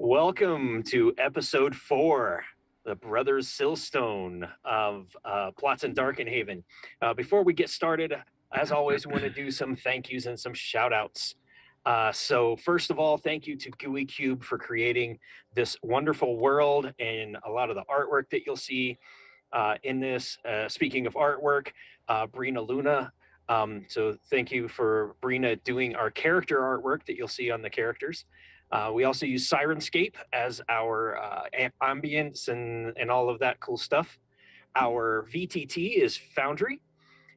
Welcome to episode 4, the Brothers Silstone of Plots in Darkenhaven. Before we get started, as always, we want to do some thank yous and some shout outs. So first of all, thank you to Gooey Cube for creating this wonderful world and a lot of the artwork that you'll see in this. Speaking of artwork, Brina Luna. So thank you for Brina doing our character artwork that you'll see on the characters. We also use Sirenscape as our ambience and all of that cool stuff. Our VTT is Foundry.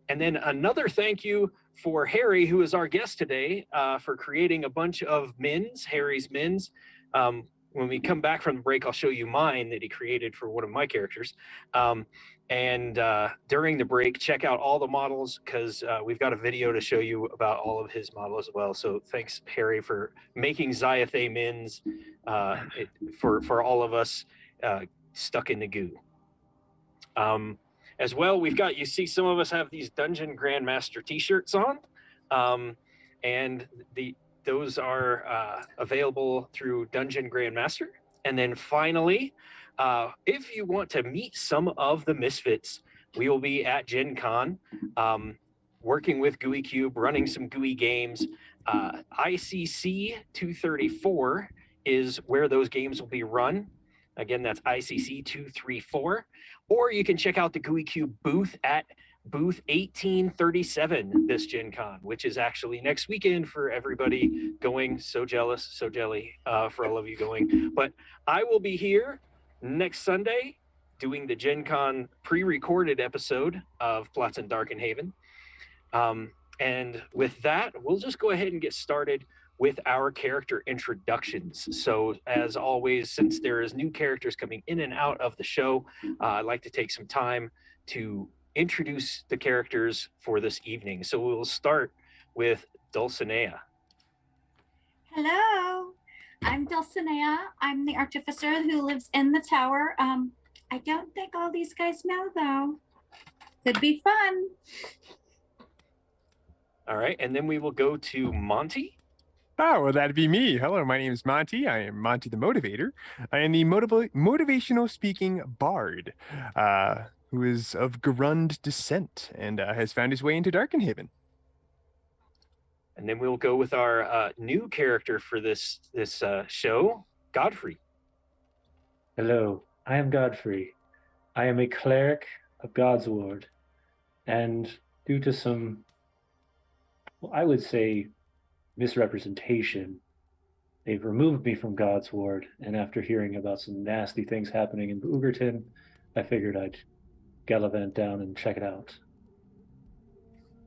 And then another thank you for Harry, who is our guest today, for creating a bunch of mins, Harry's mins. When we come back from the break, I'll show you mine that he created for one of my characters. And during the break, check out all the models because we've got a video to show you about all of his models as well. So thanks, Harry, for making Zyathe mins for all of us stuck in the goo. As well, you see some of us have these Dungeon Grandmaster t-shirts on. And those are available through Dungeon Grandmaster. And then finally, if you want to meet some of the Misfits, we will be at Gen Con, working with Gooey Cube, running some Gooey games. ICC 234 is where those games will be run. Again, that's ICC 234. Or you can check out the Gooey Cube booth at booth 1837 this Gen Con, which is actually next weekend for everybody going. So jealous, so jelly for all of you going. But I will be here next Sunday doing the Gen Con pre-recorded episode of Plots in Darkenhaven. And with that, we'll just go ahead and get started with our character introductions. So as always, since there is new characters coming in and out of the show, I'd like to take some time to introduce the characters for this evening. So we'll start with Dulcinea. Hello, I'm Dulcinea. I'm the artificer who lives in the tower. I don't think all these guys know, though. Could be fun. All right, and then we will go to Monty. Oh, well, that'd be me. Hello, my name is Monty. I am Monty the Motivator. I am the motivational speaking bard, who is of Grund descent and has found his way into Darkenhaven. And then we'll go with our new character for this show, Godfrey. Hello, I am Godfrey. I am a cleric of God's Ward, and due to some, well, I would say, misrepresentation, they've removed me from God's Ward, and after hearing about some nasty things happening in Boogerton, I figured I'd gallivant down and check it out.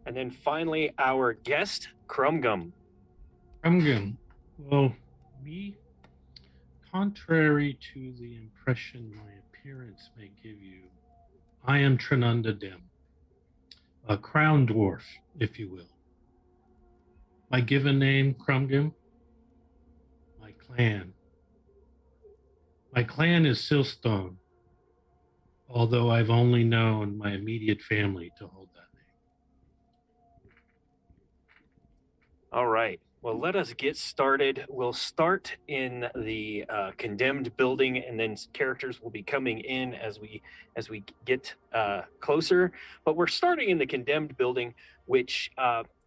And then finally, our guest, Crumgum. Crumgum. Well, me, contrary to the impression my appearance may give you, I am Trinunda Dim, a crown dwarf, if you will. My given name, Crumgum. My clan. My clan is Silstone, although I've only known my immediate family to hold that name. All right. Well, let us get started. We'll start in the condemned building, and then characters will be coming in as we get closer. But we're starting in the condemned building, which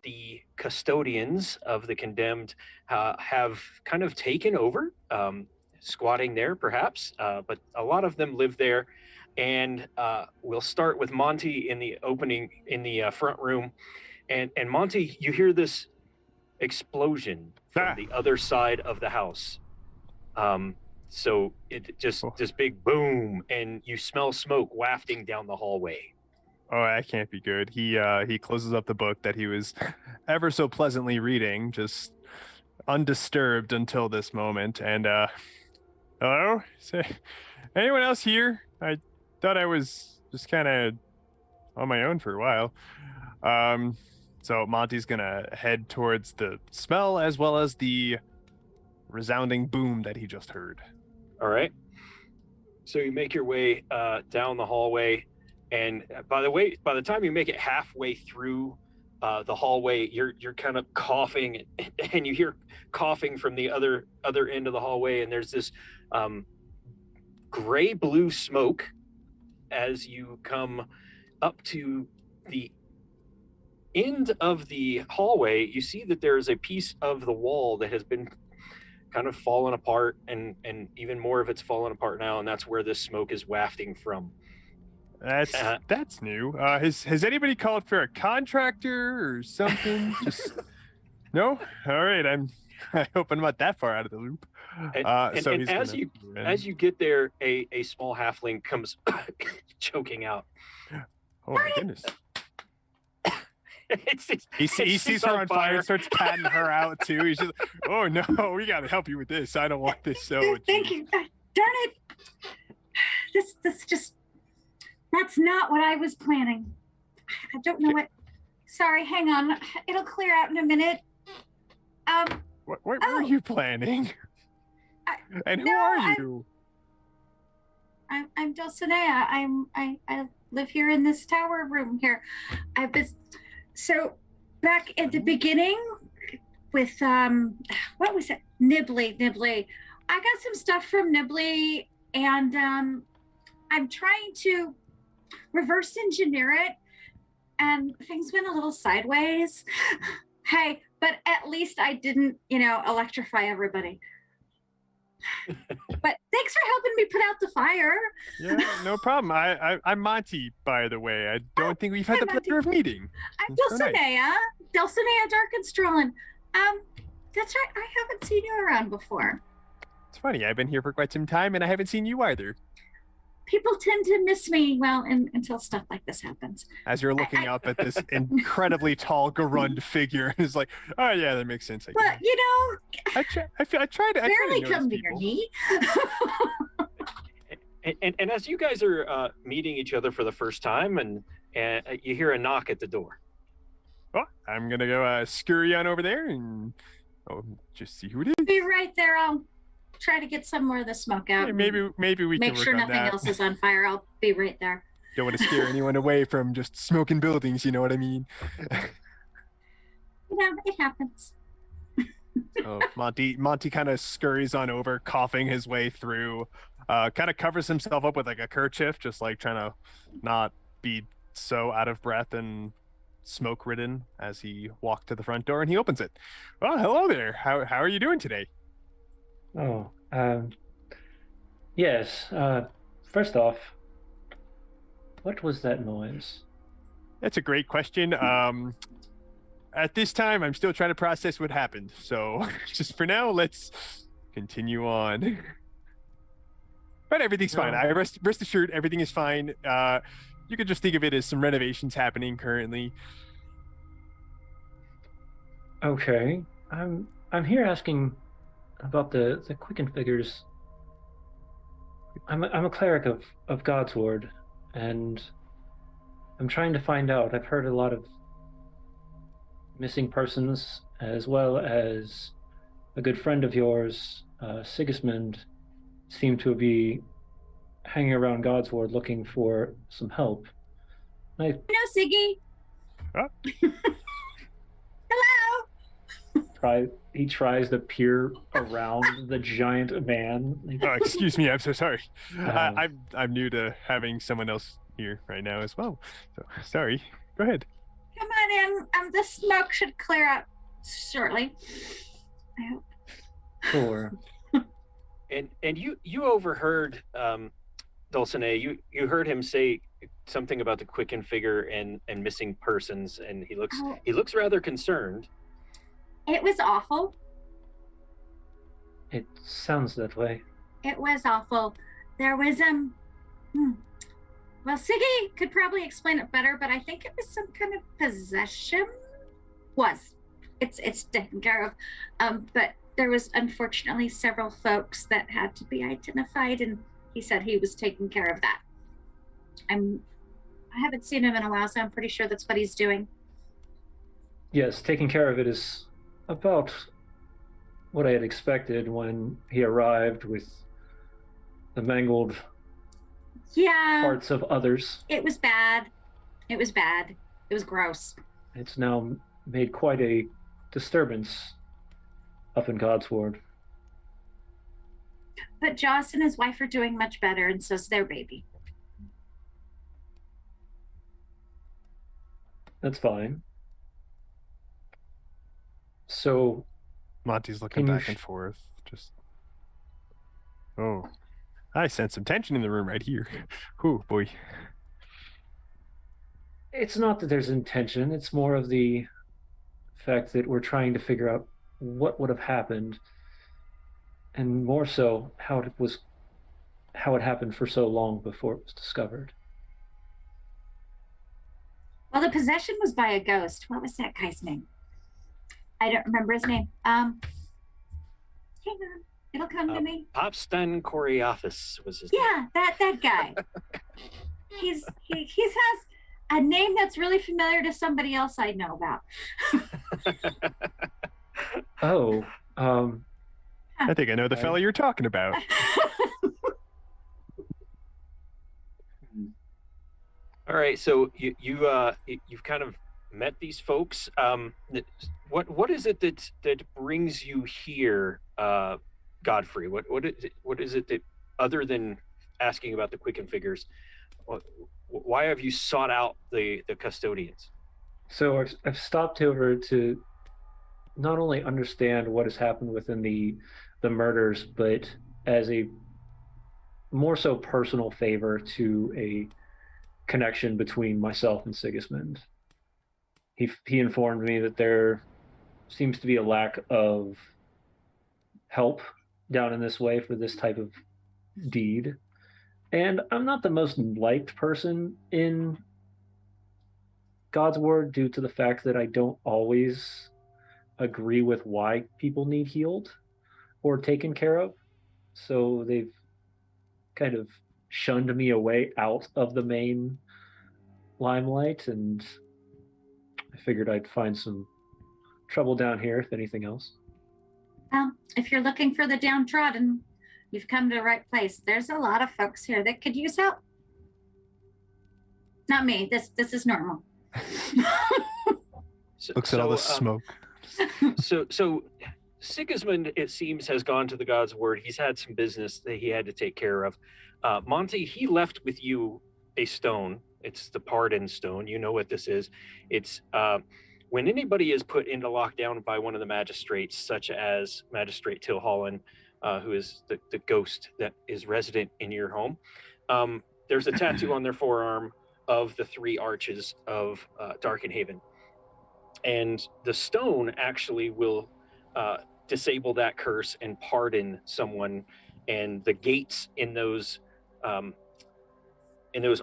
the custodians of the condemned have kind of taken over, squatting there perhaps, but a lot of them live there. And we'll start with Monty in the opening, in the front room. And Monty, you hear this explosion from the other side of the house. So it just this big boom, and you smell smoke wafting down the hallway. Oh, that can't be good. He closes up the book that he was ever so pleasantly reading, just undisturbed until this moment. And hello? Anyone else here? I thought I was just kind of on my own for a while. So Monty's gonna head towards the smell as well as the resounding boom that he just heard. All right. So you make your way down the hallway. And by the time you make it halfway through the hallway, you're kind of coughing, and you hear coughing from the other end of the hallway, and there's this gray blue smoke as you come up to the end of the hallway. You see that there is a piece of the wall that has been kind of fallen apart, and even more of it's fallen apart now, and that's where this smoke is wafting from. That's new. Has anybody called for a contractor or something? Just no. All right. I hope I'm not that far out of the loop. So And as you get there, a small halfling comes choking out. Oh my goodness. It's He sees her on fire and starts patting her out too. He's just, oh no, we gotta help you with this. I don't want this so. Thank you. Darn it. This just, that's not what I was planning. I don't know what. Sorry, hang on. It'll clear out in a minute. What were you planning? And who are you? I'm Dulcinea. I live here in this tower room here. I've been so back at the beginning with what was it? Nibbly. I got some stuff from Nibbly, and I'm trying to reverse engineer it, and things went a little sideways. Hey, but at least I didn't, electrify everybody. But thanks for helping me put out the fire. Yeah, no problem. I'm Monty, by the way. I don't think we've had the pleasure of meeting. I'm Dulcinea. Dulcinea Darkenstrollen. That's right. I haven't seen you around before. It's funny. I've been here for quite some time, and I haven't seen you either. People tend to miss me, until stuff like this happens. As you're looking up at this incredibly tall Garund figure, it's like, oh yeah, that makes sense. But I try to barely come to people. your knee. and as you guys are meeting each other for the first time, and you hear a knock at the door. Well, I'm gonna go scurry on over there and just see who it is. Be right there. I'll try to get some more of the smoke out. Yeah, maybe we make can work sure on nothing that. else is on fire. I'll be right there. Don't want to scare anyone away from just smoking buildings. You know what I mean? It happens. So Monty kind of scurries on over, coughing his way through. Kind of covers himself up with like a kerchief, just like trying to not be so out of breath and smoke ridden as he walked to the front door, and he opens it. Well, hello there. How are you doing today? Oh, yes. First off, what was that noise? That's a great question. At this time, I'm still trying to process what happened. So just for now, let's continue on. But everything's fine. I rest assured, everything is fine. You could just think of it as some renovations happening currently. Okay. I'm here asking about the quicken figures. I'm a cleric of God's Ward, and I'm trying to find out. I've heard a lot of missing persons, as well as a good friend of yours, Sigismund, seemed to be hanging around God's Ward looking for some help. No, Siggy. Huh? Hello. He tries to peer around the giant man. Oh, excuse me. I'm so sorry. Um, I'm new to having someone else here right now as well. So sorry. Go ahead. Come on in. The smoke should clear up shortly. I hope. Sure. And you overheard Dulcinea. You heard him say something about the quicken figure and missing persons, and he looks rather concerned. It was awful. It sounds that way. It was awful. There was well, Siggy could probably explain it better, but I think it was some kind of possession. It's taken care of. But there was unfortunately several folks that had to be identified, and he said he was taking care of that. I haven't seen him in a while, so I'm pretty sure that's what he's doing. Yes, taking care of it is about what I had expected when he arrived with the mangled Yeah. parts of others. It was bad. It was bad. It was gross. It's now made quite a disturbance up in Godsward. But Joss and his wife are doing much better, and so's their baby. That's fine. So Monty's looking Can you back and forth. Just, oh, I sense some tension in the room right here. Oh boy. it's not that there's intention, it's more of the fact that we're trying to figure out what would have happened, and more so how it happened for so long before it was discovered. Well, the possession was by a ghost. What was that guy's name? I don't remember his name. Hang on, it'll come to me. Popstan Coriothus was his name. Yeah, that guy. he has a name that's really familiar to somebody else I know about. Oh, I think I know the fellow you're talking about. All right, so you've kind of met these folks. What is it that brings you here, Godfrey? What is it that, other than asking about the Quicken figures, why have you sought out the custodians? so I've stopped over to not only understand what has happened within the murders, but as a more so personal favor to a connection between myself and Sigismund. He informed me that there seems to be a lack of help down in this way for this type of deed. And I'm not the most liked person in Godsward due to the fact that I don't always agree with why people need healed or taken care of. So they've kind of shunned me away out of the main limelight, and I figured I'd find some trouble down here, if anything else. If you're looking for the downtrodden, you've come to the right place. There's a lot of folks here that could use help. Not me. This is normal. Looks at all the smoke. So Sigismund, it seems, has gone to the God's Word. He's had some business that he had to take care of. Monty, he left with you a stone. It's the Pardon Stone. You know what this is. It's when anybody is put into lockdown by one of the magistrates, such as Magistrate Tilholland, who is the ghost that is resident in your home. There's a tattoo on their forearm of the 3 arches of Darkenhaven. And the stone actually will disable that curse and pardon someone, and the gates in those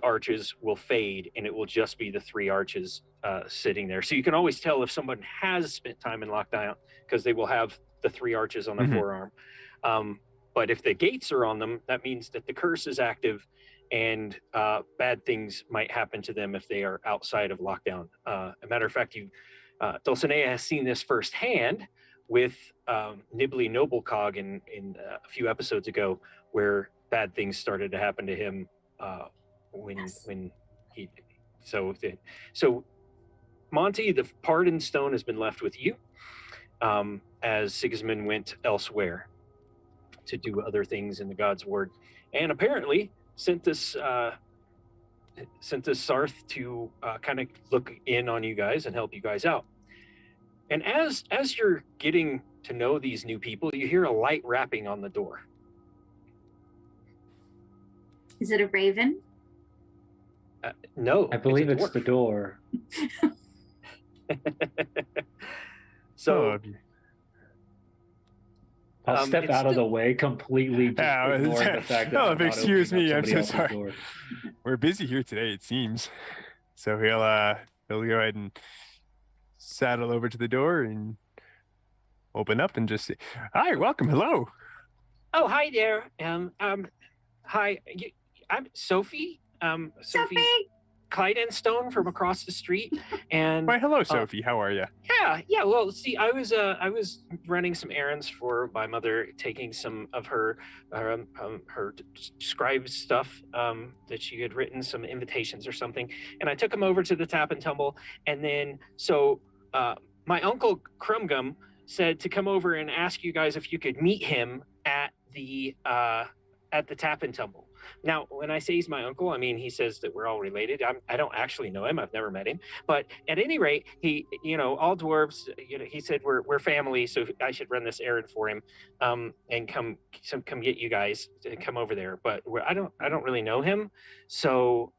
arches will fade, and it will just be the 3 arches sitting there. So you can always tell if someone has spent time in lockdown, because they will have the 3 arches on their forearm. But if the gates are on them, that means that the curse is active, and bad things might happen to them if they are outside of lockdown. A matter of fact, Dulcinea has seen this firsthand with Nibley Noblecog in a few episodes ago, where bad things started to happen to him when he. So Monty, the Pardon Stone has been left with you, as Sigismund went elsewhere to do other things in the God's Word, and apparently sent this Sarth to kind of look in on you guys and help you guys out. And as you're getting to know these new people, you hear a light rapping on the door. Is it a raven? No, I believe it's dwarf. the door. So I'll step out of the way completely, just ignoring the fact that I'm not excuse me, I'm opening up so somebody sorry. else's door. We're busy here today, it seems. So he'll go ahead and saddle over to the door and open up and just say, "Hi, welcome, hello." Oh, hi there. Hi. I'm Sophie. Sophie. Silstone from across the street, and Why, hello, Sophie. How are you? yeah. Well, see, I was running some errands for my mother, taking some of her scribe stuff that she had written, some invitations or something, and I took them over to the Tap and Tumble, and then my uncle Crumgum said to come over and ask you guys if you could meet him at the Tap and Tumble. Now, when I say he's my uncle, I mean he says that we're all related. I don't actually know him. I've never met him. But at any rate, he, all dwarves, he said we're family, so I should run this errand for him, and come get you guys to come over there. But I don't really know him, so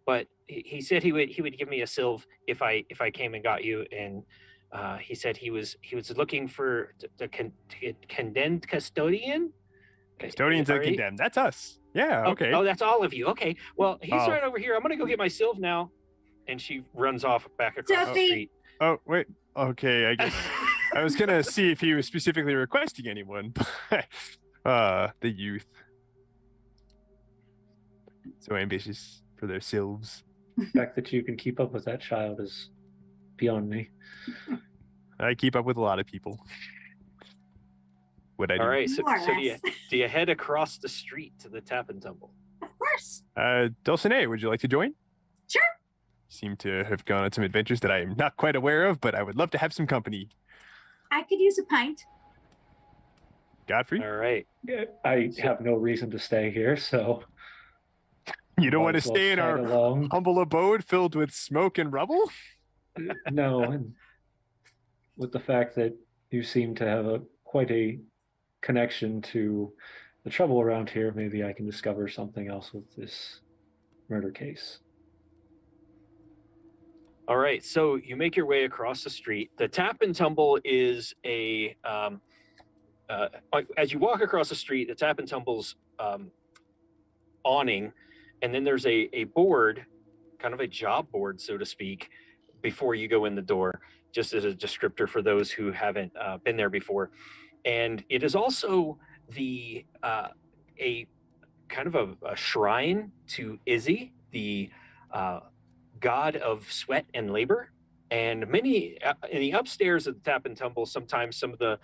but he said he would give me a sylv if I came and got you, and he said he was looking for the condemned custodian. Custodians and condemned. That's us. Yeah, okay. Oh, that's all of you. Okay. Well, he's Oh. right over here. I'm going to go get my sylv now. And she runs off back across the Sophie. street. Oh, wait. Okay, I guess I was going to see if he was specifically requesting anyone. The youth. So ambitious for their sylves. The fact that you can keep up with that child is beyond me. I keep up with a lot of people. What I do. All right. So More or do you head across the street to the Tap and Tumble? Of course. Dulcinea, would you like to join? Sure. Seem to have gone on some adventures that I am not quite aware of, but I would love to have some company. I could use a pint. Godfrey, All right. Yeah, I have no reason to stay here, so you don't might want to as well stay in tag our along. humble abode filled with smoke and rubble? No, and with the fact that you seem to have quite a connection to the trouble around here, maybe I can discover something else with this murder case. All right. So you make your way across the street. The Tap and Tumble is as you walk across the street, the Tap and Tumble's awning, and then there's a board, kind of a job board, so to speak, before you go in the door, just as a descriptor for those who haven't been there before. And it is also a kind of a shrine to Izzy, the god of sweat and labor. And many in the upstairs of the Tap and Tumble, sometimes some of the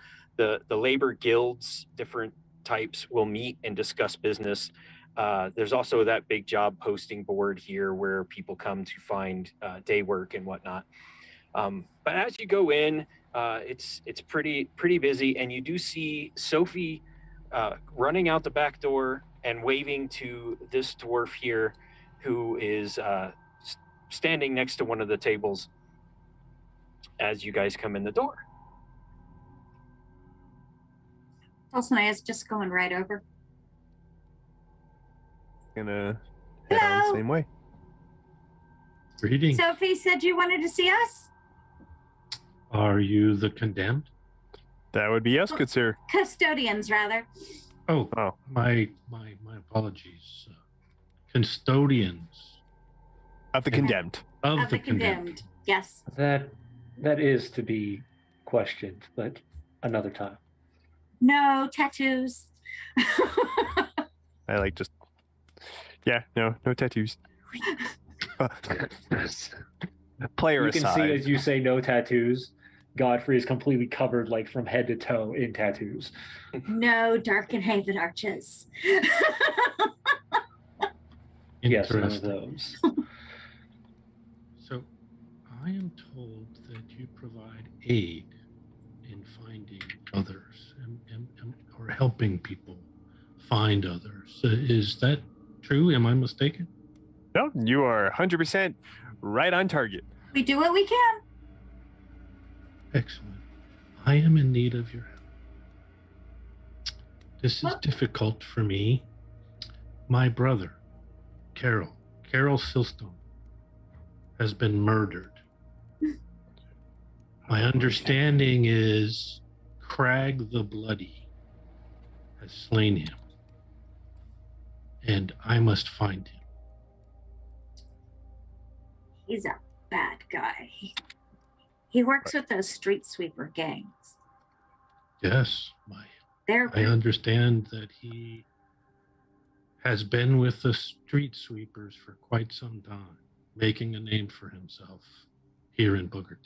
labor guilds, different types, will meet and discuss business. There's also that big job posting board here where people come to find day work and whatnot. But as you go in, it's pretty busy, and you do see Sophie running out the back door and waving to this dwarf here, who is standing next to one of the tables as you guys come in the door. Dulcinea's just going right over. Gonna head on the Hello. same way. Greetings. Sophie said you wanted to see us? Are you the condemned? That would be us, good sir. Custodians, rather. Oh, Oh. my apologies. Custodians Of the condemned. of, Of the condemned. Yes. That is to be questioned, but another time. No tattoos. I like just. Yeah, no tattoos. Player You can aside. see as you say no tattoos, Godfrey is completely covered like from head to toe in tattoos. No Darkenhaven arches. Yes, one of Interesting. those. So, I am told that you provide aid in finding others or helping people find others. Is that true? Am I mistaken? No, you are 100% right on target. We do what we can. Excellent. I am in need of your help. This is Well- difficult for me. My brother, Carol Silstone, has been murdered. My understanding is Crag the Bloody has slain him, and I must find him. He's a bad guy. He works with those street sweeper gangs. Yes, They're I understand that he has been with the street sweepers for quite some time. making a name for himself here in Boogerton.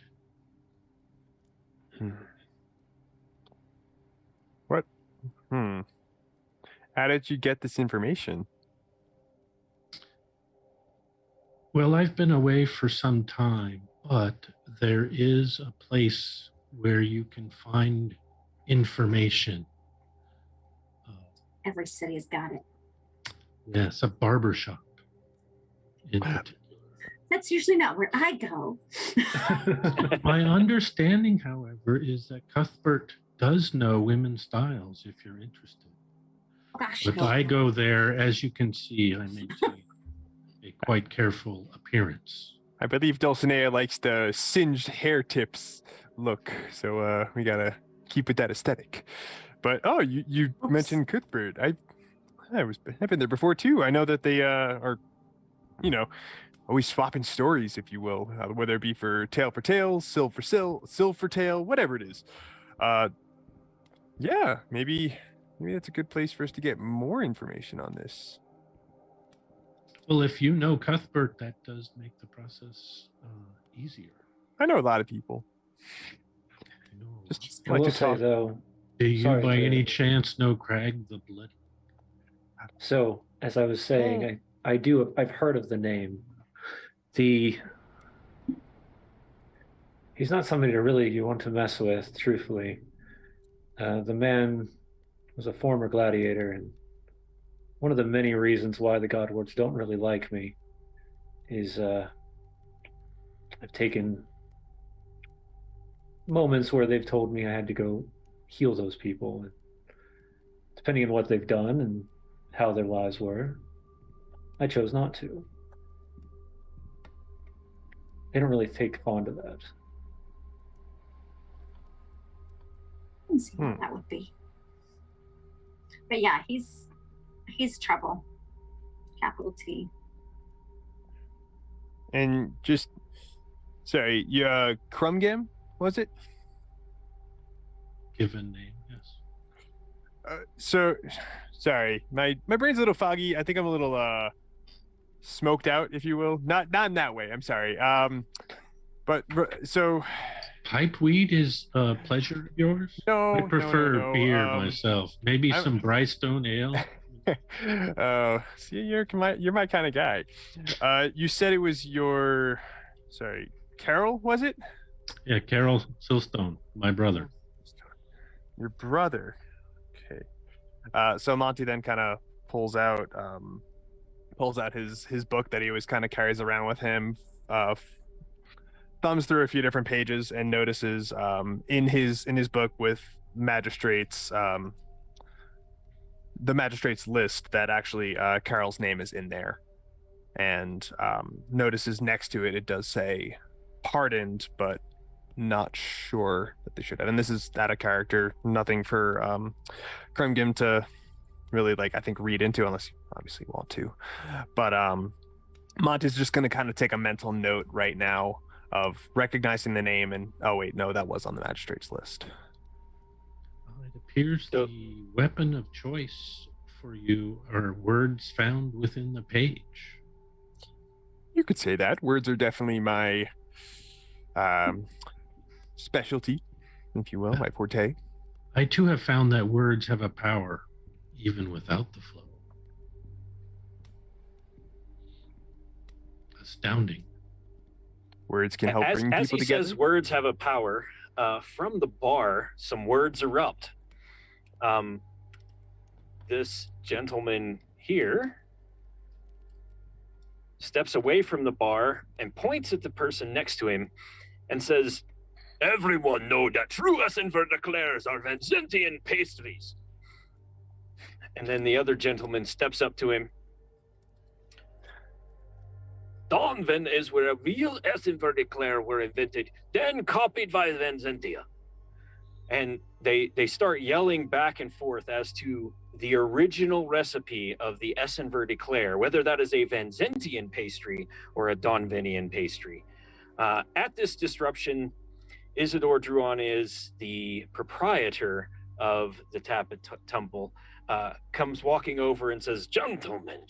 What? How did you get this information? Well, I've been away for some time, but there is a place where you can find information. Every city's got it. Yes, a barber shop in particular. That's usually not where I go. My understanding, however, is that Cuthbert does know women's styles if you're interested. Gosh, But I go there, as you can see, I maintain a quite careful appearance. I believe Dulcinea likes the singed hair tips look, so we gotta keep with that aesthetic. But you mentioned Cuthbert. I've been there before too. I know that they are, always swapping stories, if you will, whether it be for tale, sill for tale, whatever it is. Yeah, maybe that's a good place for us to get more information on this. Well, if you know Cuthbert, that does make the process easier. I know a lot of people. I know. Just I like will to say talk. though, Do you sorry by to- any chance know Crag the Bloody? so as I was saying, I've heard of the name. He's not somebody you want to mess with, truthfully. The man was a former gladiator, and one of the many reasons why the Godwards don't really like me is I've taken moments where they've told me I had to go heal those people, and depending on what they've done and how their lives were, I chose not to. They don't really take fond to that. I can see what that would be. But yeah, he's trouble. Capital T. And just, sorry, Crumgam, was it? Given name, yes. So, sorry, my brain's a little foggy. I think I'm a little smoked out, if you will. Not in that way. I'm sorry. But so Pipeweed is a pleasure of yours? no, I prefer no. beer myself. Maybe I'm- some Brystone ale. Oh, see, you're my kind of guy. You said it was sorry, Carol, was it? Yeah, Carol Silstone, my brother. Your brother. Okay. So Monty then kind of pulls out his book that he always kind of carries around with him, thumbs through a few different pages and notices in his book with magistrates, the magistrates list that actually Carol's name is in there, and notices next to it does say pardoned, but not sure that they should have. And this is out of character, nothing for Kremgim to really I think read into, unless you obviously want to. But Monty's just going to kind of take a mental note right now of recognizing the name, and oh wait, no, that was on the magistrates list. It appears the weapon of choice for you are words found within the page. You could say that. Words are definitely my specialty, if you will, my forte. I too have found that words have a power even without the flow. Astounding. Words can help bring as people he together. says words have a power, from the bar, some words erupt. This gentleman here steps away from the bar and points at the person next to him and says, "Everyone know that true Essenver declares are Vincentian pastries." And then the other gentleman steps up to him. "Donven is where a real Essenver declare were invented, then copied by Vincentia." And they start yelling back and forth as to the original recipe of the Essenver declare, whether that is a Vincentian pastry or a Donvenian pastry. At this disruption, Isidore Druon is the proprietor of the Tappet Temple, comes walking over and says, gentlemen,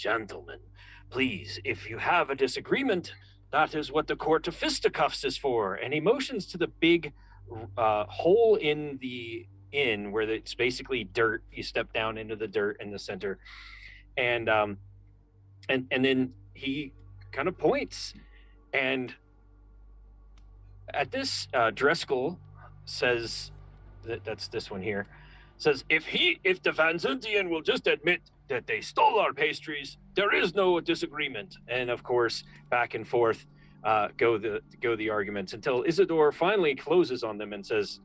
please, if you have a disagreement, that is what the court of fisticuffs is for. And he motions to the big hole in the inn where it's basically dirt. You step down into the dirt in the center, and then he kind of points, and at this, Driscoll says, that's this one here, says, if the Van Zintian will just admit that they stole our pastries, there is no disagreement. And of course, back and forth go the arguments until Isidore finally closes on them and says,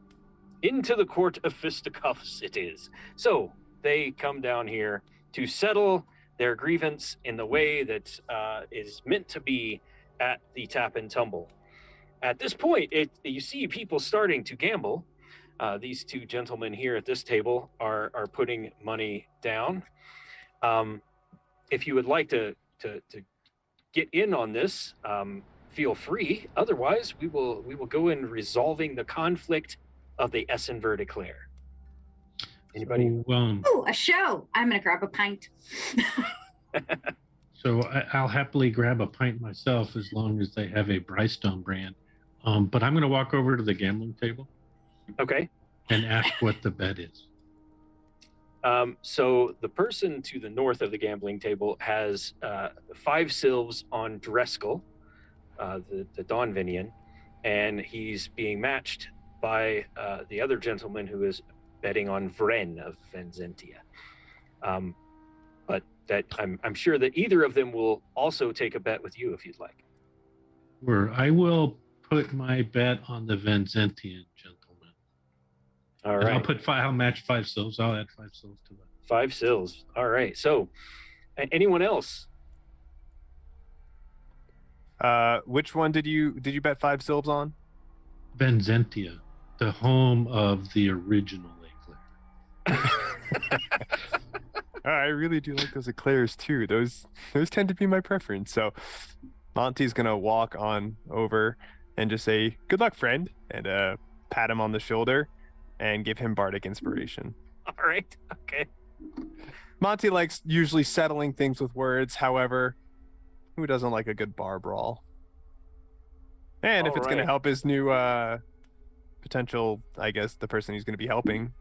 into the court of fisticuffs it is. So they come down here to settle their grievance in the way that is meant to be at the Tap and Tumble. At this point, you see people starting to gamble. These two gentlemen here at this table are putting money down. If you would like to get in on this, feel free. Otherwise, we will go in resolving the conflict of the Essen Verdiclair. Anybody? Oh, a show! I'm gonna grab a pint. So I'll happily grab a pint myself as long as they have a Brystone brand. But I'm going to walk over to the gambling table. Okay. And ask what the bet is. So the person to the north of the gambling table has 5 sylves on Driscoll, the Donvinian, and he's being matched by the other gentleman who is betting on Vren of Vanzentia. But that I'm sure that either of them will also take a bet with you if you'd like. Sure. I will put my bet on the Vanzentian gentleman. All right. And I'll match 5 sylves. I'll add 5 sylves to that. 5 sylves. All right. So, anyone else? Which one did you bet 5 sylves on? Vanzentia, the home of the original Eclair. I really do like those eclairs too. Those tend to be my preference. So Monty's gonna walk on over and just say, "Good luck, friend," and pat him on the shoulder and give him bardic inspiration. All right. Okay. Monty likes usually settling things with words. However, who doesn't like a good bar brawl? And if it's going to help his new potential, I guess, the person he's going to be helping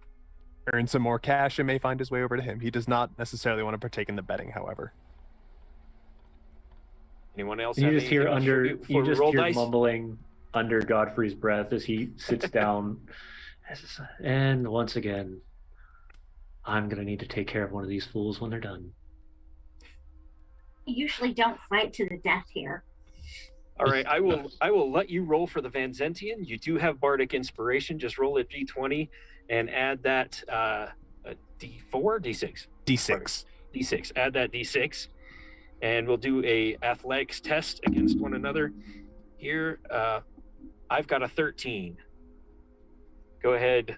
earn some more cash, and may find his way over to him. He does not necessarily want to partake in the betting, however. Anyone else? You have just hear anything else for roll dice? mumbling under Godfrey's breath as he sits down. And once again, I'm going to need to take care of one of these fools when they're done. We usually don't fight to the death here. All right, I will let you roll for the Vanzentian. You do have bardic inspiration. Just roll a d20 and add that a d4, d6. D6. D6. Add that d6, and we'll do a athletics test against one another. Here, I've got a 13. Go ahead,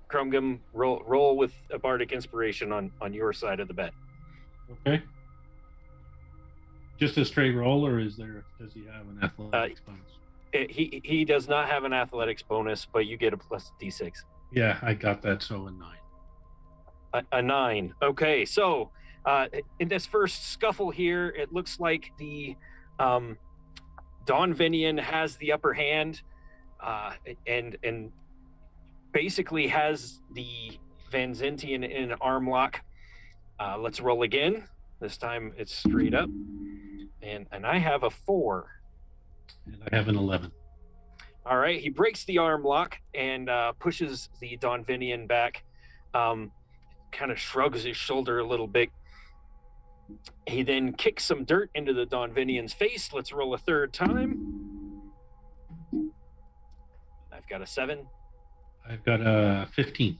Krumgum. Roll with a bardic inspiration on your side of the bet. Okay. Just a straight roll, or does he have an athletics bonus? He does not have an athletics bonus, but you get a plus d6. Yeah, I got that, so a 9. A 9. Okay, so in this first scuffle here, it looks like the Donvinian has the upper hand, and basically has the Vanzentian in an arm lock. Let's roll again. This time it's straight up. And I have a 4. And I have an 11. All right. He breaks the arm lock and pushes the Donvinian back, kind of shrugs his shoulder a little bit. He then kicks some dirt into the Donvinian's face. Let's roll a third time. I've got a 7. I've got a 15.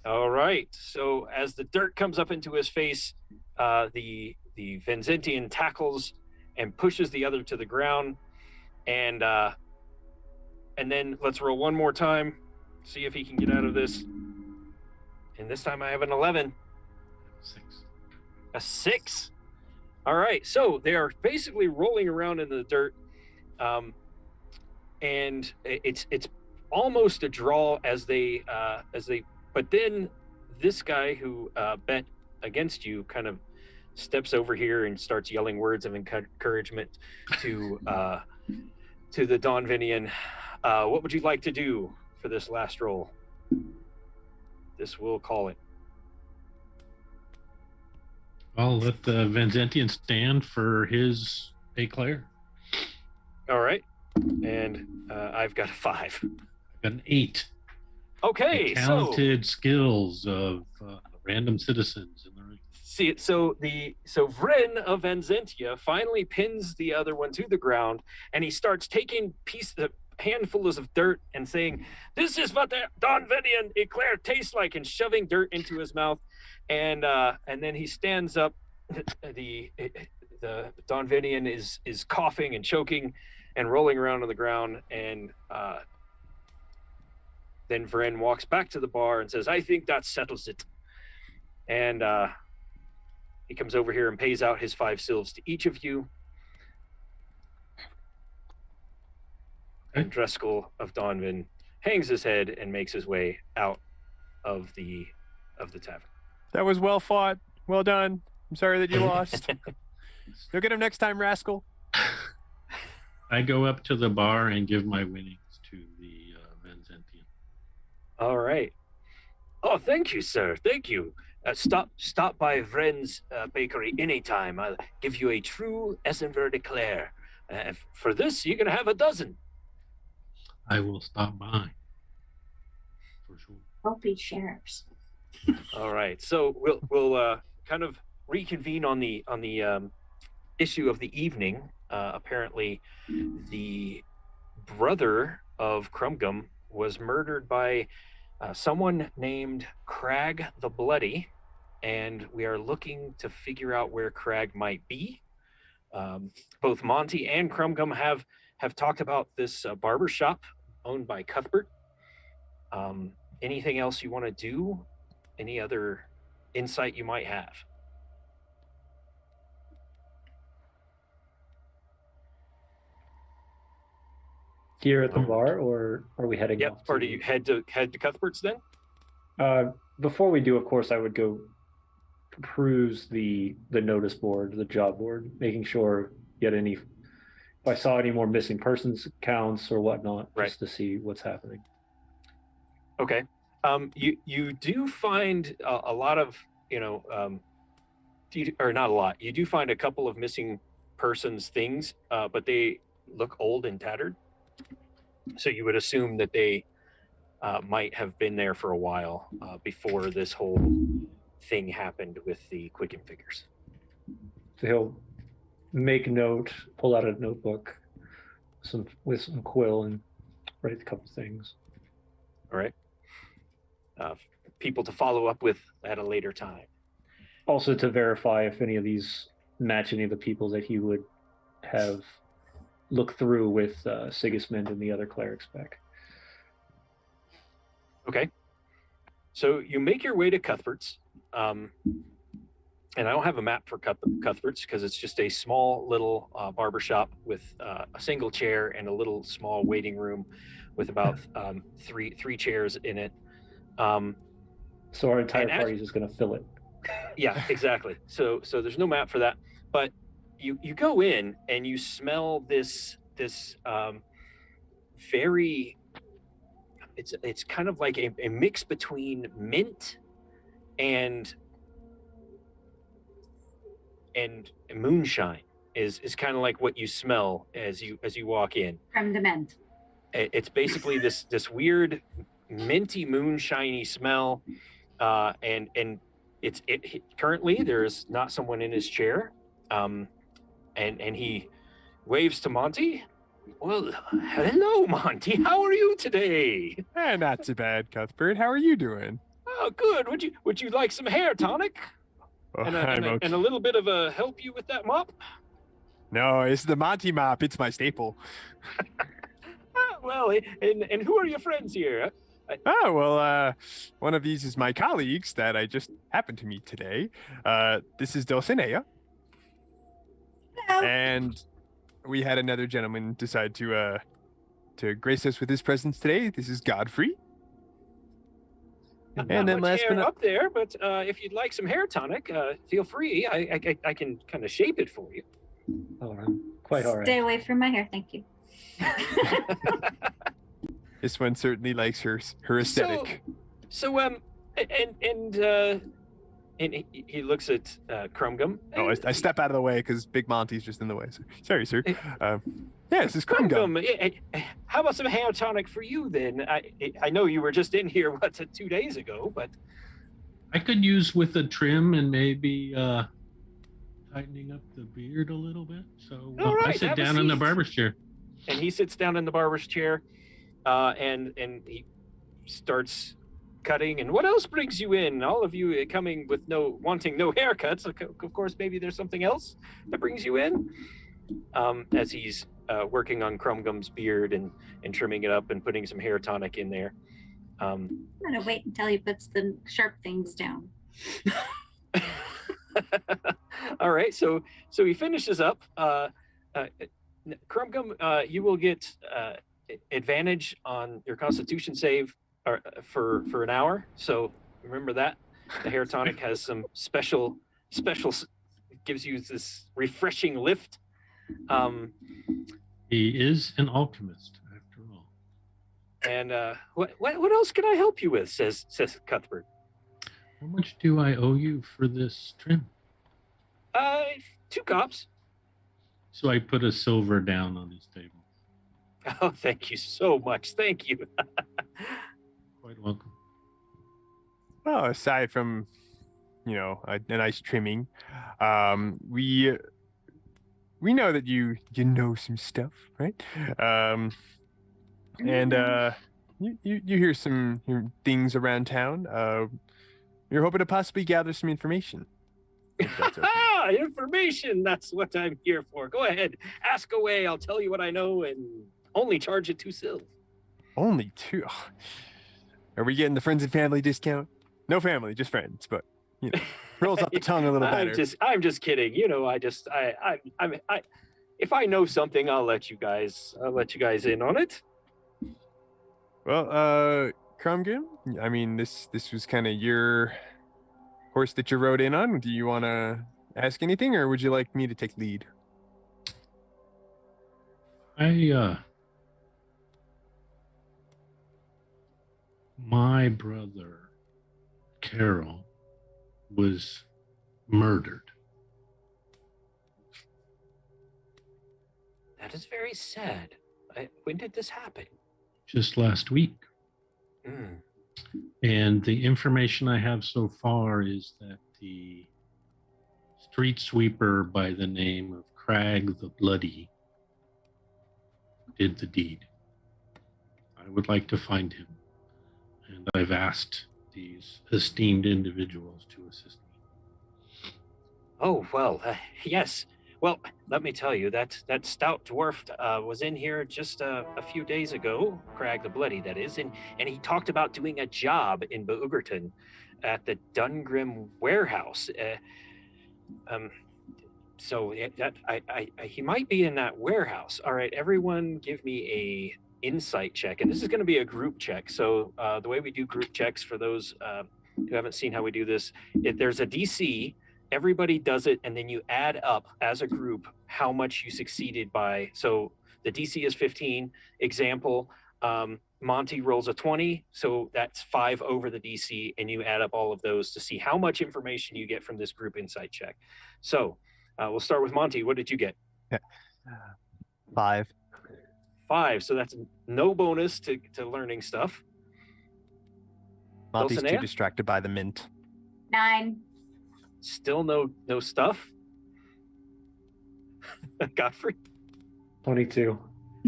All right. So as the dirt comes up into his face, the Vanzentian tackles and pushes the other to the ground, and then let's roll one more time, see if he can get out of this. And this time I have an 11. 6. A 6. All right. So they are basically rolling around in the dirt, and it's almost a draw as they. But then this guy who bet against you kind of steps over here and starts yelling words of encouragement to the Donvinian. What would you like to do for this last roll? This will call it. I'll let the Vanzentian stand for his éclair. All right. And I've got a 5. Got an 8. Okay, The talented skills of random citizens in the ring. See, so Vryn of Vanzentia finally pins the other one to the ground, and he starts taking handfuls of dirt and saying, "This is what the Donvinian eclair tastes like," and shoving dirt into his mouth, and then he stands up. The Donvinian is coughing and choking and rolling around on the ground, and then Vryn walks back to the bar and says, "I think that settles it," and he comes over here and pays out his 5 sylvs to each of you. And Dreskel of Donvin hangs his head and makes his way out of the tavern. That was well fought. Well done. I'm sorry that you lost. You'll get him next time, rascal. I go up to the bar and give my winnings to the Vanzentian. All right. Oh, thank you, sir. Thank you. Stop by Vren's bakery anytime. I'll give you a true Essenver Eclair. For this, you're going to have a dozen. I will stop by. For sure. Both be sheriffs. All right. So we'll kind of reconvene on the issue of the evening. Apparently, the brother of Crumgum was murdered by someone named Crag the Bloody, and we are looking to figure out where Crag might be. Both Monty and Crumgum have talked about this barber shop owned by Cuthbert. Anything else you want to do? Any other insight you might have? Here at the bar, or are we heading Yep. off? Or do you head to Cuthbert's then? Before we do, of course, I would go peruse the notice board, the job board, making sure if I saw any more missing persons counts or whatnot, Right. just to see what's happening. Okay. You do find a lot of, or not a lot. You do find a couple of missing persons things, but they look old and tattered. So you would assume that they might have been there for a while before this whole thing happened with the Quicken figures. So he'll make note, pull out a notebook, with some quill, and write a couple things. All right. People to follow up with at a later time. Also to verify if any of these match any of the people that he would have looked through with Sigismund and the other clerics back. Okay. So you make your way to Cuthbert's. And I don't have a map for Cuthbert's because it's just a small little barber shop with a single chair and a little small waiting room with about three chairs in it. So our entire party is just going to fill it. Yeah, exactly. So there's no map for that, but you go in and you smell this very. It's kind of like a mix between mint and moonshine is kind of like what you smell as you walk in. From the mint. It's basically this weird minty moonshiny smell, and it's currently there's not someone in his chair, and he waves to Monty. Well, hello, Monty. How are you today? Not too bad, Cuthbert. How are you doing? Oh, good. Would you like some hair tonic? Oh, And okay. a little bit of a help you with that mop? No, it's the Monty mop. It's my staple. Well, and who are your friends here? Oh, well, one of these is my colleagues that I just happened to meet today. This is Dulcinea. Hello. And we had another gentleman decide to grace us with his presence today. This is Godfrey. Not And then much last but hair not- up there, but if you'd like some hair tonic, feel free. I can kind of shape it for you. Oh, I'm quite all Stay right. away from my hair, thank you. This one certainly likes her aesthetic. So and he looks at Crumgum. Oh, I step out of the way because Big Monty's just in the way. So, sorry, sir. Yeah, this is Crumgum. How about some hair tonic for you then? I know you were just in here 2 days ago, but I could use with a trim and maybe tightening up the beard a little bit. So All right, I sit have a down in the seat. barber's chair. and he sits down in the barber's chair, and he starts cutting. And what else brings you in? All of you coming with wanting no haircuts. Of course, maybe there's something else that brings you in. As he's working on Crumgum's beard and trimming it up and putting some hair tonic in there. I'm gonna wait until he puts the sharp things down. All right, so he finishes up. Crumgum, you will get advantage on your Constitution save for an hour. So remember that the hair tonic has some special gives you this refreshing lift. He is an alchemist, after all. And what else can I help you with? Says Cuthbert. How much do I owe you for this trim? 2 cops. So I put a silver down on his table. Oh, thank you so much. Thank you. Quite welcome. Well, aside from, a nice trimming, we know that you know some stuff, right? And you hear some things around town. You're hoping to possibly gather some information. If that's okay. Information. That's what I'm here for. Go ahead. Ask away. I'll tell you what I know and only charge it 2 silver. Only 2? Are we getting the friends and family discount? No family, just friends, but rolls off the tongue a little better. I'm just kidding. I'm if I know something, I'll let you guys in on it. Well, Crumgum, I mean, this was kind of your horse that you rode in on. Do you want to ask anything, or would you like me to take lead? My brother, Carol, was murdered. That is very sad. When did this happen? Just last week. Mm. And the information I have so far is that the street sweeper by the name of Crag the Bloody did the deed. I would like to find him, and I've asked these esteemed individuals to assist me. Oh, well, yes. Well, let me tell you, that stout dwarf was in here just a few days ago, Crag the Bloody, that is, and he talked about doing a job in Beugerton at the Dungrim warehouse. So he might be in that warehouse. All right, everyone give me a insight check, and this is going to be a group check. So the way we do group checks, for those who haven't seen how we do this, there's a DC. Everybody does it, and then you add up as a group how much you succeeded by. So the DC is 15. Example, Monty rolls a 20, so that's 5 over the DC, and you add up all of those to see how much information you get from this group insight check. So we'll start with Monty. What did you get? 5. 5, so that's no bonus to learning stuff. Monty's too Dulcinea? distracted by the mint. 9. Still no stuff. Godfrey? 22.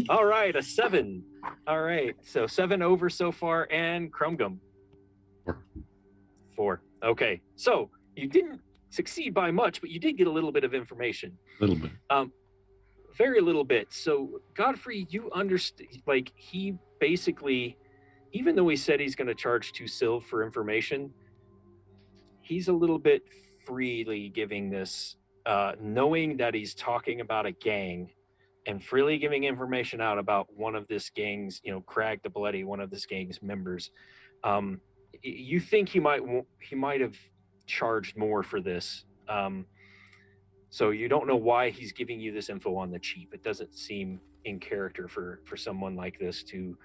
All right, a 7. All right, so 7 over so far, and Crumgum? 4. Okay, so you didn't succeed by much, but you did get a little bit of information. A little bit. Very little bit. So Godfrey, you understand, like, he basically, even though he said he's going to charge 2 silver for information, he's a little bit freely giving this, knowing that he's talking about a gang and freely giving information out about one of this gang's, Crag the Bloody, one of this gang's members. you think he might have charged more for this. So you don't know why he's giving you this info on the cheap. It doesn't seem in character for someone like this to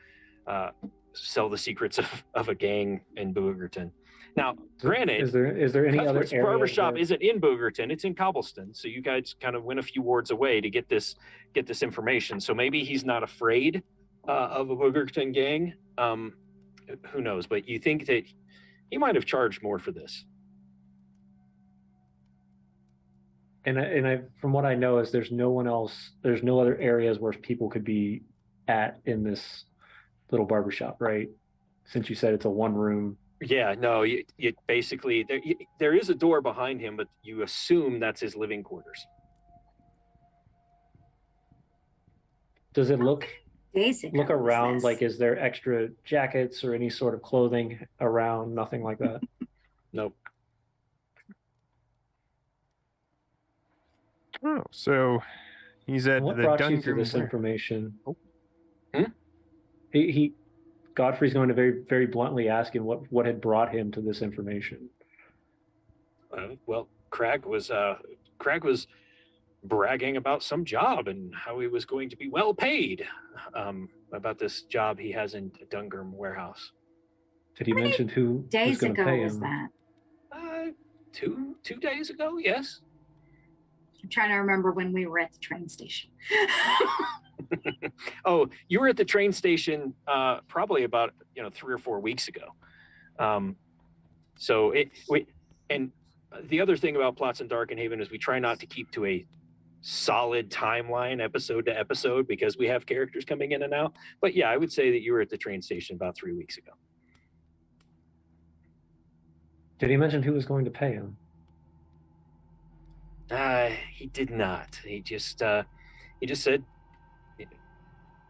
sell the secrets of a gang in Boogerton. Now, granted, is there any other Cuthbert's area barbershop where- isn't in Boogerton; it's in Cobblestone. So you guys kind of went a few wards away to get this information. So maybe he's not afraid of a Boogerton gang. Who knows? But you think that he might have charged more for this. And I from what I know is there's no one else. There's no other areas where people could be at in this little barbershop, right? Since you said it's a one room. Yeah, no, you basically there is a door behind him, but you assume that's his living quarters. Does it look Days ago was around? this. Like, is there extra jackets or any sort of clothing around? Nothing like that. Nope. Oh, so he's at What the brought you to Dungeon. this information? Oh. He Godfrey's going to very, very bluntly ask him what had brought him to this information. Well, Crag was bragging about some job and how he was going to be well paid. About this job he has in Dungrim warehouse. Did he mention who was Days going to ago pay was him? that? 2 days ago, yes. I'm trying to remember when we were at the train station. Oh, you were at the train station probably about 3 or 4 weeks ago. So and the other thing about plots in Darkenhaven is we try not to keep to a solid timeline episode to episode because we have characters coming in and out. But yeah, I would say that you were at the train station about 3 weeks ago. Did he mention who was going to pay him? He did not. He just said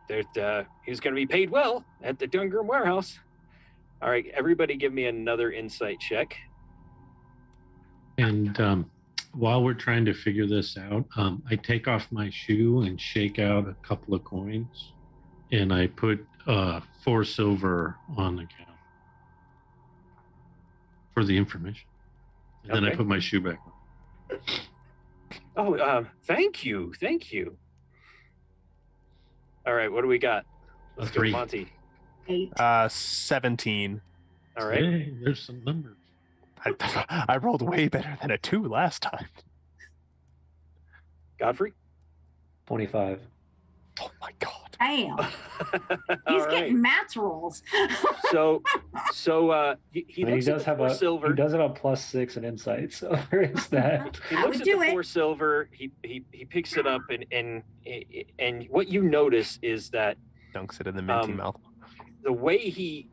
that he was going to be paid well at the Dungrim warehouse. All right, everybody, give me another insight check. And while we're trying to figure this out, I take off my shoe and shake out a couple of coins, and I put 4 silver on the counter for the information. And then I Okay. put my shoe back on. Oh, thank you. All right, what do we got? Let's go, 3. Monty. 8. 17. All right. Hey, there's some numbers. I rolled way better than a 2 last time. Godfrey? 25. Oh my god. Damn. All He's right. getting Matt's rolls. So he I mean, looks at the 4 silver. He does have a +6 in insight, so there is that. He I looks would at do the it. 4 silver. He picks it up and what you notice is that Dunks it in the minty mouth. the way he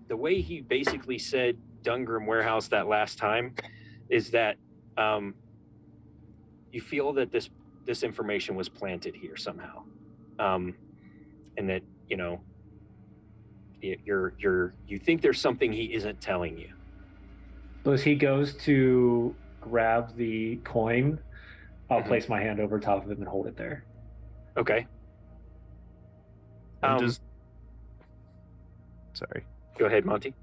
basically said Dungrim warehouse that last time is that you feel that this information was planted here somehow, and that you think there's something he isn't telling you. So as he goes to grab the coin, I'll Mhm. place my hand over top of him and hold it there. Okay. And just sorry. Go ahead, Monty.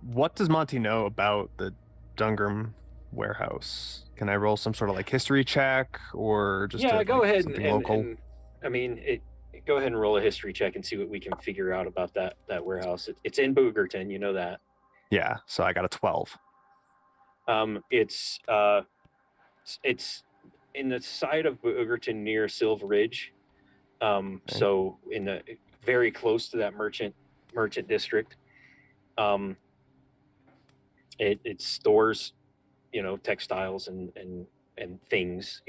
What does Monty know about the Dungrim warehouse? Can I roll some sort of like history check or just Go ahead something and local? I mean, go ahead and roll a history check and see what we can figure out about that warehouse. It's in Boogerton, you know that. Yeah, so I got a 12. It's in the side of Boogerton near Silver Ridge. So in the very close to that merchant district. It stores, textiles and things,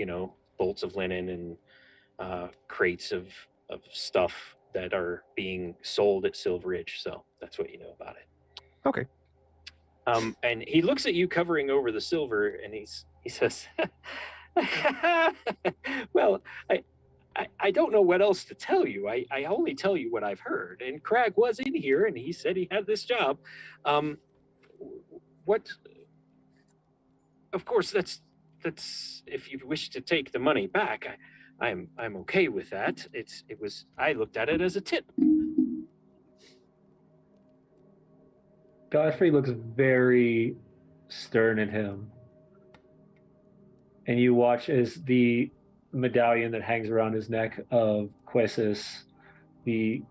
bolts of linen and crates of stuff that are being sold at Silver Ridge. So that's what you know about it. Okay. And he looks at you covering over the silver and he says, well, I don't know what else to tell you. I only tell you what I've heard. And Crag was in here and he said he had this job. Of course, that's if you wish to take the money back, I'm okay with that. I looked at it as a tip. Godfrey looks very stern at him. And you watch as the medallion that hangs around his neck of Quesis, the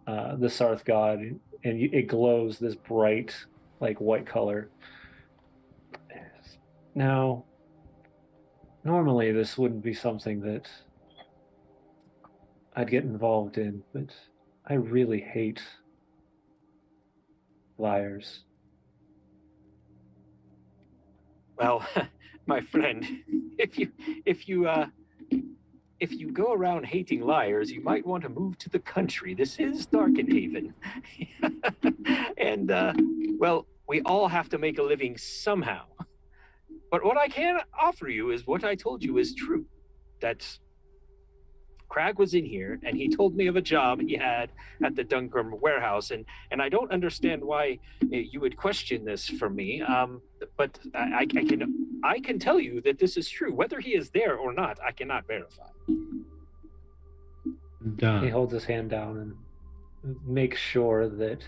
Sarth god, and it glows this bright, like white color. Now, normally this wouldn't be something that I'd get involved in, but I really hate liars. Well, my friend, if you go around hating liars, you might want to move to the country. This is Darkenhaven. And well, we all have to make a living somehow. But what I can offer you is what I told you is true. That Crag was in here and he told me of a job he had at the Dungrum warehouse, and I don't understand why you would question this from me. But I can tell you that this is true. Whether he is there or not, I cannot verify. He holds his hand down and makes sure that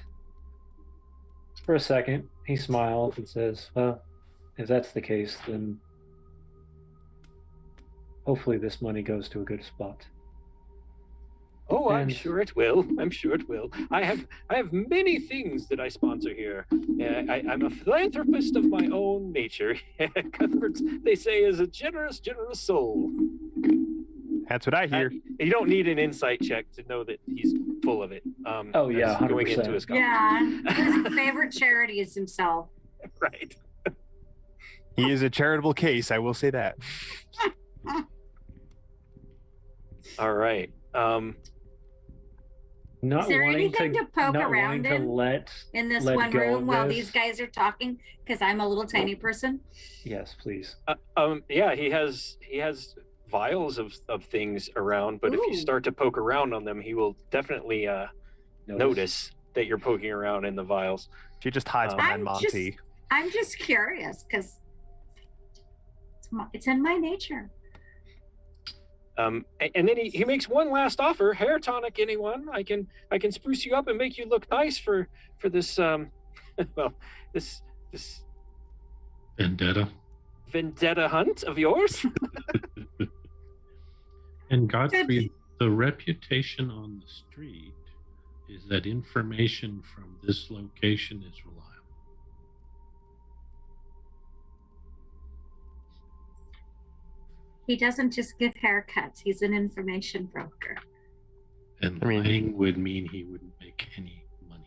for a second he smiles and says, well, if that's the case, then hopefully this money goes to a good spot. Oh, I'm sure it will. I'm sure it will. I have many things that I sponsor here. I'm a philanthropist of my own nature. Cuthbert, they say, is a generous soul. That's what I hear. You don't need an insight check to know that he's full of it. Oh yeah, 100%. Going into his Yeah, his favorite charity is himself. Right. He is a charitable case, I will say that. All right. Not Is there wanting anything to poke not around wanting to in this let one go room of while this. these guys are talking? Because I'm a little tiny person. Yes, please. Yeah, he has vials of things around, but if you Ooh. start to poke around on them, he will definitely notice that you're poking around in the vials. She just hides behind I'm Monty. I'm just curious because it's in my nature. And then he makes one last offer: hair tonic, anyone? I can spruce you up and make you look nice for this well, this vendetta hunt of yours. And Godfrey, the reputation on the street is that information from this location is reliable. He doesn't just give haircuts. He's an information broker. And I mean- lying would mean he wouldn't make any money.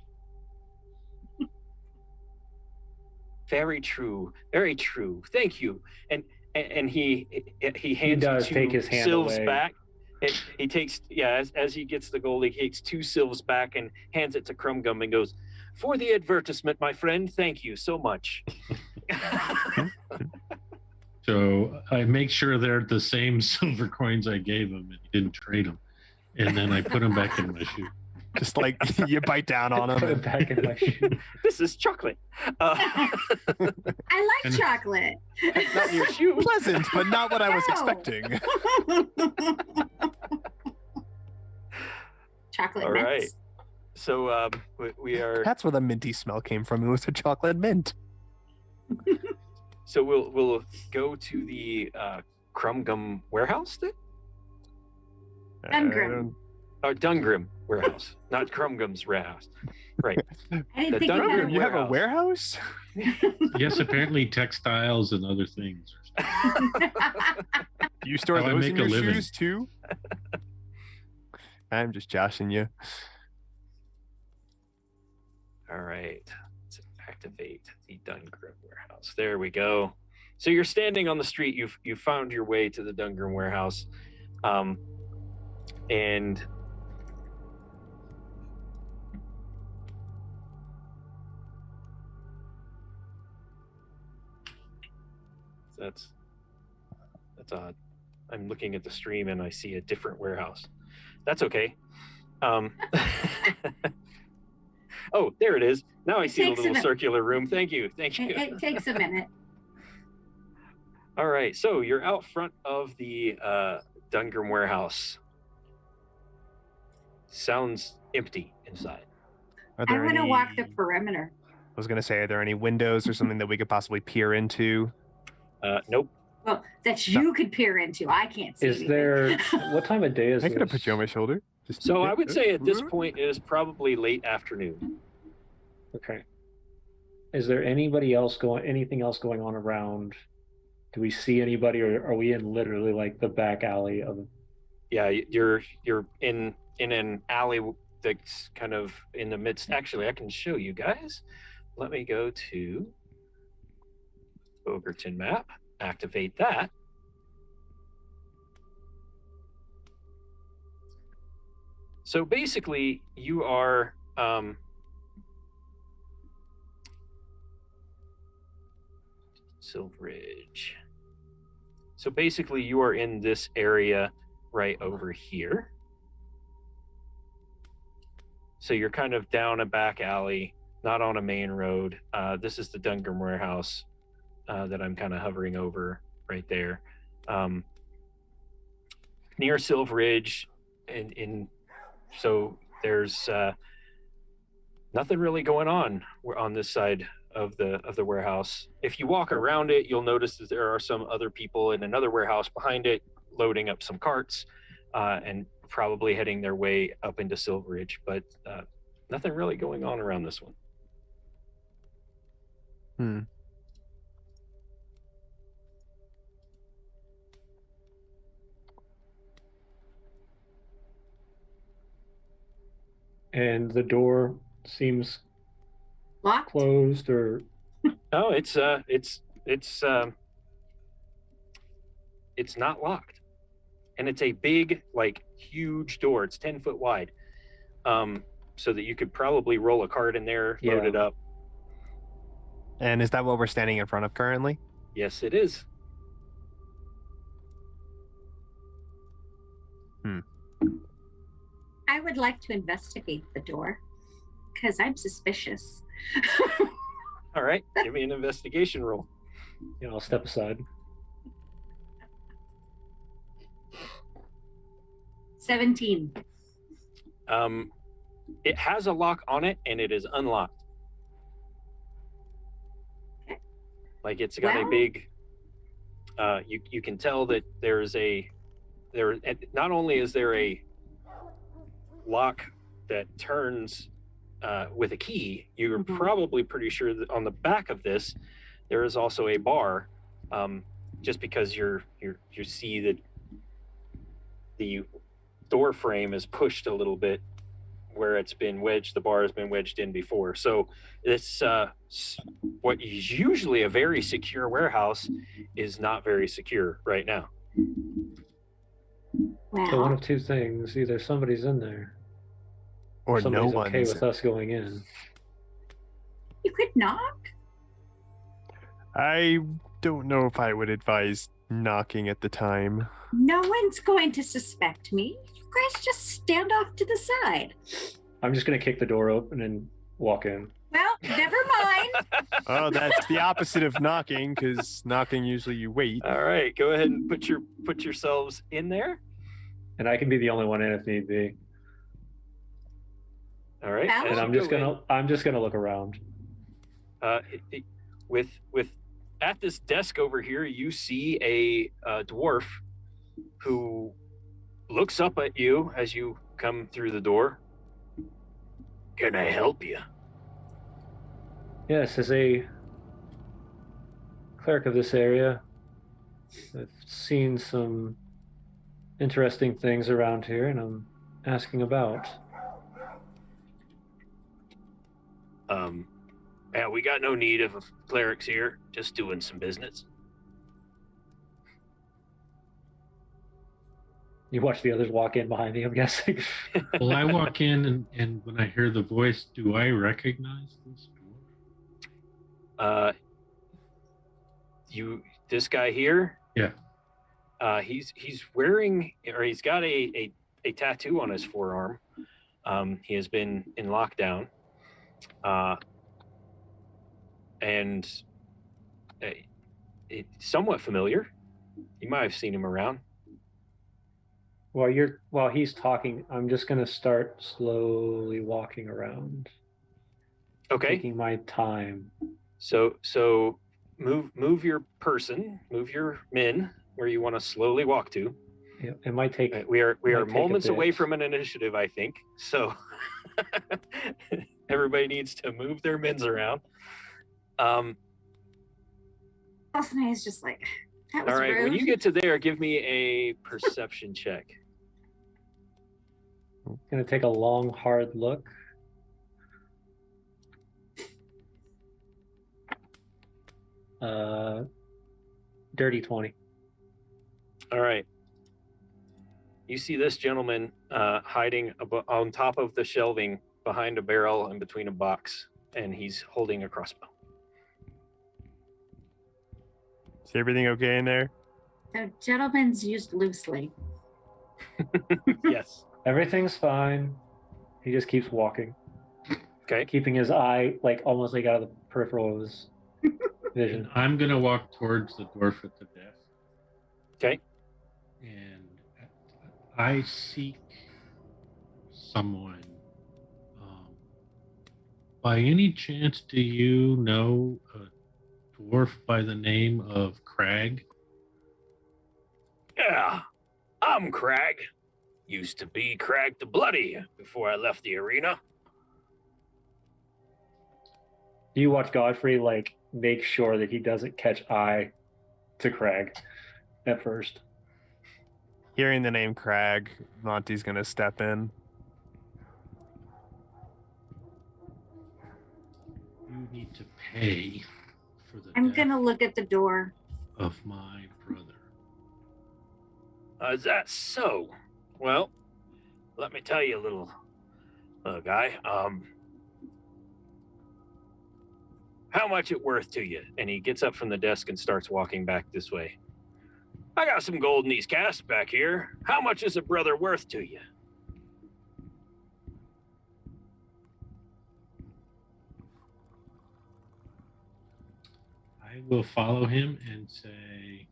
Very true. Very true. Thank you. And he hands does you take two his hand sylphs away. back. He takes, as he gets the gold, he takes 2 sylphs back and hands it to Crumgum and goes, "For the advertisement, my friend, thank you so much." So I make sure they're the same silver coins I gave him and he didn't trade them. And then I put them back in my shoe. Just like you bite down on Put him. it back in my shoe. This is chocolate. I like And- chocolate. Not in your shoe. Pleasant, but not what I was No. expecting. Chocolate All mints. right. So we are. That's where the minty smell came from. It was a chocolate mint. So we'll go to the Crumgum warehouse then? Dungrim. Or Dungrim warehouse, not Crumgum's warehouse. Right. I didn't The think you had Dungrim a You have a warehouse? Yes, apparently textiles and other things. Do you store How I those in make a your living. shoes too? I'm just joshing you. All right. Let's activate the Dungrim warehouse. There we go. So you're standing on the street. You've found your way to the Dungrim warehouse, and that's odd. I'm looking at the stream and I see a different warehouse. That's okay. Oh, there it is. Now I It see the takes a little minute. circular room. Thank you. Thank you. It takes a minute. All right. So you're out front of the Dungrim warehouse. Sounds empty inside. Are I there want to any... walk the perimeter. was going to say, are there any windows or something that we could possibly peer into? Nope. Well, that you could peer into. I can't see. Is anything. there? What time of day is I this? could have put you on my shoulder. So I would say at this point it is probably late afternoon. Okay. Is there anybody else anything else going on around? Do we see anybody, or are we in literally like the back alley of? Yeah, you're in an alley that's kind of in the midst. Actually, I can show you guys. Let me go to Overton map, activate that. So basically, you are Silveridge. So basically, you are in this area right over here. So you're kind of down a back alley, not on a main road. This is the Duncan warehouse that I'm kind of hovering over right there. Near Silveridge, so there's nothing really going on this side of the warehouse. If you walk around it, you'll notice that there are some other people in another warehouse behind it loading up some carts and probably heading their way up into Silveridge, but nothing really going on around this one. And the door seems Locked? closed, or No, it's not locked, and it's a big, like, huge door. It's 10 foot wide, so that you could probably roll a cart in there, load it up. And is that what we're standing in front of currently? Yes, it is. I would like to investigate the door because I'm suspicious. All right, give me an investigation roll. I'll step aside. 17. It has a lock on it, and it is unlocked. Okay. Like, it's got a big. You can tell that not only is there a lock that turns with a key, you're probably pretty sure that on the back of this there is also a bar, just because you see that the door frame is pushed a little bit where it's been wedged. The bar has been wedged in before, so it's what is usually a very secure warehouse is not very secure right now. Wow. So one of two things: either somebody's in there, Or no somebody's one's okay with us going in. You could knock. I don't know if I would advise knocking at the time. No one's going to suspect me. You guys just stand off to the side. I'm just gonna kick the door open and walk in. Well, never mind. Oh, that's the opposite of knocking, because knocking usually you wait. All right, go ahead and put yourselves in there. And I can be the only one in if need be. All right, Alex? And I'm just gonna look around. With at this desk over here, you see a dwarf who looks up at you as you come through the door. Can I help you? Yes, as a cleric of this area, I've seen some interesting things around here, and I'm asking about. Yeah, we got no need of clerics here, just doing some business. You watch the others walk in behind me, I'm guessing. Well, I walk in, and when I hear the voice, do I recognize this dwarf? This guy here? Yeah. He's wearing, or he's got a tattoo on his forearm. He has been in lockdown. And it's somewhat familiar. You might have seen him around. While he's talking, I'm just gonna start slowly walking around. Okay. Taking my time. So move your person, move your men where you want to slowly walk to. It might take. We are might take a moments away bit. from an initiative, I think. So everybody needs to move their men's around. Dulcinea is just like, that was All right, rude. when you get to there, give me a perception check. Gonna take a long, hard look. Dirty 20. All right. You see this gentleman hiding on top of the shelving behind a barrel and between a box, and he's holding a crossbow. Is everything okay in there? So gentlemen's used loosely. Yes. Everything's fine. He just keeps walking, Okay. keeping his eye like almost like out of the peripheral of his vision. I'm gonna walk towards the dwarf at the desk, Okay. and I seek someone. By any chance, do you know a dwarf by the name of Crag? Yeah, I'm Crag. Used to be Crag the Bloody before I left the arena. Do you watch Godfrey like make sure that he doesn't catch eye to Crag at first? Hearing the name Crag, Monty's gonna step in. You need to pay for the I'm death gonna look at the door. of my brother. Is that so? Well, let me tell you, little guy. How much it worth to you? And he gets up from the desk and starts walking back this way. I got some gold in these casks back here. How much is a brother worth to you? I will follow him and say,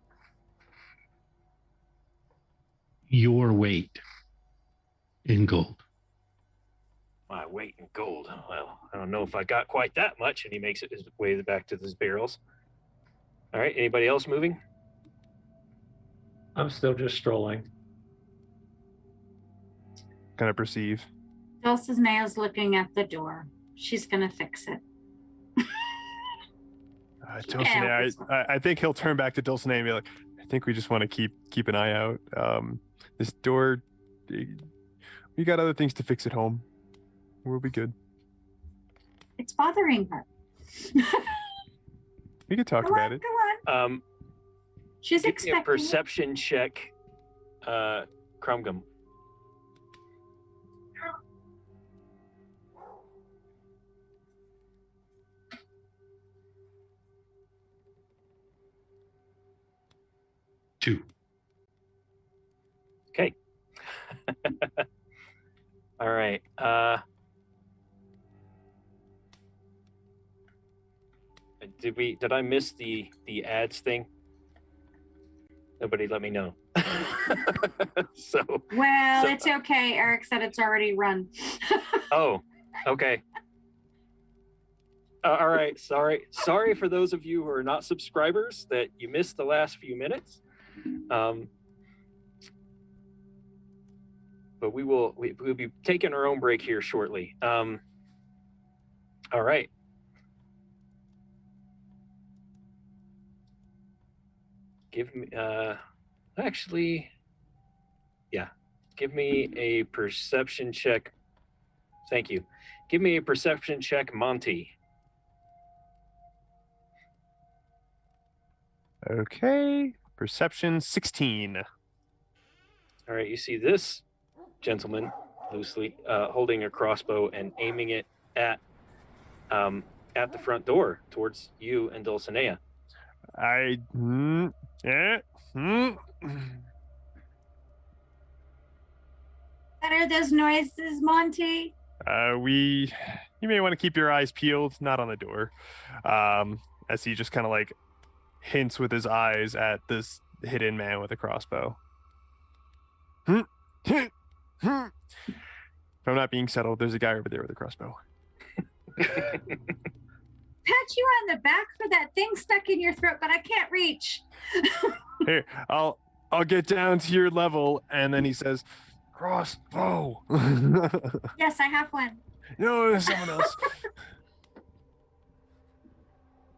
your weight in gold. My weight in gold. Well, I don't know if I got quite that much. And he makes it his way back to his barrels. All right. Anybody else moving? I'm still just strolling. Gonna perceive. Dulcinea's looking at the door. She's gonna fix it. Dulcinea, I think he'll turn back to Dulcinea and be like, I think we just want to keep an eye out. This door, we got other things to fix at home. We'll be good. It's bothering her. We could talk Go about on, it. go on. She's Give me a expecting it. perception check, Crumgum. Two. Okay. All right. Did I miss the ads thing? Nobody let me know. Well, So- it's okay. Eric said it's already run. Oh, okay. All right. Sorry for those of you who are not subscribers that you missed the last few minutes. But we'll be taking our own break here shortly. All right. Give me actually, yeah. Give me a perception check. Thank you. Give me a perception check, Monty. Okay. Perception 16. All right, you see this gentleman loosely holding a crossbow and aiming it at the front door towards you and Dulcinea. What are those noises, Monty? You may want to keep your eyes peeled, not on the door. As he just kind of like hints with his eyes at this hidden man with a crossbow. If I'm not being settled, there's a guy over there with a crossbow. Pat you on the back for that thing stuck in your throat, but I can't reach. Here, I'll get down to your level, and then he says, "Crossbow." Yes, I have one. No, there's someone else.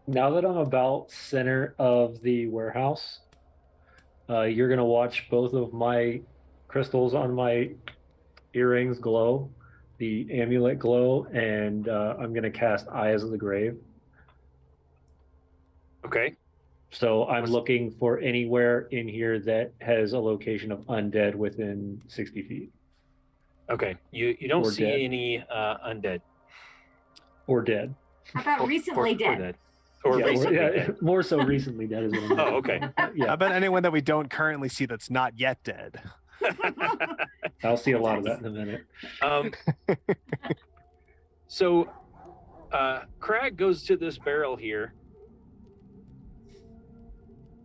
Now that I'm about center of the warehouse, you're gonna watch both of my crystals on my earrings glow, the amulet glow, and I'm gonna cast Eyes of the Grave. Okay. So I'm looking for anywhere in here that has a location of undead within 60 feet. Okay. You don't Or see dead. any undead. Or dead. How about recently dead? Or Yeah, recently yeah, dead. more so recently dead is what I'm Oh, okay. How Yeah, about anyone that we don't currently see that's not yet dead? I'll see a lot of that in a minute. So Crag goes to this barrel here,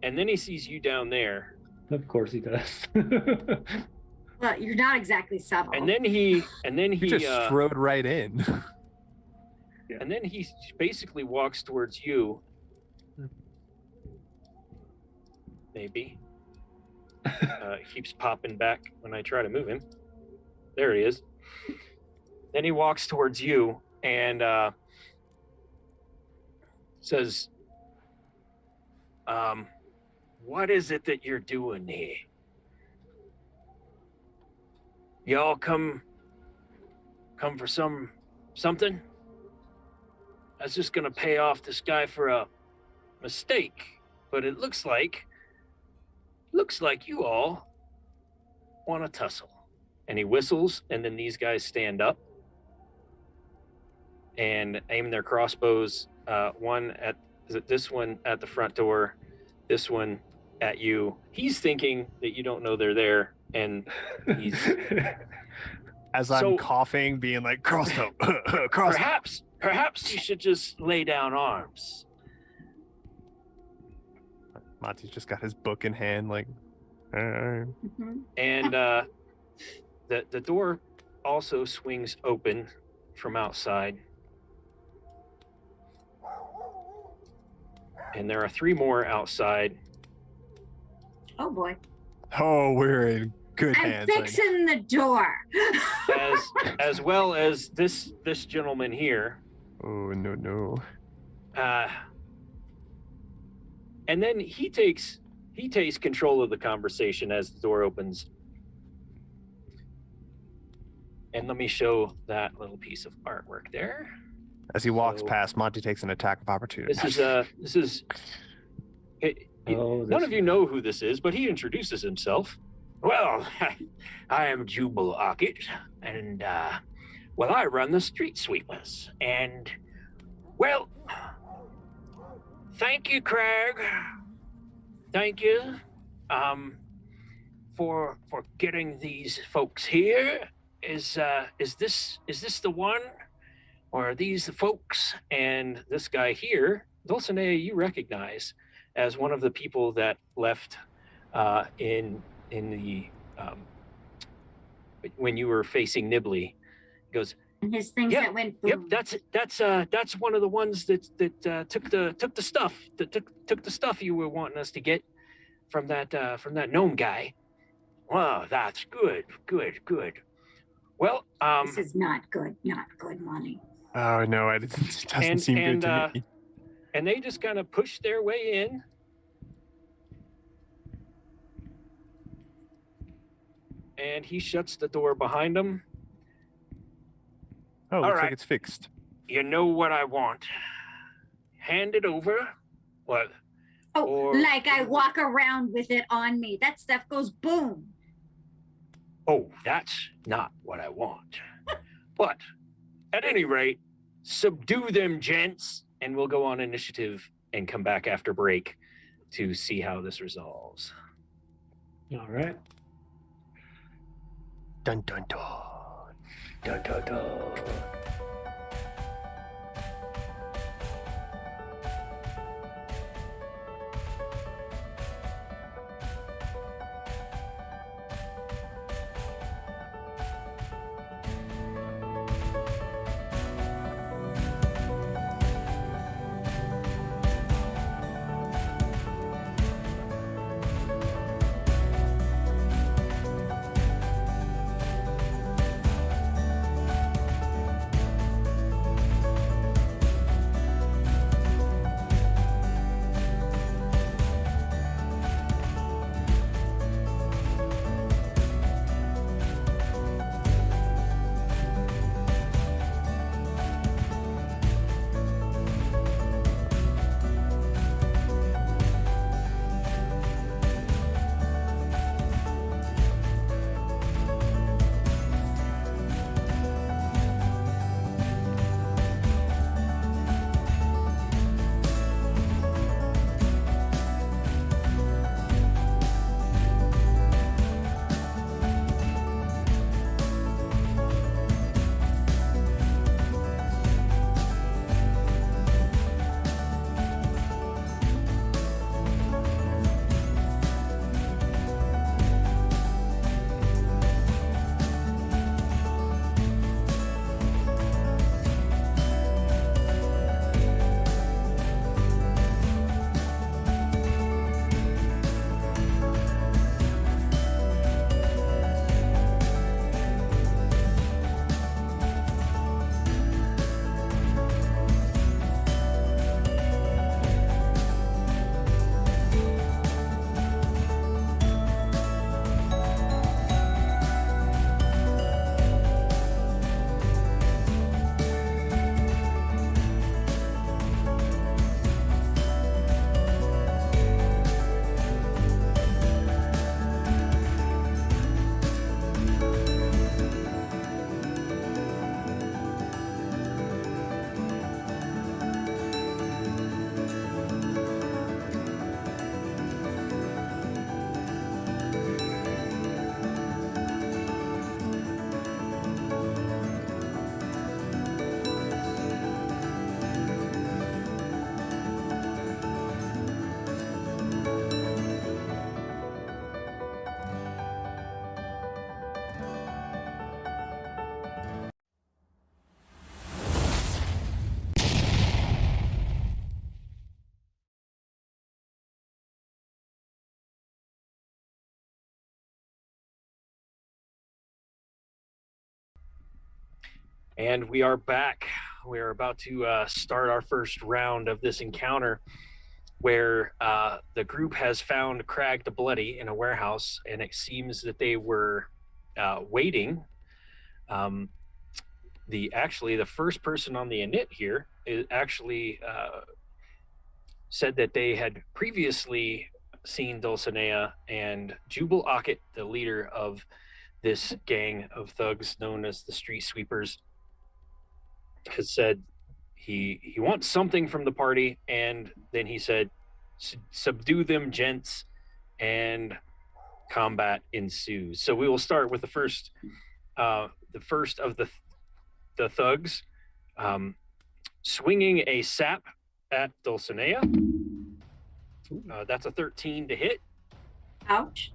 and then he sees you down there, Of course he does. Well, you're not exactly subtle. and then he He just strode right in. and then he basically walks towards you. Maybe. Keeps popping back when I try to move him. There he is. Then he walks towards you and says, what is it that you're doing here? Y'all come for something? I was just gonna pay off this guy for a mistake, but it looks like you all want to tussle. And he whistles, and then these guys stand up and aim their crossbows. This one at the front door, this one at you. He's thinking that you don't know they're there, and he's As I'm coughing, being like, "Crossbow, crossbow." Perhaps you should just lay down arms. Monty's just got his book in hand, like, Mhm. And the door also swings open from outside. And there are 3 more outside. Oh boy. "Oh, we're in good I'm hands." right fixing the door. as well as this gentleman here. now. Oh no. And then he takes control of the conversation as the door opens. And let me show that little piece of artwork there. As he walks So- past, Monty takes an attack of opportunity. This is none of you know who this is, but he introduces himself. Well, I am Jubal Ockett, and I run the Street Sweepers. And well, thank you, Craig. Thank you, for getting these folks here. Is this the one, or are these the folks? And this guy here, Dulcinea, you recognize as one of the people that left in the when you were facing Nibley. He goes, And his things Yep, that went "Yep, boom. that's one of the ones that took the stuff you were wanting us to get from that gnome guy." Wow, that's good. Well, This is not good money. Oh no, it doesn't seem good to me. and they just kind of push their way in. And he shuts the door behind him. Oh, looks right. like it's fixed. You know what I want. Hand it over. What? Oh, Or- like I walk around with it on me. That stuff goes boom. Oh, that's not what I want. But at any rate, subdue them, gents, and we'll go on initiative and come back after break to see how this resolves. All right. Dun dun dun. Dun, dun, dun. And we are back. We are about to start our first round of this encounter where the group has found Crag the Bloody in a warehouse, and it seems that they were waiting. The first person on the init here is actually said that they had previously seen Dulcinea, and Jubal Ockett, the leader of this gang of thugs known as the Street Sweepers, has said he wants something from the party, and then he said, subdue them, gents, and combat ensues. So we will start with the first of the thugs swinging a sap at Dulcinea. That's a 13 to hit. Ouch.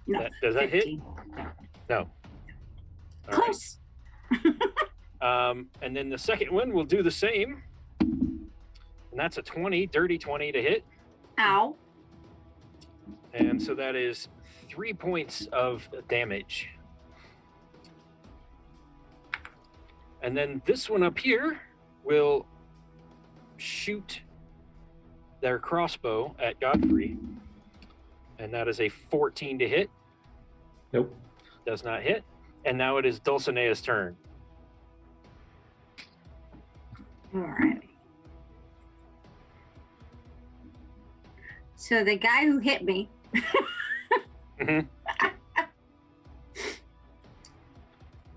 No. Does that 15. hit? No. All Close. right. And then the second one will do the same. And that's a 20, dirty 20 to hit. Ow. And so that is 3 points of damage. And then this one up here will shoot their crossbow at Godfrey. And that is a 14 to hit. Nope. Does not hit. And now it is Dulcinea's turn. All right. So the guy who hit me. Mhm.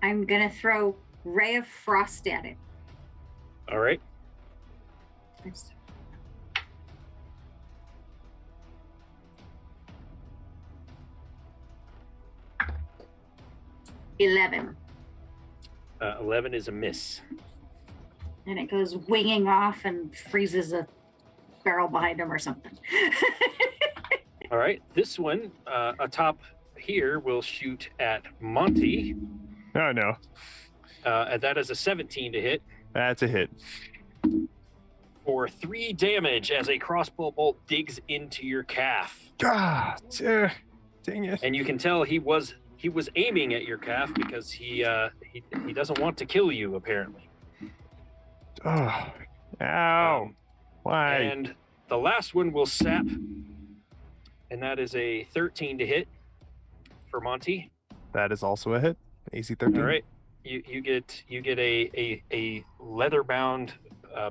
I'm gonna throw Ray of Frost at it. All right. 11. 11 is a miss. And it goes winging off and freezes a barrel behind him or something. All right. This one atop here will shoot at Monty. Oh, no. And that is a 17 to hit That's a hit. for 3 damage as a crossbow bolt digs into your calf. Ah, dang it. And you can tell he was aiming at your calf because he doesn't want to kill you, apparently. Oh, ow. Why? And the last one will sap, and that is a 13 to hit for Monty. That is also a hit. AC 13. All right, you get a leather bound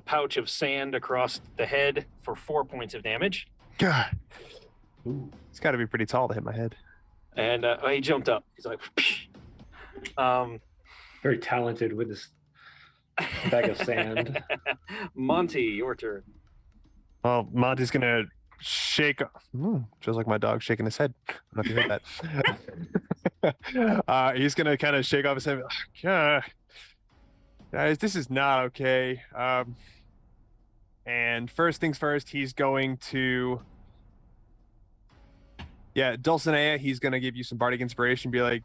pouch of sand across the head for 4 points of damage. God. Ooh. It's got to be pretty tall to hit my head. And he jumped up. He's like, Very talented with this bag of sand. Monty, your turn. Well, Monty's going to shake. Just like my dog shaking his head. I don't know if you heard that. He's going to kind of shake off his head. Guys, this is not okay. And first things first, he's going to... Yeah, Dulcinea, he's going to give you some bardic inspiration, be like,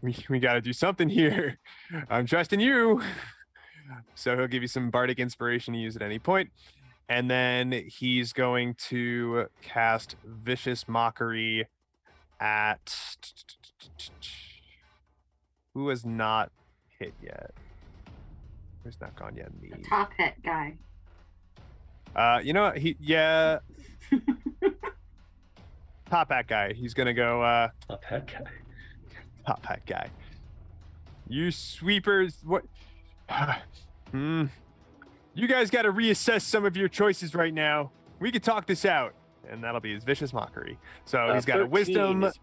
we got to do something here. I'm trusting you. So he'll give you some bardic inspiration to use at any point. And then he's going to cast Vicious Mockery at... Who has not hit yet? Who's not gone yet? Me. The top hat guy. You know what? Yeah. Top hat guy. He's gonna go Top hat guy. top hat guy. You sweepers, what? You guys got to reassess some of your choices right now. We could talk this out, and that'll be his Vicious Mockery. So he's got a 13 wisdom. is-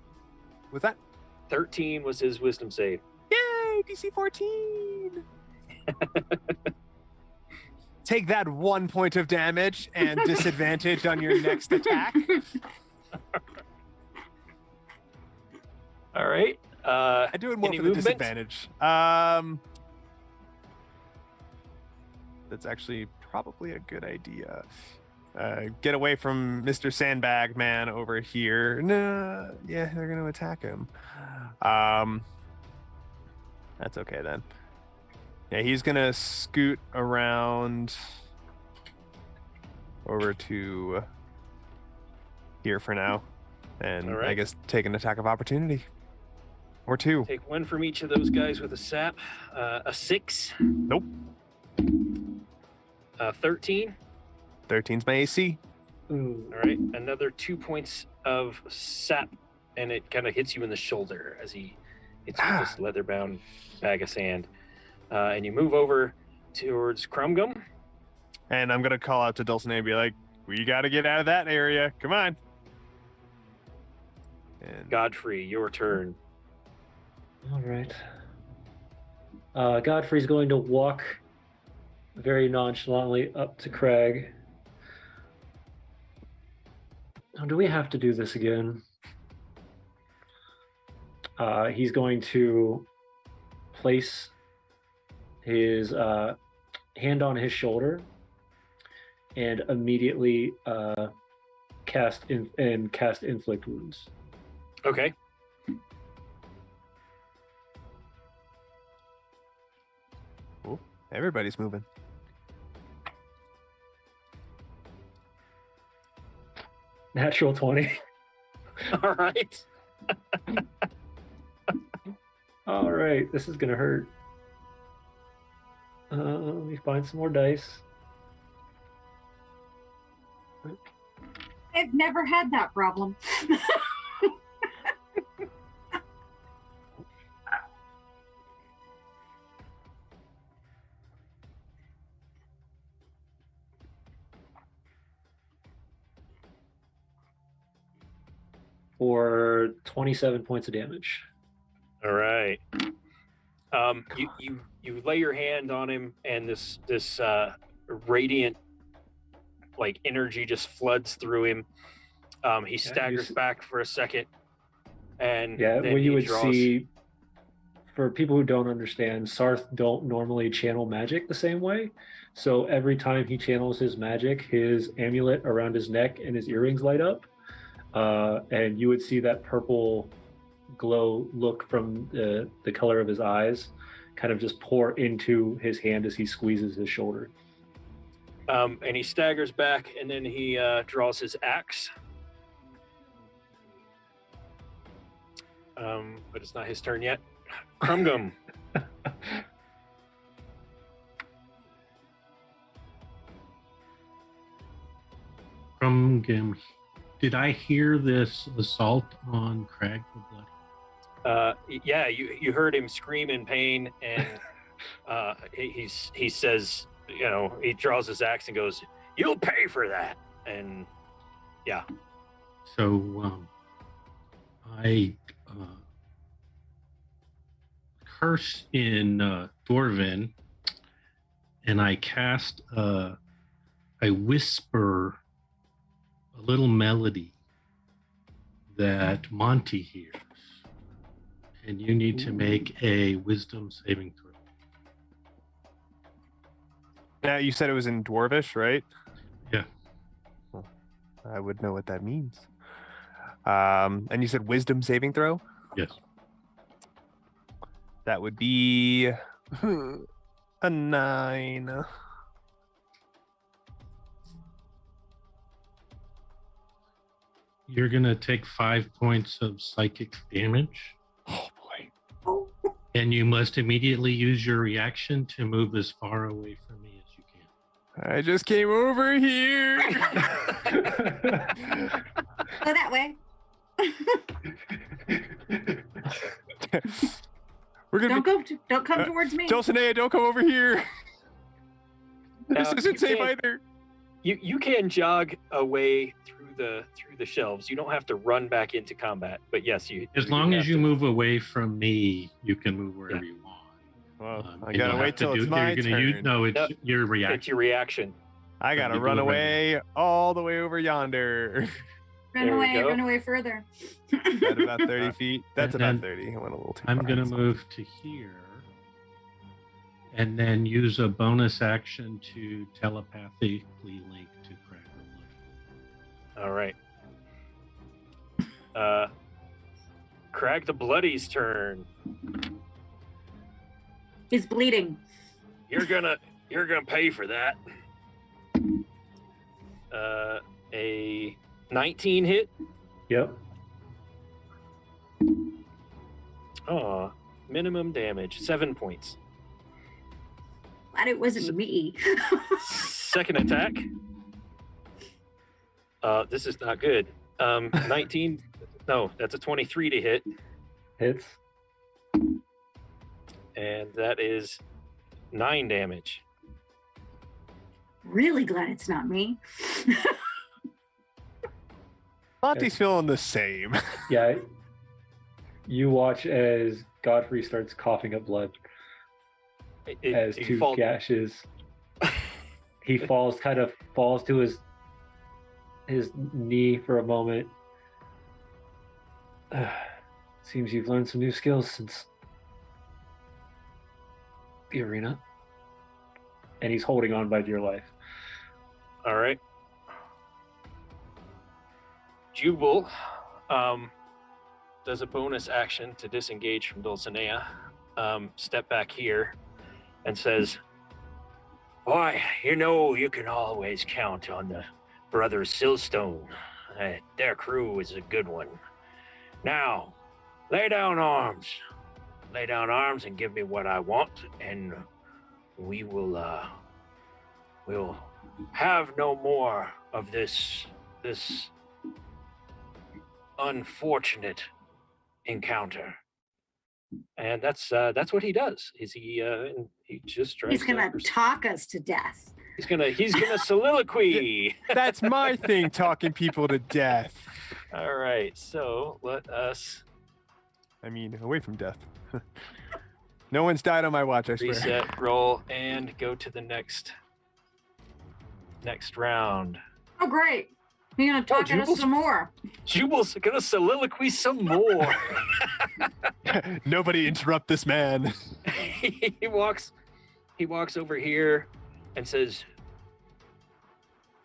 What's that? 13 was his wisdom save. Yay, DC 14. Take that 1 point of damage and disadvantage on your next attack. All right. I do it more Any for the movement? disadvantage. That's actually probably a good idea. Get away from Mr. Sandbag Man over here. No, yeah, they're gonna attack him. That's okay then. Yeah, he's gonna scoot around over to here for now, and All right. I guess take an attack of opportunity. Or 2. Take 1 from each of those guys with a sap. A 6. Nope. 13. 13's my AC. Ooh. All right. Another 2 points of sap, and it kind of hits you in the shoulder as he hits you with this leather-bound bag of sand. And you move over towards Crumgum. And I'm going to call out to Dulcinea and be like, we got to get out of that area. Come on. And Godfrey, your turn. All right. Godfrey's going to walk very nonchalantly up to Craig. Oh, do we have to do this again? He's going to place his hand on his shoulder and immediately cast inflict wounds. Okay. Oh, everybody's moving. Natural 20. All right. All right, this is gonna hurt. Let me find some more dice. I've never had that problem. For 27 points of damage. All right. You lay your hand on him, and this radiant like energy just floods through him. He staggers back for a second, and yeah, then what you he would draws... see, for people who don't understand, Sarth don't normally channel magic the same way. So every time he channels his magic, his amulet around his neck and his earrings light up, and you would see that purple glow look from the color of his eyes kind of just pour into his hand as he squeezes his shoulder. And he staggers back, and then he draws his axe. But it's not his turn yet. Crumgum. Crumgum. Did I hear this assault on Crag the Bloody? Yeah, you heard him scream in pain, and he says, you know, he draws his axe and goes, "You'll pay for that." And yeah. So I curse in Dwarven, and I cast I whisper a little melody that Monty hears, and you need to make a wisdom saving throw. Now, you said it was in Dwarvish, right? Yeah. Well, I would know what that means. And you said wisdom saving throw? Yes. That would be a 9. You're gonna take 5 points of psychic damage. Oh boy. Oh. And you must immediately use your reaction to move as far away from me as you can. I just came over here. Go that way. We're gonna Don't come towards me. Dulcinea, don't come over here. This isn't safe either. You can jog away through the shelves. You don't have to run back into combat. But yes, as long as you move away from me, you can move wherever you want. Well, I gotta wait till it's my turn. It's your reaction. It's your reaction. I gotta run away all the way over yonder. Run away further. At about 30 feet. That's And about then 30. I went a little too I'm far. gonna move to here, and then use a bonus action to telepathically link to Cracker Blood. All right. Crag the Bloody's turn. He's bleeding. You're gonna pay for that. A 19 hit. Yep. Oh, minimum damage, 7 points. Glad it wasn't me. Second attack. This is not good. 19. No, that's a 23 to hit, Hits. and that is 9 damage. Really glad it's not me. Monty's feeling the same. Yeah. You watch as Godfrey starts coughing up blood as He two fall- gashes. He falls to his knee for a moment. Seems you've learned some new skills since the arena. And he's holding on by dear life. All right. Jubal does a bonus action to disengage from Dulcinea, step back here, and says, "Boy, you know you can always count on the brothers Silstone. Their crew is a good one. Now, lay down arms. Lay down arms and give me what I want, and we will we'll have no more of this unfortunate encounter." And that's what he does. Is he just tries He's gonna to talk us to death. he's gonna soliloquy. That's my thing, talking people to death. All right, so let us I mean, away from death. No one's died on my watch, I swear. reset, roll, and go to the next round. Oh, great. You're gonna talk at us Jubal's- some more. Jubal's gonna soliloquy some more. Nobody interrupt this man. he walks over here and says,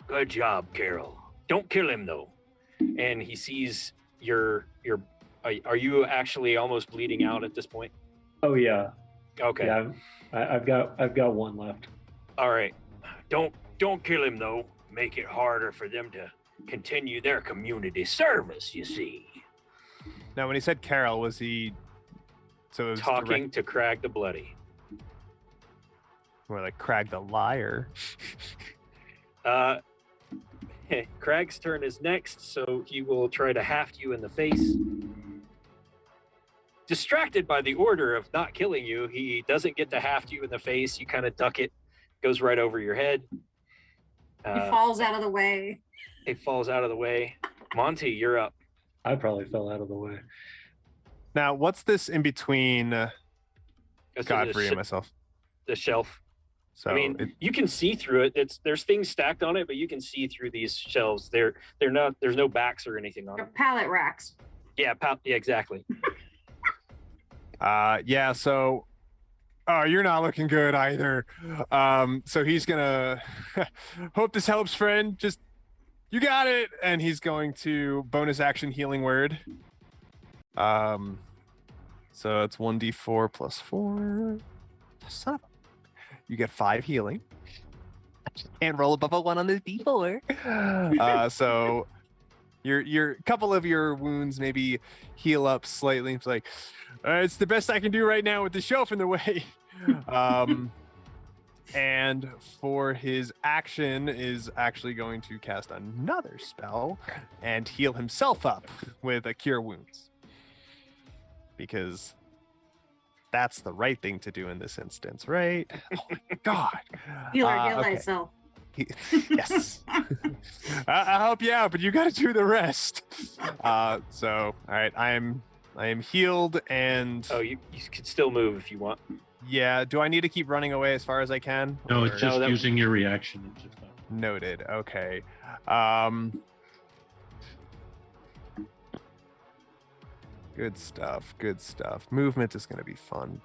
"Good job, Carol. Don't kill him though." And he sees your are you actually almost bleeding out at this point? Oh yeah. Okay. Yeah. I've got one left. All right. Don't kill him though. Make it harder for them to continue their community service, you see. Now, when he said Carol, was he... So it was Talking to Crag the Bloody. more like Crag the Liar. Crag's turn is next, so he will try to haft you in the face. Distracted by the order of not killing you, he doesn't get to haft you in the face. You kind of duck it, goes right over your head. He falls out of the way. It falls out of the way. Monty, you're up. I probably fell out of the way. Now, what's this in between This is Godfrey and myself? the shelf. So I mean, you can see through it. There's things stacked on it, but you can see through these shelves. They're not. There's no backs or anything on They're them. pallet racks. Yeah, exactly. yeah, so you're not looking good either. So he's gonna hope this helps, friend. Just you got it, and he's going to bonus action healing word. So it's 1d4 plus 4. Son of a... You get 5 healing. And roll above a 1 on the d4. So your couple of your wounds maybe heal up slightly. It's like it's the best I can do right now with the shelf in the way. And for his action is actually going to cast another spell and heal himself up with a cure wounds. Because that's the right thing to do in this instance, right? Oh my God. Healer, heal okay. thyself. Yes. I'll help you out, but you got to do the rest. So, all right, I am healed, and Oh, you can still move if you want. yeah. Do I need to keep running away as far as I can? No, it's Or- just that- using your reaction. It's just fine. Noted. Okay. Good stuff. Good stuff. Movement is going to be fun.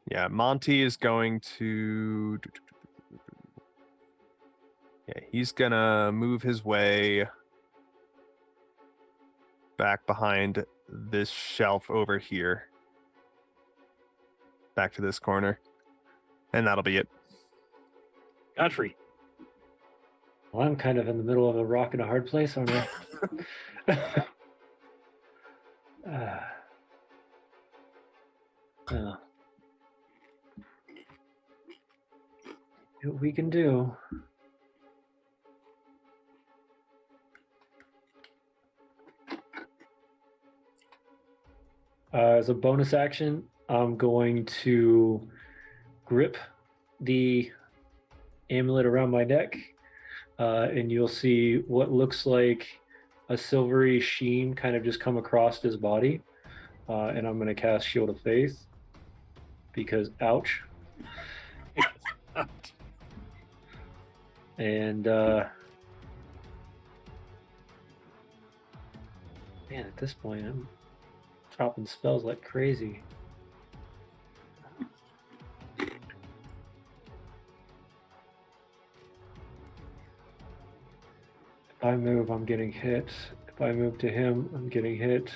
Yeah, Monty is going to... Yeah, he's going to move his way back behind this shelf over here. Back to this corner. And that'll be it. Godfrey. Well, I'm kind of in the middle of a rock and a hard place, aren't I? See what we can do. As a bonus action, I'm going to grip the amulet around my neck, and you'll see what looks like a silvery sheen kind of just come across his body. And I'm going to cast Shield of Faith because ouch. And man, at this point, I'm dropping spells like crazy. If I move, I'm getting hit. If I move to him, I'm getting hit.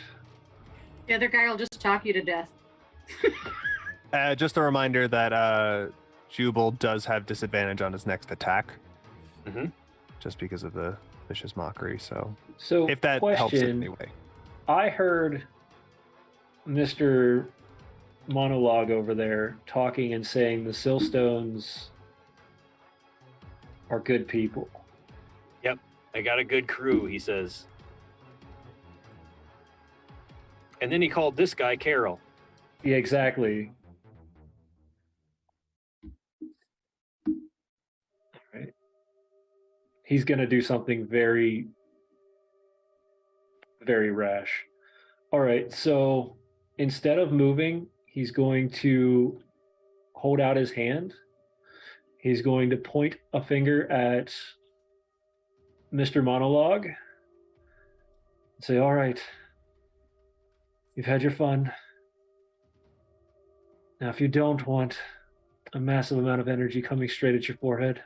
The other guy will just talk you to death. Just a reminder that Jubal does have disadvantage on his next attack. Mm-hmm. Just because of the vicious mockery. So So if that helps in any way. I heard Mr. Monologue over there talking and saying the Silstones are good people. Yep, I got a good crew, he says. And then he called this guy Carol. Yeah, exactly. Right. He's going to do something very, very rash. All right, so instead of moving, he's going to hold out his hand. He's going to point a finger at Mr. Monologue and say, all right, you've had your fun. Now, if you don't want a massive amount of energy coming straight at your forehead,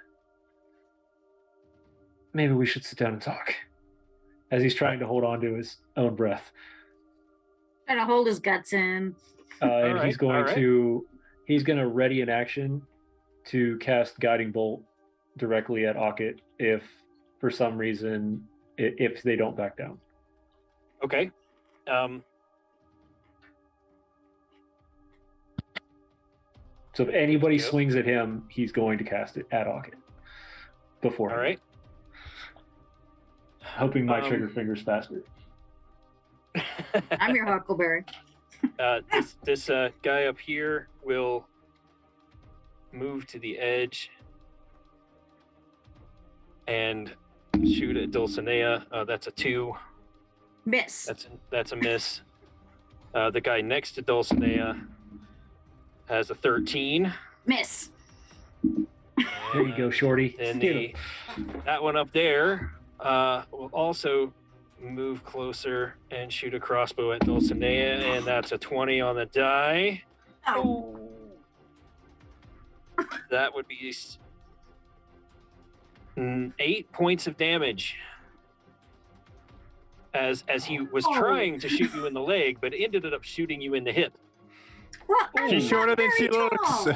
maybe we should sit down and talk. As he's trying to hold on to his own breath. Trying to hold his guts in. And right, he's going to ready an action to cast Guiding Bolt directly at Ockett if for some reason, if they don't back down. Okay. So if anybody Yep. swings at him, he's going to cast it at Ockett before. All right. Hoping my trigger finger's faster. I'm your Huckleberry. This guy up here will move to the edge and shoot at Dulcinea. That's a 2. Miss. That's a miss. The guy next to Dulcinea has a 13. Miss. There you go, Shorty. And Get that one up there will also move closer and shoot a crossbow at Dulcinea, and that's a 20 on the die. Oh. That would be 8 points of damage. As he was trying to shoot you in the leg, but ended up shooting you in the hip. Well, I'm She's not shorter than she very looks.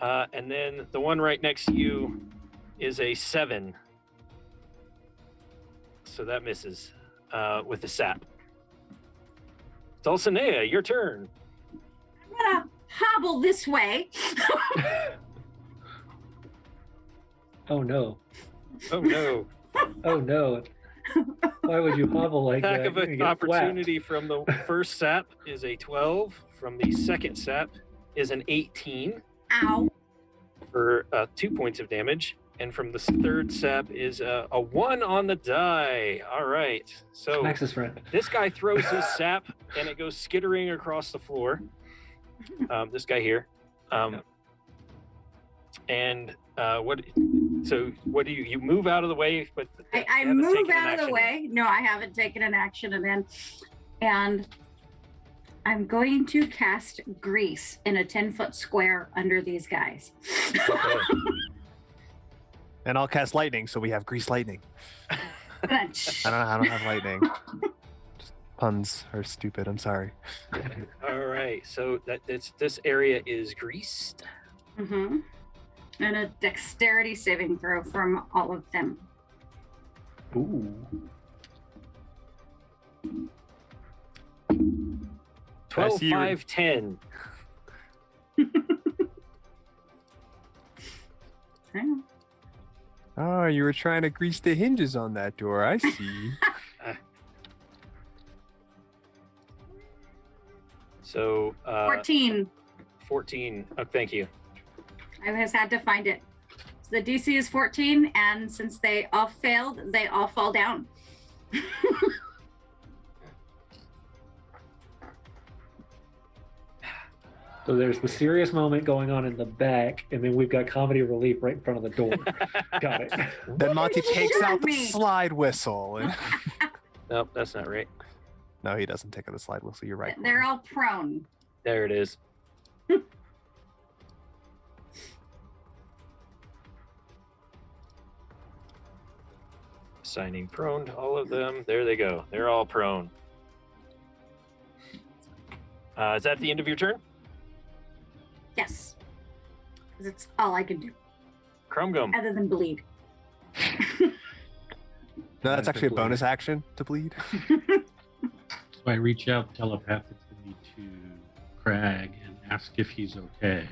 tall. And then the one right next to you is a 7. So that misses with the sap. Dulcinea, your turn. I'm gonna hobble this way. Oh no. Oh no. Oh no. Why would you hobble like Attack that? of You're gonna an get opportunity from the first sap is a 12. From the second sap is an 18 Ow. for 2 points of damage. And from the third sap is a 1 on the die. All right. So Smacks his friend. this guy throws his sap and it goes skittering across the floor. This guy here. And what do you move out of the way? But I haven't move taken an out of the action way. No, I haven't taken an action, and I'm going to cast grease in a 10-foot square under these guys. yet. Okay. And I'll cast lightning, so we have grease lightning. I don't have lightning. Just puns are stupid. I'm sorry. All right. So this area is greased. Mm-hmm. And a dexterity saving throw from all of them. Ooh. 12, see you- 5, 10. Oh, you were trying to grease the hinges on that door. I see. So 14. 14. Oh, thank you. I just had to find it. So the DC is 14, and since they all failed, they all fall down. So there's the serious moment going on in the back, and then we've got comedy relief right in front of the door. Got it. Then Monty takes Shoot out the me. slide whistle. Nope, that's not right. No, he doesn't take out the slide whistle. You're right. They're all prone. There it is. Assigning prone to all of them. There they go. They're all prone. Is that the end of your turn? Yes. Because it's all I can do, Crumgum. other than bleed. No, that's actually a bonus action to bleed. So I reach out telepathically to Crag and ask if he's okay.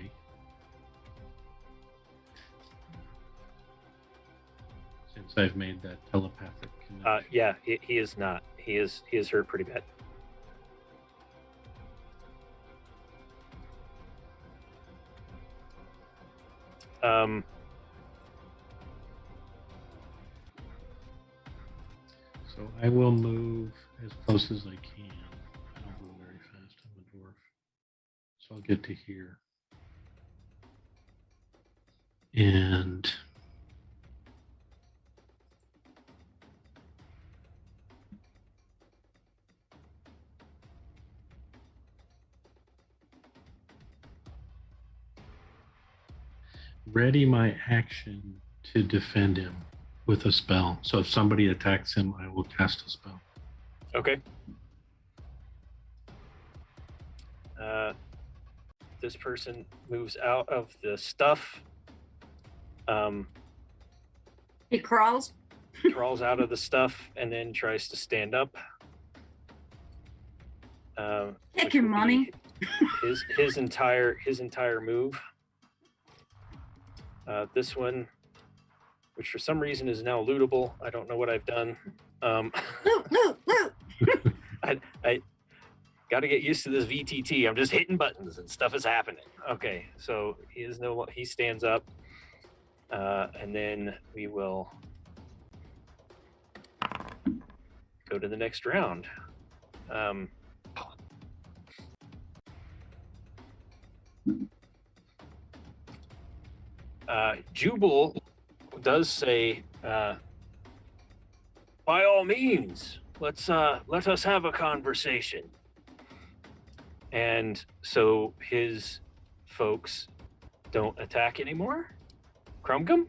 Since I've made that telepathic connection. Yeah, he is not. He is hurt pretty bad. So I will move as close as I can. I don't move very fast. I'm a dwarf. So I'll get to here. And ready my action to defend him with a spell. So if somebody attacks him, I will cast a spell. Okay. This person moves out of the stuff. He crawls. Crawls out of the stuff and then tries to stand up. Take which him, will be Monty. His entire move. This one, which for some reason is now lootable. I don't know what I've done. Loot, loot, loot. I got to get used to this VTT. I'm just hitting buttons and stuff is happening. Okay, so he stands up, and then we will go to the next round. Jubal does say, by all means, let us have a conversation. And so his folks don't attack anymore? Crumgum?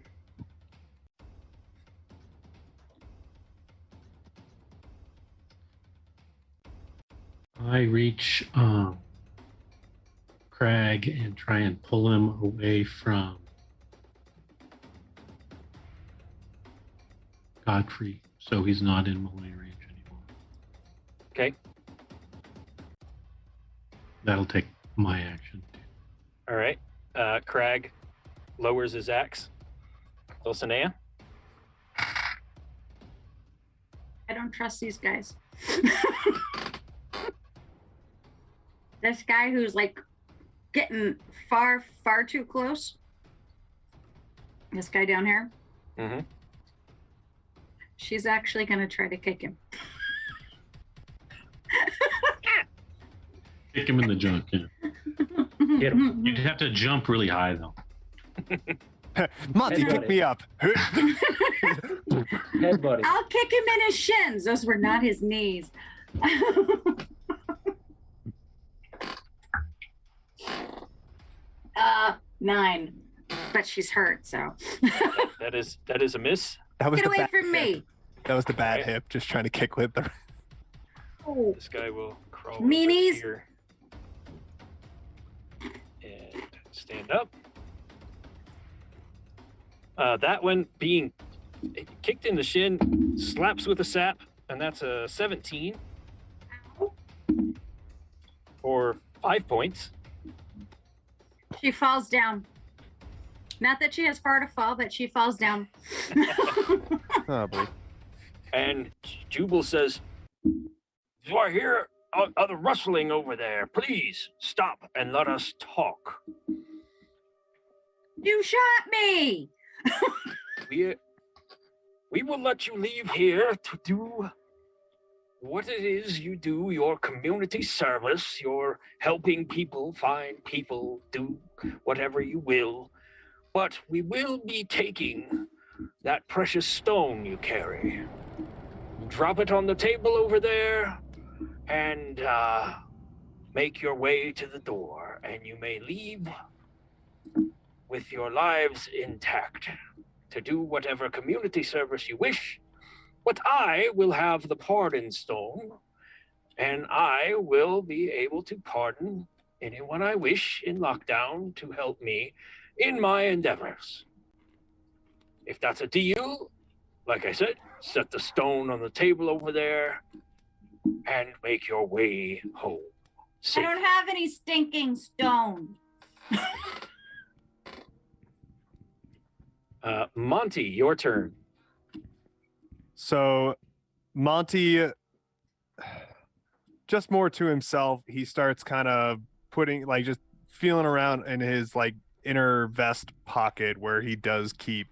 I reach Crag and try and pull him away from Godfrey so he's not in melee range anymore. Okay. That'll take my action. All right. Crag lowers his axe. Dulcinea? I don't trust these guys. This guy who's like getting far, far too close. This guy down here. Mm-hmm. She's actually going to try to kick him. Kick him in the junk, yeah. Hit him. You'd have to jump really high, though. Monty, Headbutt pick it. me up. Head buddy. I'll kick him in his shins. Those were not his knees. 9. But she's hurt, so. That is a miss. That was Get the away bad from me. hip. That was the bad Right. hip, just trying to kick with the. Oh, This guy will crawl Meanies. over here and stand up. That one being kicked in the shin, slaps with a sap, and that's a 17 Ow. for 5 points. She falls down. Not that she has far to fall, but she falls down. Oh, boy. And Jubal says, "Do I hear other rustling over there? Please stop and let us talk. You shot me. We will let you leave here to do what it is you do, your community service, your helping people, find people, do whatever you will. But we will be taking that precious stone you carry. Drop it on the table over there and make your way to the door, and you may leave with your lives intact to do whatever community service you wish. But I will have the pardon stone, and I will be able to pardon anyone I wish in lockdown to help me in my endeavors. If that's a deal, like I said, set the stone on the table over there and make your way home. I Safe. don't have any stinking stone. Monty, your turn. So Monty, just more to himself, he starts kind of putting, like, just feeling around in his, like, inner vest pocket where he does keep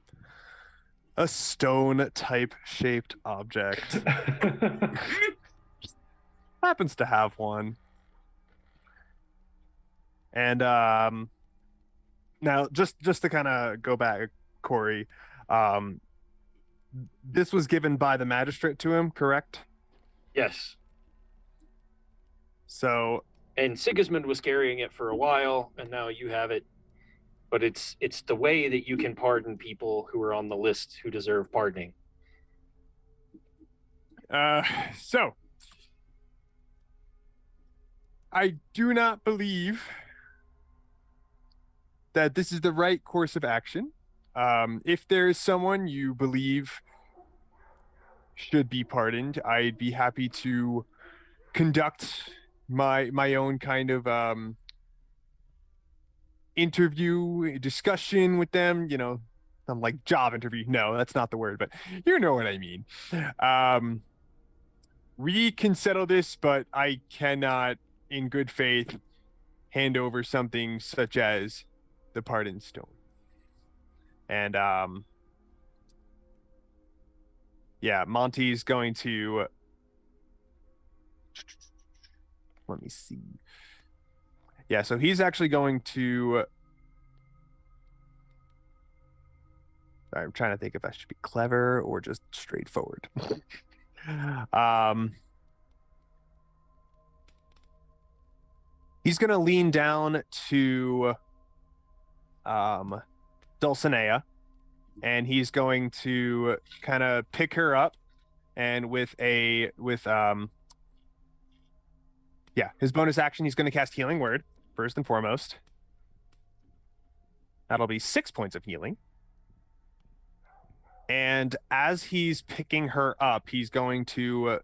a stone type shaped object. Happens to have one. And now just to kind of go back, Corey, this was given by the magistrate to him, correct? Yes. So, And Sigismund was carrying it for a while, and now you have it. But it's the way that you can pardon people who are on the list who deserve pardoning. so I do not believe that this is the right course of action. If there is someone you believe should be pardoned, I'd be happy to conduct my own kind of interview discussion with them, you know. I'm like job interview. No, that's not the word, but you know what I mean. We can settle this, but I cannot in good faith hand over something such as the pardon stone. And yeah, Monty's going to, let me see. Yeah, so he's actually going to, I'm trying to think if I should be clever or just straightforward. He's going to lean down to Dulcinea, and he's going to kind of pick her up, and with his bonus action, he's going to cast Healing Word first and foremost. That'll be 6 points of healing. And as he's picking her up, he's going to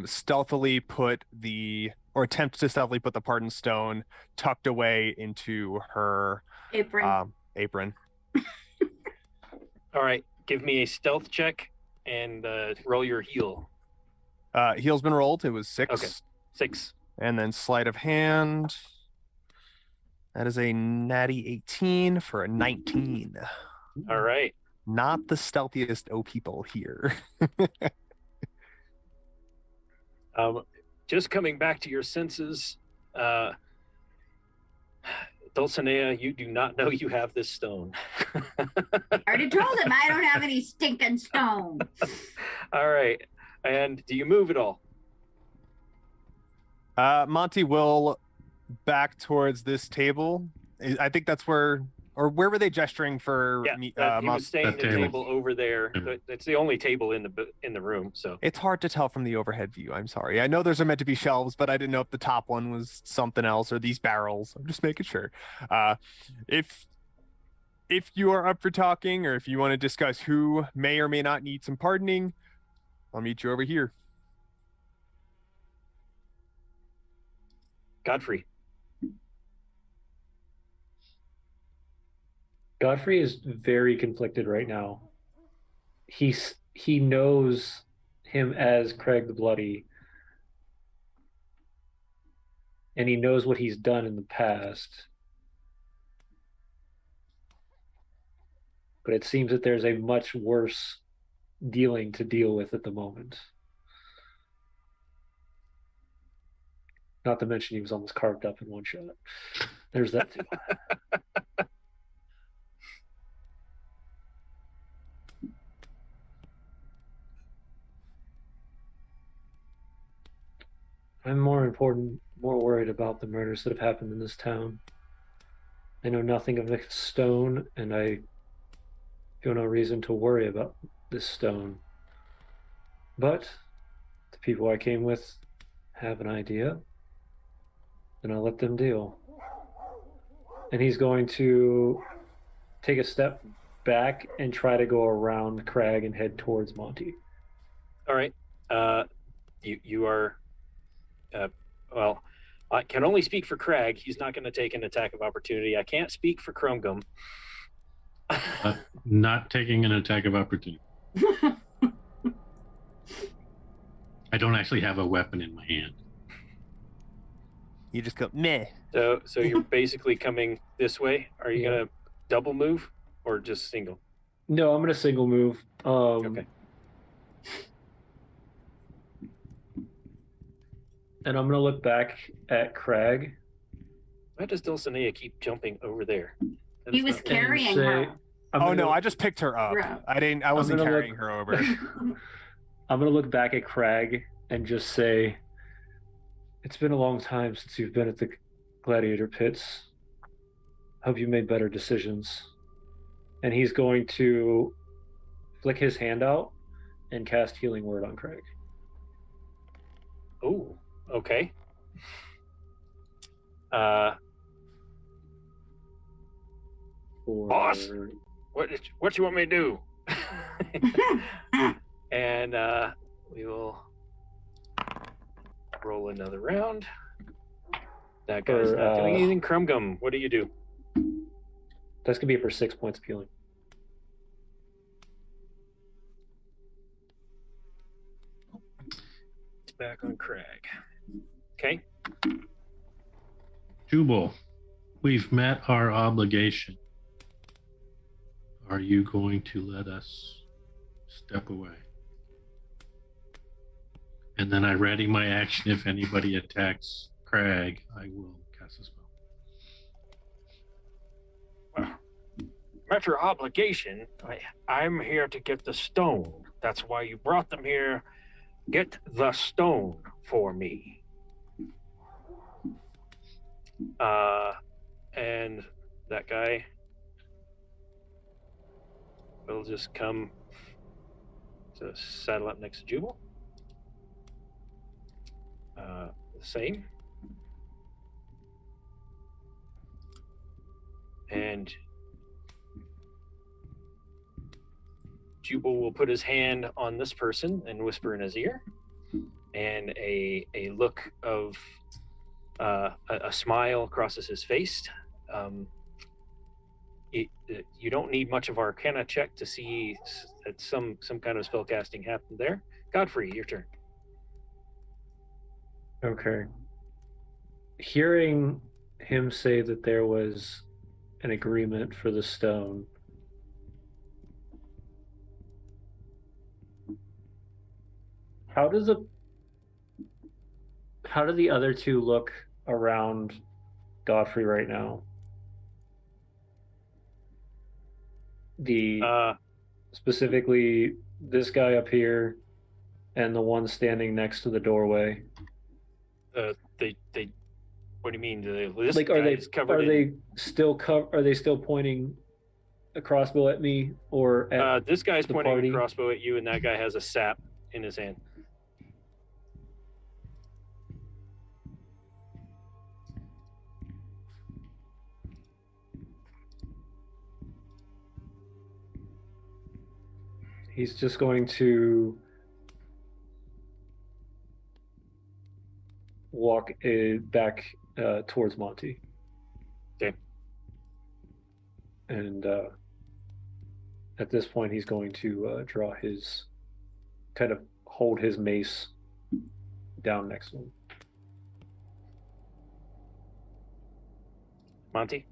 stealthily attempt to stealthily put the pardon stone tucked away into her apron. All right, give me a stealth check and roll your heal. Heal's been rolled. It was 6. Okay, 6. And then sleight of hand. That is a natty 18 for a 19. All right. Not the stealthiest people here. Just coming back to your senses, Dulcinea, you do not know you have this stone. I already told him I don't have any stinking stone. All right. And do you move at all? Monty will back towards this table. I think that's where were they gesturing for? He was staying at the table. table over there. It's the only table in the room. So It's hard to tell from the overhead view. I'm sorry. I know those are meant to be shelves, but I didn't know if the top one was something else or these barrels. I'm just making sure. If if you are up for talking, or if you want to discuss who may or may not need some pardoning, I'll meet you over here. Godfrey. Godfrey is very conflicted right now. He knows him as Craig the Bloody, and he knows what he's done in the past. But it seems that there's a much worse dealing to deal with at the moment. Not to mention he was almost carved up in one shot. There's that too. I'm more worried about the murders that have happened in this town. I know nothing of this stone, and I feel no reason to worry about this stone. But the people I came with have an idea, and I'll let them deal. And he's going to take a step back and try to go around Crag and head towards Monty. All right. You are. Well, I can only speak for Crag. He's not going to take an attack of opportunity. I can't speak for Chromegum. Not taking an attack of opportunity. I don't actually have a weapon in my hand. You just go meh. So you're basically coming this way. Are you Yeah. gonna double move or just single? No, I'm going to single move. Okay. And I'm going to look back at Crag. Why does Dulcinea keep jumping over there? That He is was not- carrying say- her. Oh no, I just picked her up. Right. I wasn't gonna carrying look- her over. I'm going to look back at Crag and just say, it's been a long time since you've been at the gladiator pits. Hope you made better decisions. And he's going to flick his hand out and cast Healing Word on Craig. Oh, okay. For... Boss? What you want me to do? And we will roll another round. That guy's not doing anything. Chromegum, what do you do? That's going to be for 6 points of healing. It's back on Crag. Okay. Jubal, we've met our obligation. Are you going to let us step away? And then I ready my action. If anybody attacks Crag, I will cast a spell. Met your obligation. I'm here to get the stone. That's why you brought them here. Get the stone for me. And that guy will just come to saddle up next to Jubal. The same. And Jubal will put his hand on this person and whisper in his ear, and a look of a smile crosses his face. You don't need much of Arcana check to see that some kind of spell casting happened there. Godfrey, your turn. Okay. Hearing him say that there was an agreement for the stone, how do the other two look around Godfrey right now? Specifically this guy up here and the one standing next to the doorway. They what do you mean? This Like, are guy's covered in- they still pointing a crossbow at me or at this guy's the pointing party? a crossbow at you, and that guy has a sap in his hand. he's just going to walk back towards Monty. Okay. And at this point, he's going to draw his, kind of hold his mace down next to him. Monty?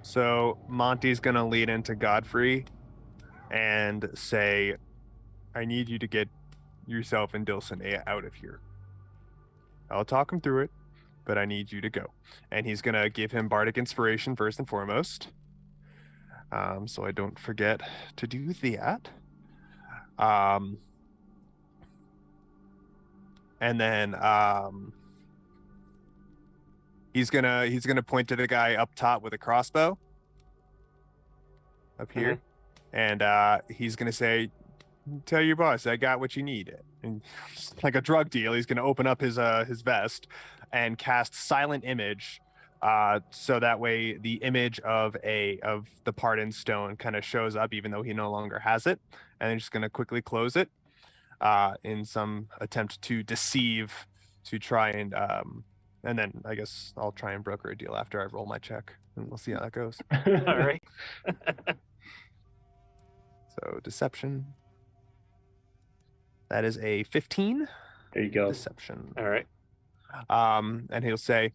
So Monty's gonna lead into Godfrey and say, I need you to get yourself and Dulcinea out of here. I'll talk him through it, but I need you to go. And he's gonna give him bardic inspiration first and foremost. So I don't forget to do that. And then he's gonna point to the guy up top with a crossbow up here, and he's gonna say, "Tell your boss I got what you need." And like a drug deal, he's gonna open up his vest and cast Silent Image, so that way the image of the Pardon Stone kind of shows up, even though he no longer has it, and then just gonna quickly close it in some attempt to deceive, to try and then I guess I'll try and broker a deal after I roll my check, and we'll see how that goes. All right. So deception. That is a 15. There you go. Deception. All right. And he'll say,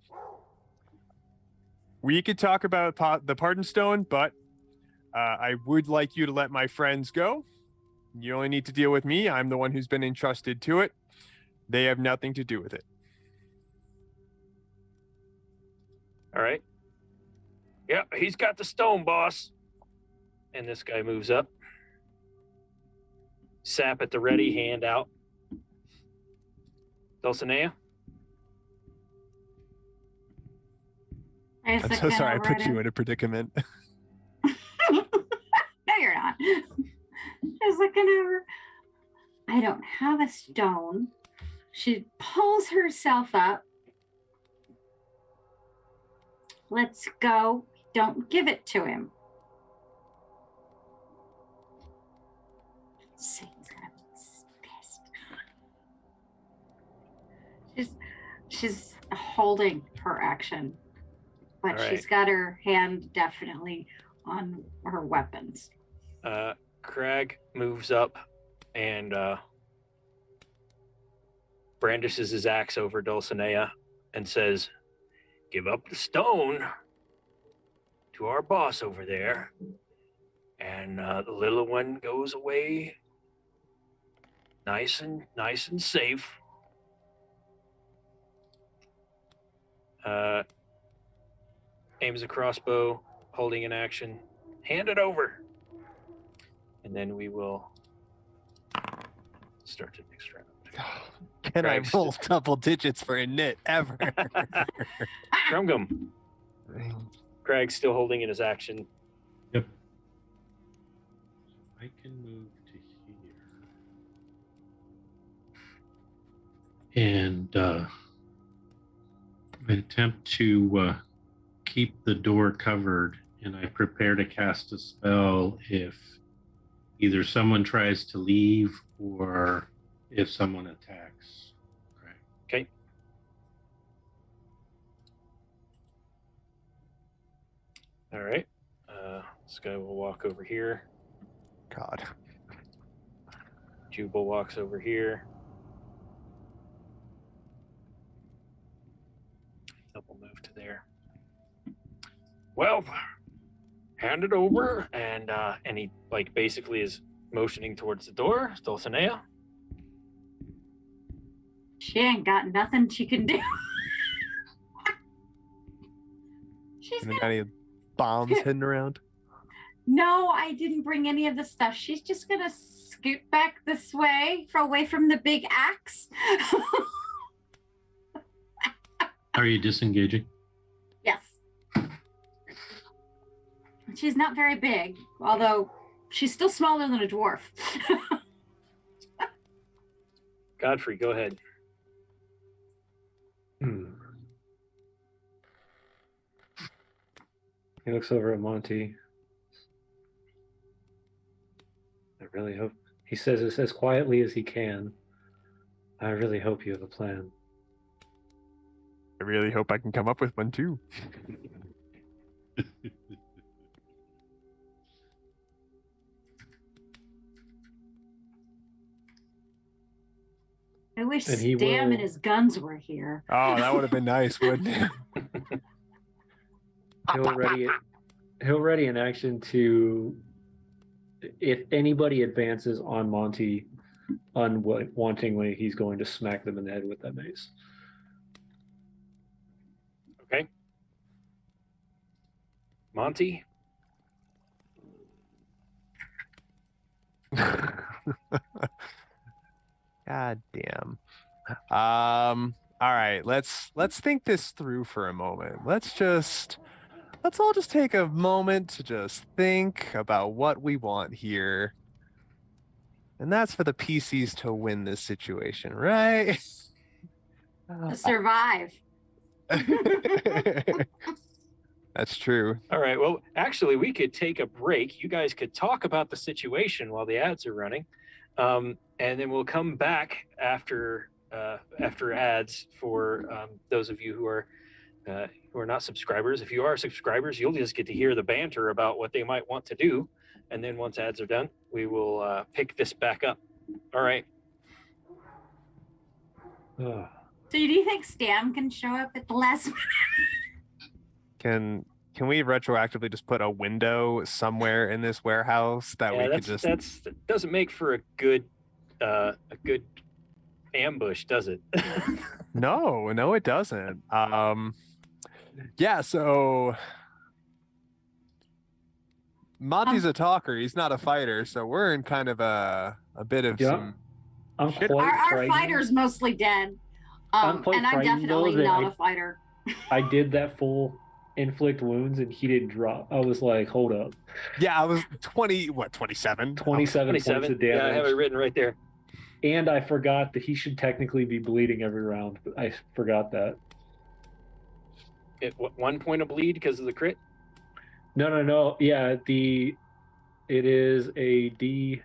we could talk about the Pardon Stone, but I would like you to let my friends go. You only need to deal with me. I'm the one who's been entrusted to it. They have nothing to do with it. All right. Yep, he's got the stone, boss. And this guy moves up. Sap at the ready, hand out. Dulcinea? I'm so sorry I put you in a predicament. No, you're not. Just looking over. I don't have a stone. She pulls herself up. Let's go. Don't give it to him. Satan's gonna be pissed. She's holding her action, but All right. she's got her hand definitely on her weapons. Crag moves up and brandishes his axe over Dulcinea and says, give up the stone to our boss over there, and the little one goes away nice and safe. Aims a crossbow, holding an action. Hand it over. And then we will start the next round. Can I roll double digits for a nit ever? Grumgum. Craig's still holding in his action. Yep. I can move to here. And I attempt to keep the door covered, and I prepare to cast a spell if either someone tries to leave or if someone attacks. Okay. All right. This guy will walk over here. God. Jubal walks over here. Double move to there. Well, hand it over, and he like basically is motioning towards the door. Dulcinea. She ain't got nothing she can do. She's And gonna... any bombs hidden around? No, I didn't bring any of the stuff. She's just gonna scoot back this way, away from the big axe. Are you disengaging? Yes. She's not very big, although she's still smaller than a dwarf. Godfrey, go ahead. He looks over at Monty. really hope he says this as quietly as he can. I really hope you have a plan. I really hope I can come up with one too. I wish And he Stam will- and his guns were here. Oh, that would have been nice, wouldn't it? He'll ready an action to, if anybody advances on Monty unwantingly, he's going to smack them in the head with that mace. Okay. Monty, God damn. All right, let's think this through for a moment. Let's all just take a moment to just think about what we want here. And that's for the PCs to win this situation, right? To survive. That's true. all right. Well, actually, we could take a break. You guys could talk about the situation while the ads are running, and then we'll come back after ads for those of you who are not subscribers. If you are subscribers, you'll just get to hear the banter about what they might want to do, and then once ads are done, we will pick this back up. All right. Ugh. So do you think Stam can show up at the last minute? Can we retroactively just put a window somewhere in this warehouse that we could just that doesn't make for a good ambush, does it? No, it doesn't. Yeah, so Monty's a talker, he's not a fighter, so we're in kind of a bit of Yeah. some I'm Shit. quite Our frightened. fighter's mostly dead. I'm quite And I'm frightened, though, definitely that not I- a fighter. I did that full inflict wounds and he didn't drop. I was like, hold up. Yeah, I was 27? 27 points of 27. damage. Yeah, I have it written right there. And I forgot that he should technically be bleeding every round. But I forgot that. 1 point of bleed because of the crit. No. Yeah, it is a D.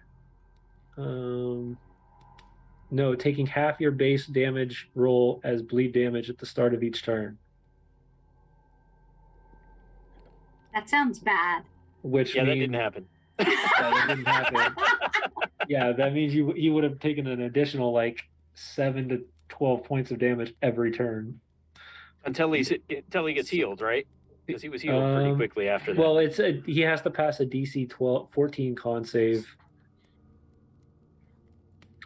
No, taking half your base damage roll as bleed damage at the start of each turn, That sounds bad. which Yeah, that means didn't happen. that didn't happen. Yeah, that means you would have taken an additional like 7 to 12 points of damage every turn. until he gets healed, right? Because he was healed pretty quickly after that. Well, he has to pass a DC 14 con save.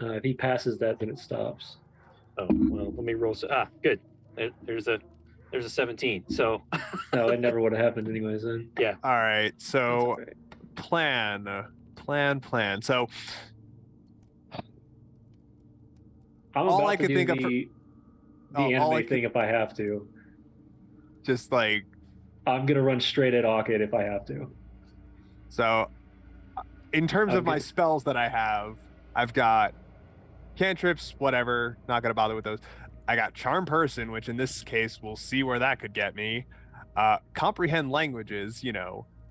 If he passes that, then it stops. Oh well, let me roll. Good. There's a 17. So No, it never would have happened anyways. Then All right, That's so okay. plan. So I'm all about I to could do think of the all anime I could- thing if I have to. just like I'm gonna run straight at Orchid if I have to. so in terms of my Okay. spells that I have, I've got cantrips, whatever, not gonna bother with those. I got charm person, which in this case we'll see where that could get me. Comprehend languages,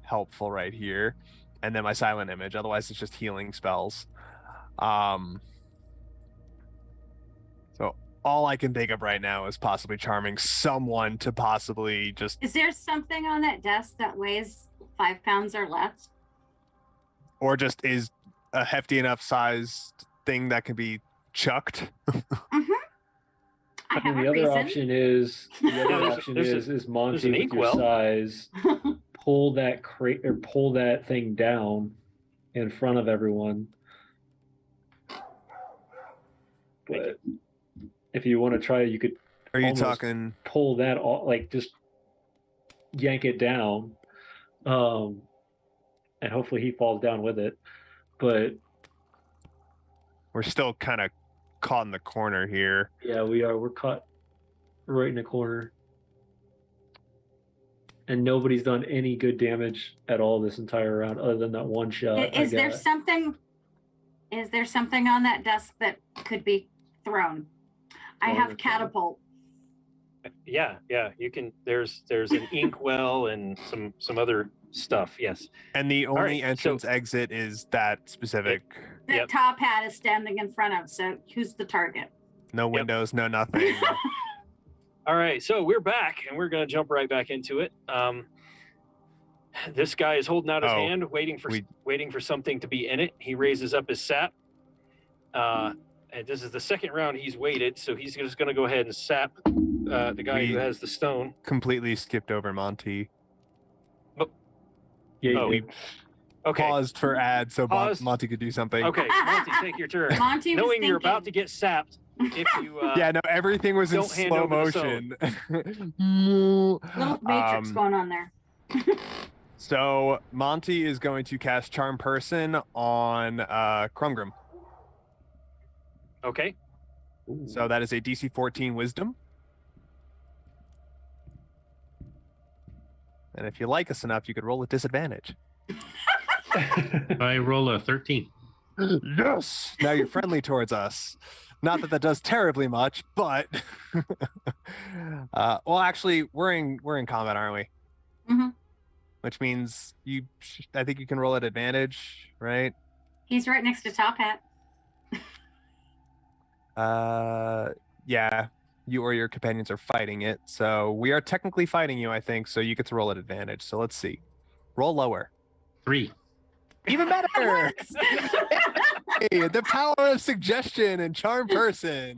helpful right here. And then my silent image, otherwise it's just healing spells. So all I can think of right now is possibly charming someone to possibly just Is there something on that desk that weighs 5 pounds or less? or just is a hefty enough sized thing that can be chucked. I have the a other reason. option is there's Monty an with your inkwell. size pull that crate or pull that thing down in front of everyone. But if you want to try, you could Are you Almost. talking pull that all, like just yank it down, and hopefully he falls down with it. But we're still kind of caught in the corner here. yeah, we're caught right in the corner, and nobody's done any good damage at all this entire round, other than that one shot. Is there something on that desk that could be thrown? I Thrown or have thrown. catapult. yeah, you can. There's an inkwell and some other stuff. Yes. And the only right, entrance exit is that specific that Yep. top hat is standing in front of. So who's the target? No windows, no nothing. All right, so we're back, and we're going to jump right back into it. This guy is holding out his hand, waiting for something to be in it. He raises up his sap. And this is the second round he's waited, so he's just going to go ahead and sap the guy who has the stone. Completely skipped over Monty. Yeah, We Okay. paused for ad so Paused. Monty could do something. Okay, Monty, take your turn. Monty was Knowing you're thinking. about to get sapped, if you Yeah, no, everything was in don't hand slow over the motion. Little matrix going on there. So Monty is going to cast Charm Person on Krumgrim. okay, So that is a DC 14 Wisdom. And if you like us enough, you could roll a disadvantage. I roll a 13. Yes. Now you're friendly towards us. Not that that does terribly much, but well, actually, we're in combat, aren't we? Mm-hmm. Which means I think you can roll at advantage, right? He's right next to Top Hat. Yeah. You or your companions are fighting it, so we are technically fighting you, I think. So you get to roll at advantage. So let's see. Roll lower. 3. Even better. Hey, the power of suggestion and Charm Person.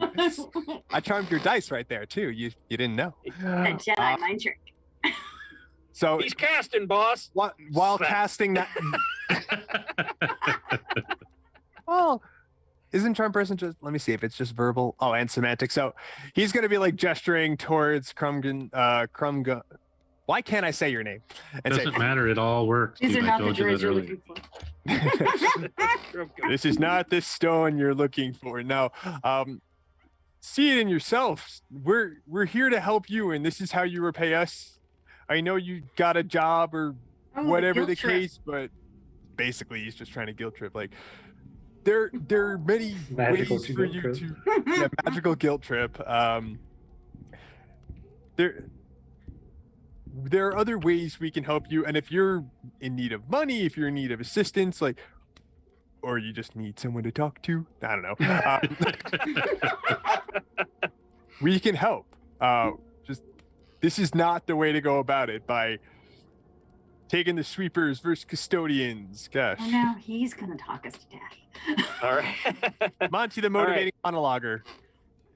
I charmed your dice right there too. You didn't know. A Jedi mind trick. So he's casting, boss. while Slap. casting that, well, isn't Charm Person just? Let me see if it's just verbal. Oh, and semantic. So he's going to be like gesturing towards Krumgun. Why can't I say your name? And Doesn't matter. It all works. These are dude. I not the told you droids that you're earlier. looking for. This is not the stone you're looking for. No, see it in yourself. We're here to help you, and this is how you repay us. I know you got a job or Oh, whatever guilt the trip. case, but basically he's just trying to guilt trip. Like there are many Magical ways for guilt you trip. to yeah, magical guilt trip. There are other ways we can help you, and if you're in need of money, if you're in need of assistance, like, or you just need someone to talk to, I don't know. We can help. Just this is not the way to go about it by taking the sweepers versus custodians. Gosh, Oh no, he's gonna talk us to death. All right. Monty, the motivating monologuer.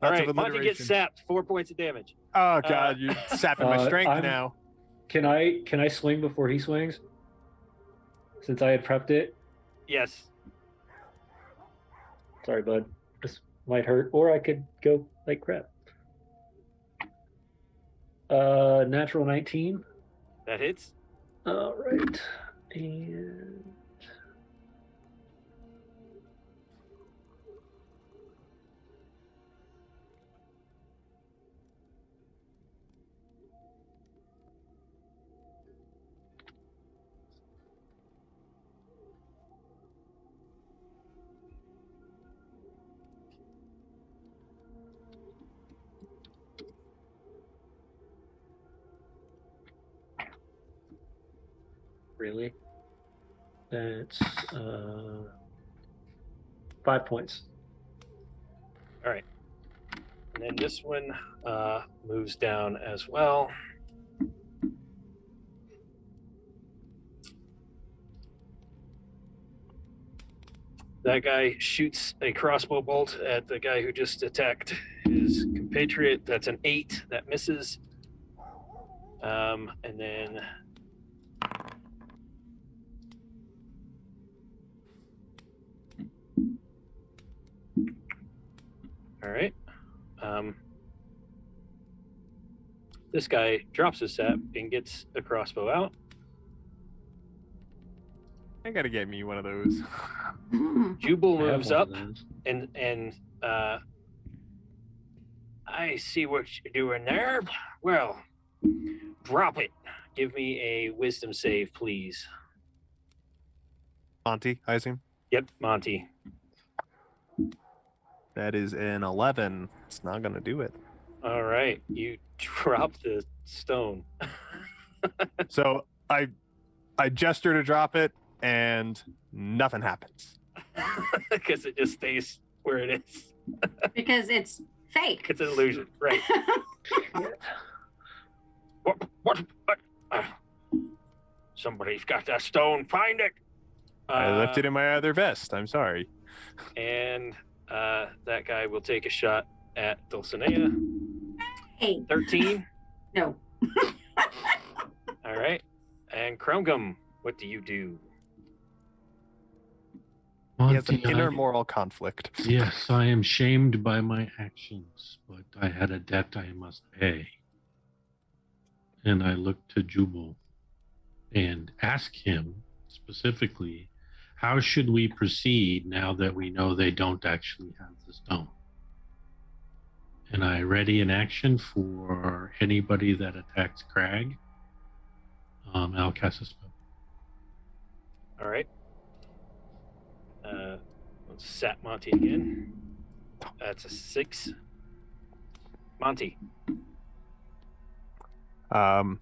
All Lots of right, Monty gets alliteration. sapped. 4 points of damage. Oh God, you're sapping my strength I'm- now. Can I swing before he swings? Since I had prepped it. Yes. Sorry, bud. This might hurt, or I could go like crap. Natural 19. That hits. All right, and really, that's 5 points. All right. And then this one moves down as well. That guy shoots a crossbow bolt at the guy who just attacked his compatriot. That's an 8. That misses. And then all right. This guy drops his sap and gets a crossbow out. I gotta get me one of those. Jubal I have moves one up of those. and I see what you're doing there. Well, drop it. Give me a wisdom save, please. Monty, I assume. Yep, Monty. That is an 11. It's not gonna do it. All right, you drop the stone. So I gesture to drop it, and nothing happens. because it just stays where it is. Because it's fake. It's an illusion, right? What? Somebody's got that stone. Find it. I left it in my other vest. I'm sorry. And that guy will take a shot at Dulcinea. Hey. 13. No. All right. And Krumgum, what do you do? He has an Monty, inner moral conflict. Yes, I am shamed by my actions, but I had a debt I must pay. And I look to Jubal and ask him specifically, how should we proceed now that we know they don't actually have the stone? And I ready an action for anybody that attacks Crag. I'll cast a spell. All right. Let's sat Monty again. That's a 6. Monty. All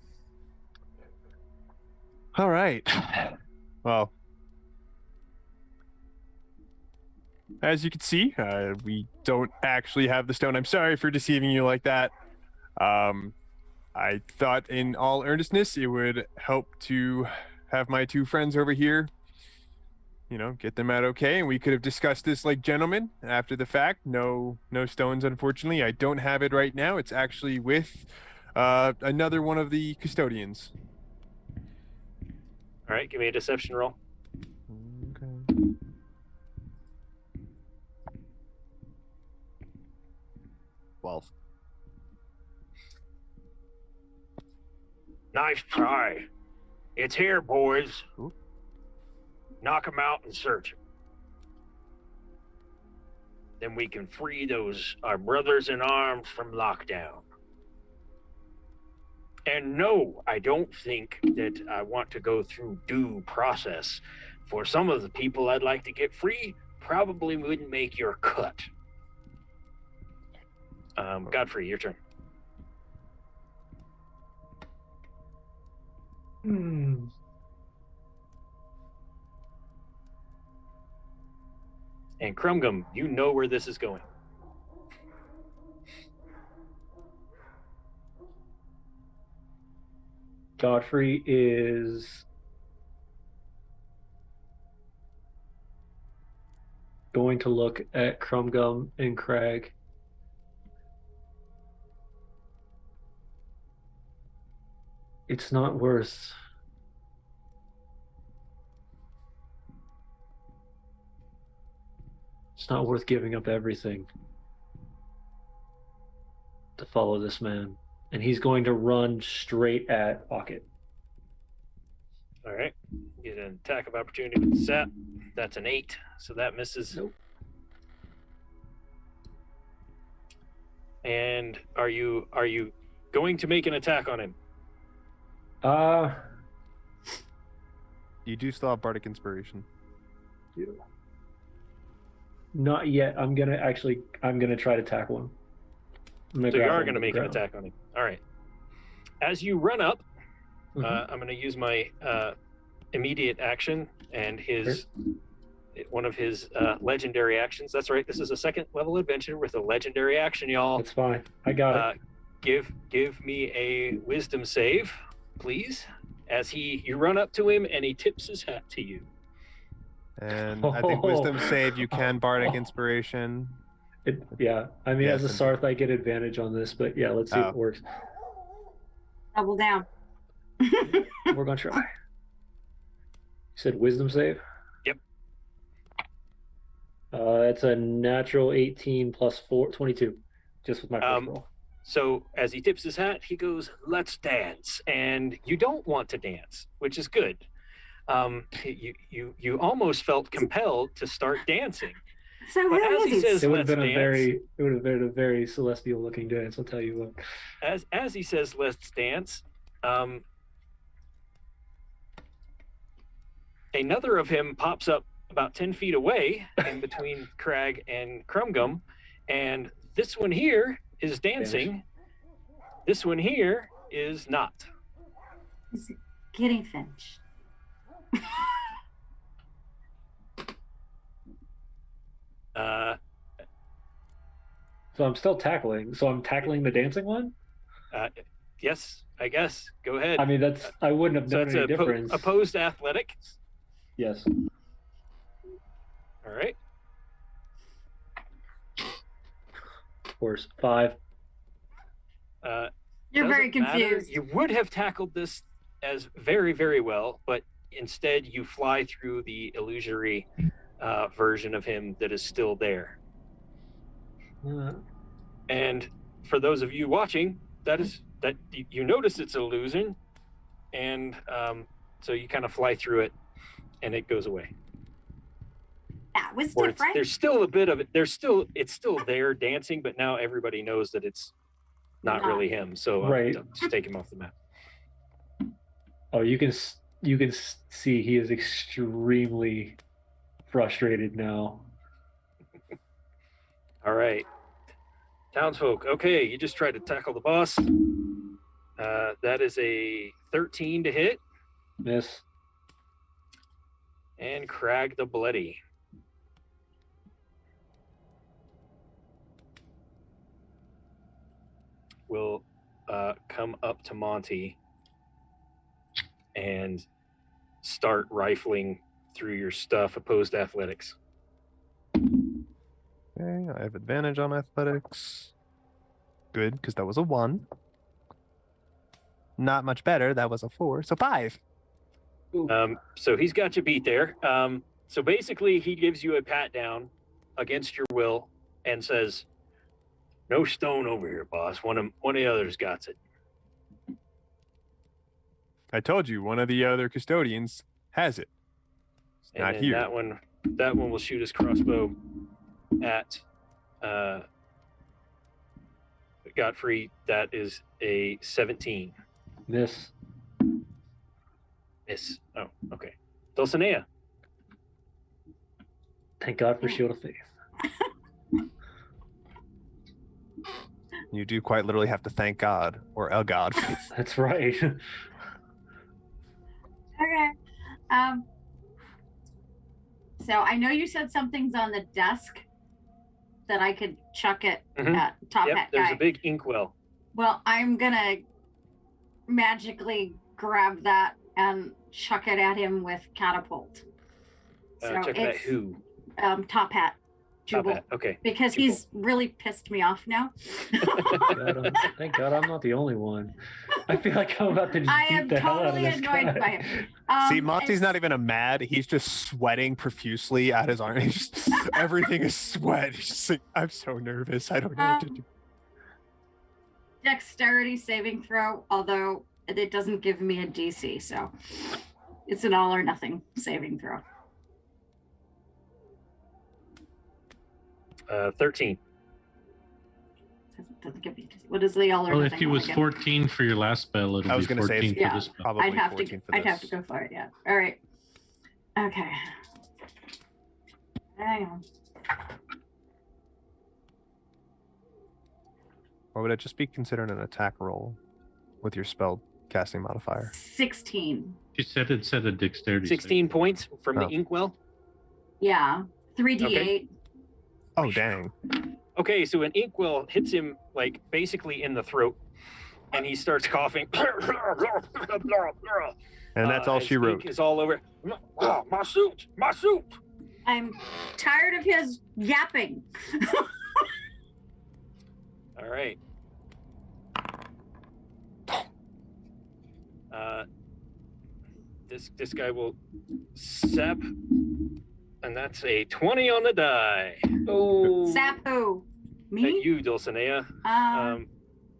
right. Well, as you can see, we don't actually have the stone. I'm sorry for deceiving you like that. I thought in all earnestness it would help to have my 2 friends over here, get them out okay, and we could have discussed this like gentlemen after the fact. No stones, unfortunately. I don't have it right now. It's actually with another one of the custodians. All right, give me a deception roll. Okay. Well, Nice try. It's here, boys. Ooh. Knock 'em out and search 'em. Then we can free our brothers in arms from lockdown. And no, I don't think that I want to go through due process. For some of the people I'd like to get free, probably wouldn't make your cut. Godfrey, your turn. And Krumgum, you know where this is going. Godfrey is going to look at Krumgum and Crag. It's not worth giving up everything to follow this man. And he's going to run straight at Pocket. All right. Get an attack of opportunity with the sap. That's an 8, so that misses. Nope. And are you going to make an attack on him? you do still have Bardic Inspiration. Not yet. I'm gonna try to tackle him. So you are going to make an attack on him. All right. As you run up, I'm going to use my immediate action and one of his legendary actions. That's right. This is a 2nd level adventure with a legendary action, y'all. That's fine. I got it. Give me a wisdom save, please. As you run up to him and he tips his hat to you. And I think wisdom save, you can Bardic Inspiration. Yeah. I mean, Yes, as a Sarth, I get advantage on this, but yeah, let's see if it works. Double down. We're going to try. You said wisdom save? Yep. It's a natural 18 plus 4, 22, just with my first roll. So as he tips his hat, he goes, "Let's dance." And you don't want to dance, which is good. You almost felt compelled to start dancing. So But as he says, It would have "Let's dance," been a very celestial looking dance, I'll tell you what. as he says, "Let's dance," another of him pops up about 10 feet away in between Crag and Krumgum, and this one here is dancing. This one here is not. Is it getting finished? Uh, So I'm still tackling. So I'm tackling the dancing one? yes, I guess. Go ahead. I mean, I wouldn't have So known it's any difference. opposed athletic. Yes. All right. Of course. 5. You're very Doesn't matter. confused. You would have tackled this as very, very well, but instead you fly through the illusory version of him that is still there. And for those of you watching, that you notice it's an illusion, and so you kind of fly through it, and it goes away. That was Or different. there's still a bit of it. It's still there dancing, but now everybody knows that it's not really him. So Right. just take him off the map. Oh, you can see he is extremely frustrated now. All right. Townsfolk, okay, you just tried to tackle the boss. That is a 13 to hit. Miss. And Crag the Bloody. Will come up to Monty and start rifling through your stuff, opposed athletics. Okay, I have advantage on athletics. Good, because that was a 1. Not much better. That was a 4. So 5. So he's got you beat there. So basically, he gives you a pat down against your will and says, "No stone over here, boss. One of the others got it." I told you, one of the other custodians has it. It's And not then here. that one will shoot his crossbow at Godfrey. That is a 17. Miss. Miss. Oh, okay. Dulcinea. Thank God for Shield of Faith. You do quite literally have to thank God or a God. That's right. Okay. So I know you said something's on the desk that I could chuck it Mhm. at Top Yep, Hat there's guy. a big inkwell. Well, I'm gonna magically grab that and chuck it at him with catapult. So Check that it's who. Top Hat. Top Jubal. hat. Okay. Because Jubal. he's really pissed me off now. Thank God I'm not the only one. I feel like I'm about to just I beat am the hell out of totally this annoyed guy. by him. See, Monty's it's- not even a mad. He's just sweating profusely at his arm. He's just, everything is sweat. He's just like, I'm so nervous. I don't know what to do. Dexterity saving throw, although it doesn't give me a DC, so it's an all or nothing saving throw. 13. Doesn't give me a DC. What is the all or Well, nothing? if he one was again? 14 for your last spell, it'll I was be going to say 14 it's for Yeah. this spell. probably I'd have 14 to. for this. I'd have to go for it. Yeah. All right. Okay. Hang on. Or would it just be considered an attack roll with your spell casting modifier? 16. You said it said a dexterity. 16 points from the Oh. inkwell. Yeah. 3d8. Oh, dang. Okay, so an inkwell hits him like basically in the throat, and he starts coughing. And that's all as she wrote. ink is all over. Oh, my suit, my suit. I'm tired of his yapping. All right. This guy will sap, and that's a 20 on the die. Oh. Sapu. At Me? you, Dulcinea.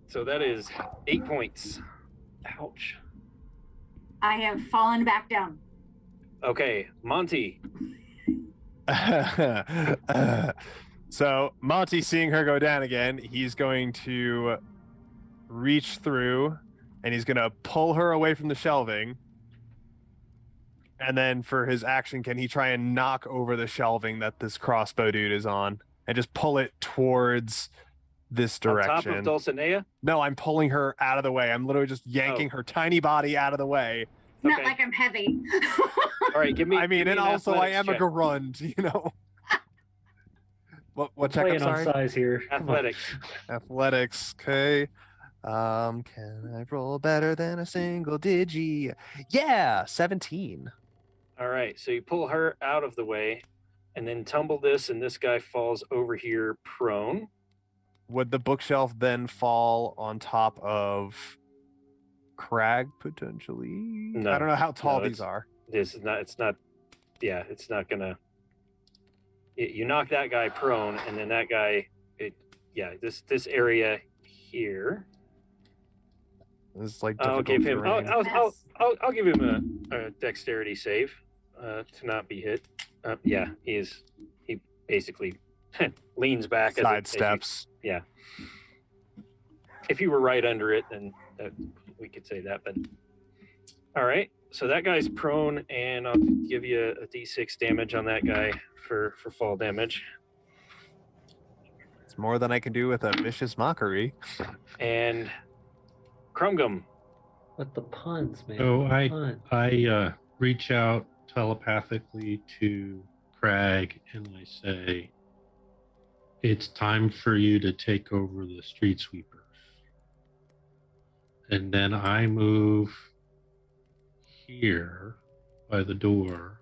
So that is 8 points. Ouch. I have fallen back down. Okay, Monty. So Monty, seeing her go down again, he's going to reach through and he's going to pull her away from the shelving. And then for his action, can he try and knock over the shelving that this crossbow dude is on and just pull it towards this direction? On top of Dulcinea? No, I'm pulling her out of the way. I'm literally just yanking her tiny body out of the way. Not Okay. like I'm heavy. All right, give me. I mean, give me and an also I athletics am check. a grunt, you know. What check? I'm Playing on sorry. size here. Come on. Athletics. Athletics. Okay. Can I roll better than a single digi? Yeah, 17. All right, so you pull her out of the way, and then tumble this, and this guy falls over here prone. Would the bookshelf then fall on top of Crag potentially? No. I don't know how tall No, these are. This is not. It's not. Yeah, it's not gonna. You knock that guy prone, and then that guy. This area here. It's like I'll difficult give him. terrain. I'll give him a dexterity save to not be hit. Yeah, he basically leans back. Sidesteps. Yeah. If you were right under it, then we could say that. But all right, so that guy's prone, and I'll give you a d6 damage on that guy for fall damage. It's more than I can do with a vicious mockery. And Krumgum. What the puns, man? So The puns. I reach out telepathically to Crag and I say, "It's time for you to take over the street sweepers." And then I move here by the door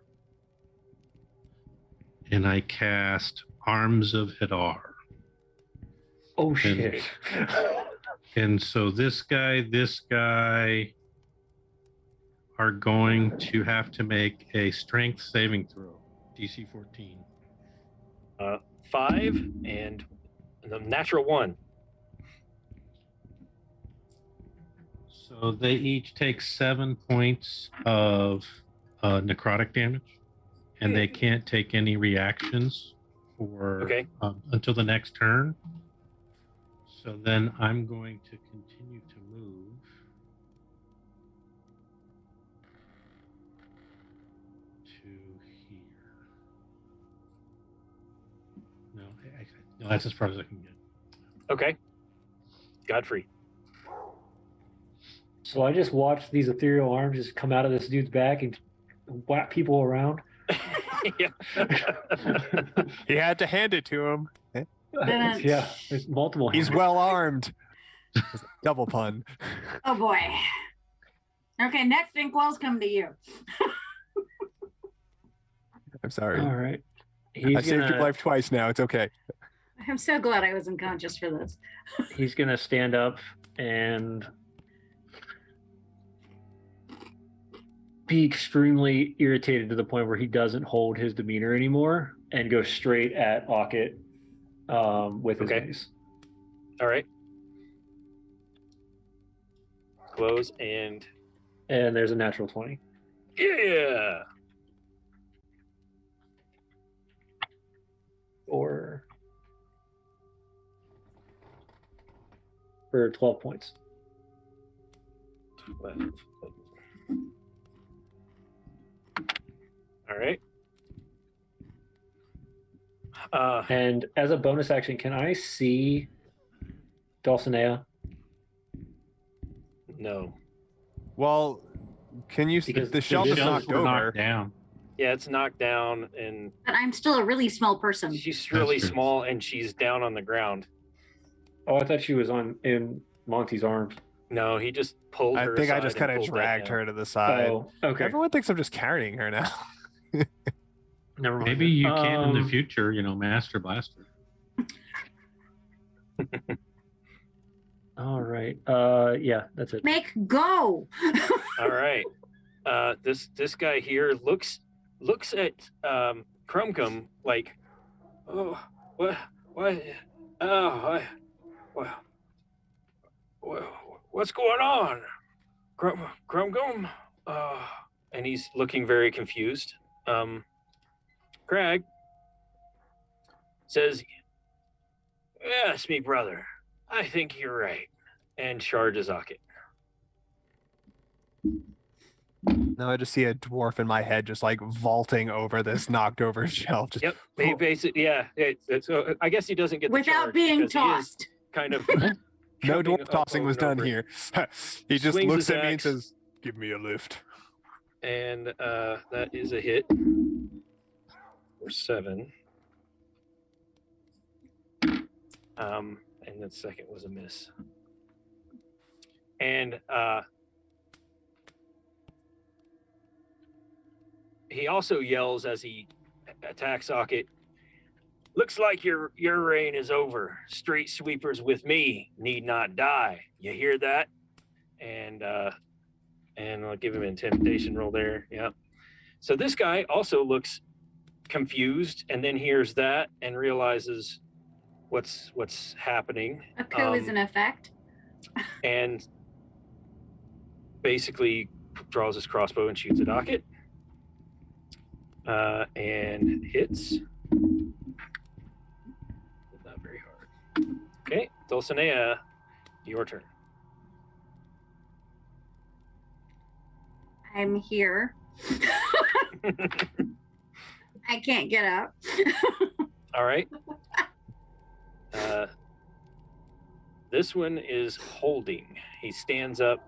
and I cast Arms of Hadar. Oh shit. And so this guy are going to have to make a strength saving throw, DC 14. 5 and the natural 1. So they each take 7 points of necrotic damage, and they can't take any reactions for until the next turn. So then I'm going to continue to move to here. No, that's as far as I can get. Okay. Godfrey. So I just watched these ethereal arms just come out of this dude's back and whap people around. Yeah. He had to hand it to him. Yeah, there's multiple. He's hands. well armed. Double pun. Oh boy. Okay, next Inkwell's come to you. I'm sorry. All right. I saved your life twice now. It's okay. I'm so glad I was unconscious for this. He's gonna stand up and be extremely irritated to the point where he doesn't hold his demeanor anymore and go straight at Ockett with his mace. All right. Close and there's a natural 20. yeah. For 12 points. 12. All right. And as a bonus action, can I see Dulcinea? No. Well, can you see Because the shelf is knocked were over? knocked down. Yeah, it's knocked down, and But I'm still a really small person. she's really true. small, and she's down on the ground. Oh, I thought she was in Monty's arms. No, he just pulled I her. think I aside just and kind of pulled that dragged down. her to the side. Oh, okay. Everyone thinks I'm just carrying her now. Never mind. Maybe you can in the future, Master Blaster. All right. Yeah, that's it. Make go. All right. This guy here looks at Krumkum like, oh, what, oh, what's going on, Krumkum? And he's looking very confused. Crag says, "Yes, me brother. I think you're right," and charges Ockett. Now I just see a dwarf in my head just like vaulting over this knocked over shelf. Just, Yep. Basically, yeah. So I guess he doesn't get the Without charge being because he is tossed. kind of no jumping dwarf tossing up was done over. here. He just Swings looks his at me and axe. says, "Give me a lift." And that is a hit for 7. And the second was a miss. And he also yells as he attacks Socket. Looks like your reign is over. Street sweepers with me need not die. You hear that? And I'll give him an intimidation roll there. Yeah. So this guy also looks confused and then hears that and realizes what's happening. A coup is in effect. And basically draws his crossbow and shoots at Docket. And hits. Not very hard. Okay, Dulcinea, your turn. I'm here. I can't get up. All right. This one is holding. He stands up,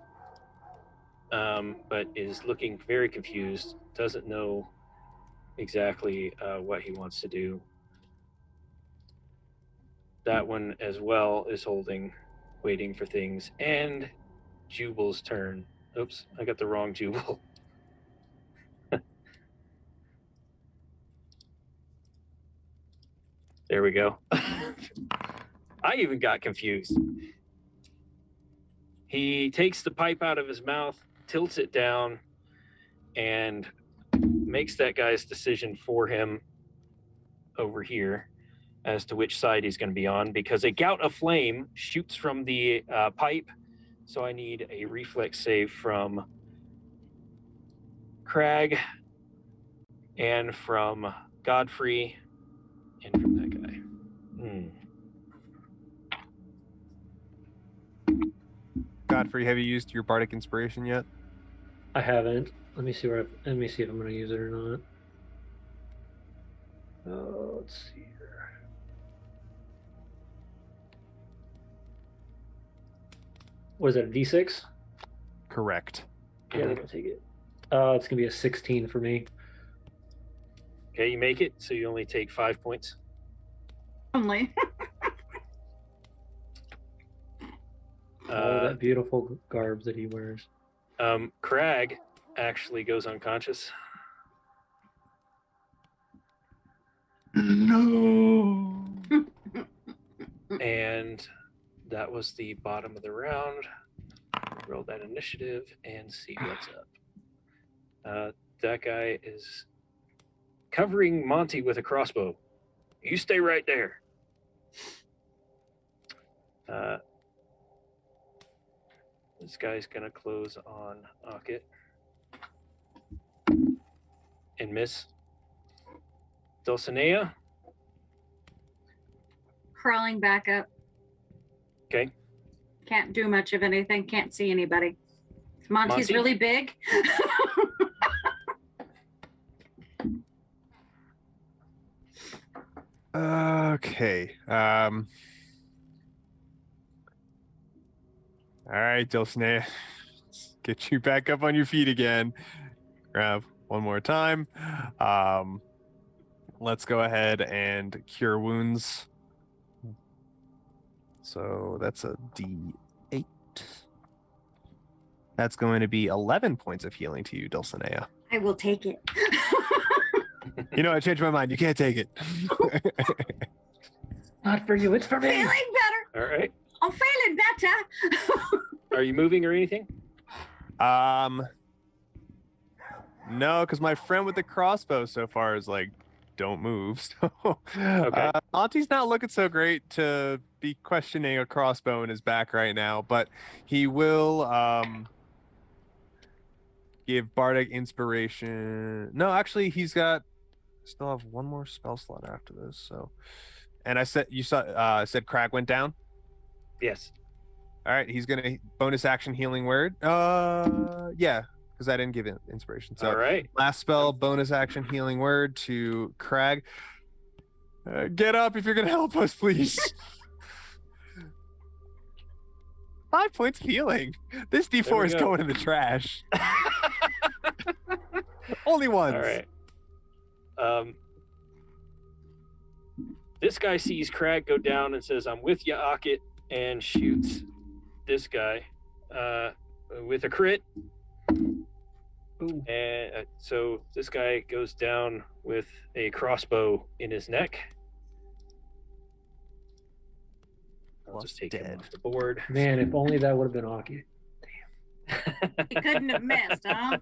but is looking very confused. Doesn't know exactly what he wants to do. That one as well is holding, waiting for things. And Jubal's turn. Oops, I got the wrong Jubal. There we go. I even got confused. He takes the pipe out of his mouth, tilts it down, and makes that guy's decision for him over here as to which side he's going to be on, because a gout of flame shoots from the pipe. So I need a reflex save from Crag and from Godfrey and from that guy. Godfrey, have you used your bardic inspiration yet? I haven't. Let me see if I'm going to use it or not. Let's see here. Was it a D6? Correct. Yeah, I'm gonna take it. It's gonna be a 16 for me. Okay, you make it, so you only take 5 points. Only. All that beautiful garb that he wears. Crag actually goes unconscious. No. And that was the bottom of the round. Roll that initiative and see what's up. That guy is covering Monty with a crossbow. You stay right there. This guy's gonna close on Ocket and miss. Dulcinea. Crawling back up. Okay. Can't do much of anything. Can't see anybody. Monty's Monty? really big. Okay. All right, Dulcinea. Let's get you back up on your feet again. Grab one more time. Let's go ahead and cure wounds. So that's a D8. That's going to be 11 points of healing to you, Dulcinea. I will take it. You know, I changed my mind. You can't take it. Not for you, it's for me. Feeling better. All right. I'm feeling better. Are you moving or anything? No, because my friend with the crossbow so far is like, don't move. So, Okay. Monty's not looking so great to be questioning a crossbow in his back right now, but he will give bardic inspiration. No, actually, he's got still have one more spell slot after this. So, and I said said Crag went down. Yes. All right, he's gonna bonus action healing word. Yeah, because I didn't give it inspiration. So All right. last spell, bonus action healing word to Crag. Get up if you're gonna help us, please. 5 points of healing. This There D4 we is go. going in the trash. Only once. All right. this guy sees Crag go down and says, "I'm with you, Ockett," and shoots this guy with a crit. Ooh. And so this guy goes down with a crossbow in his neck. I'll just take him off the board. Man, if only that would have been Aki. He couldn't have missed, huh?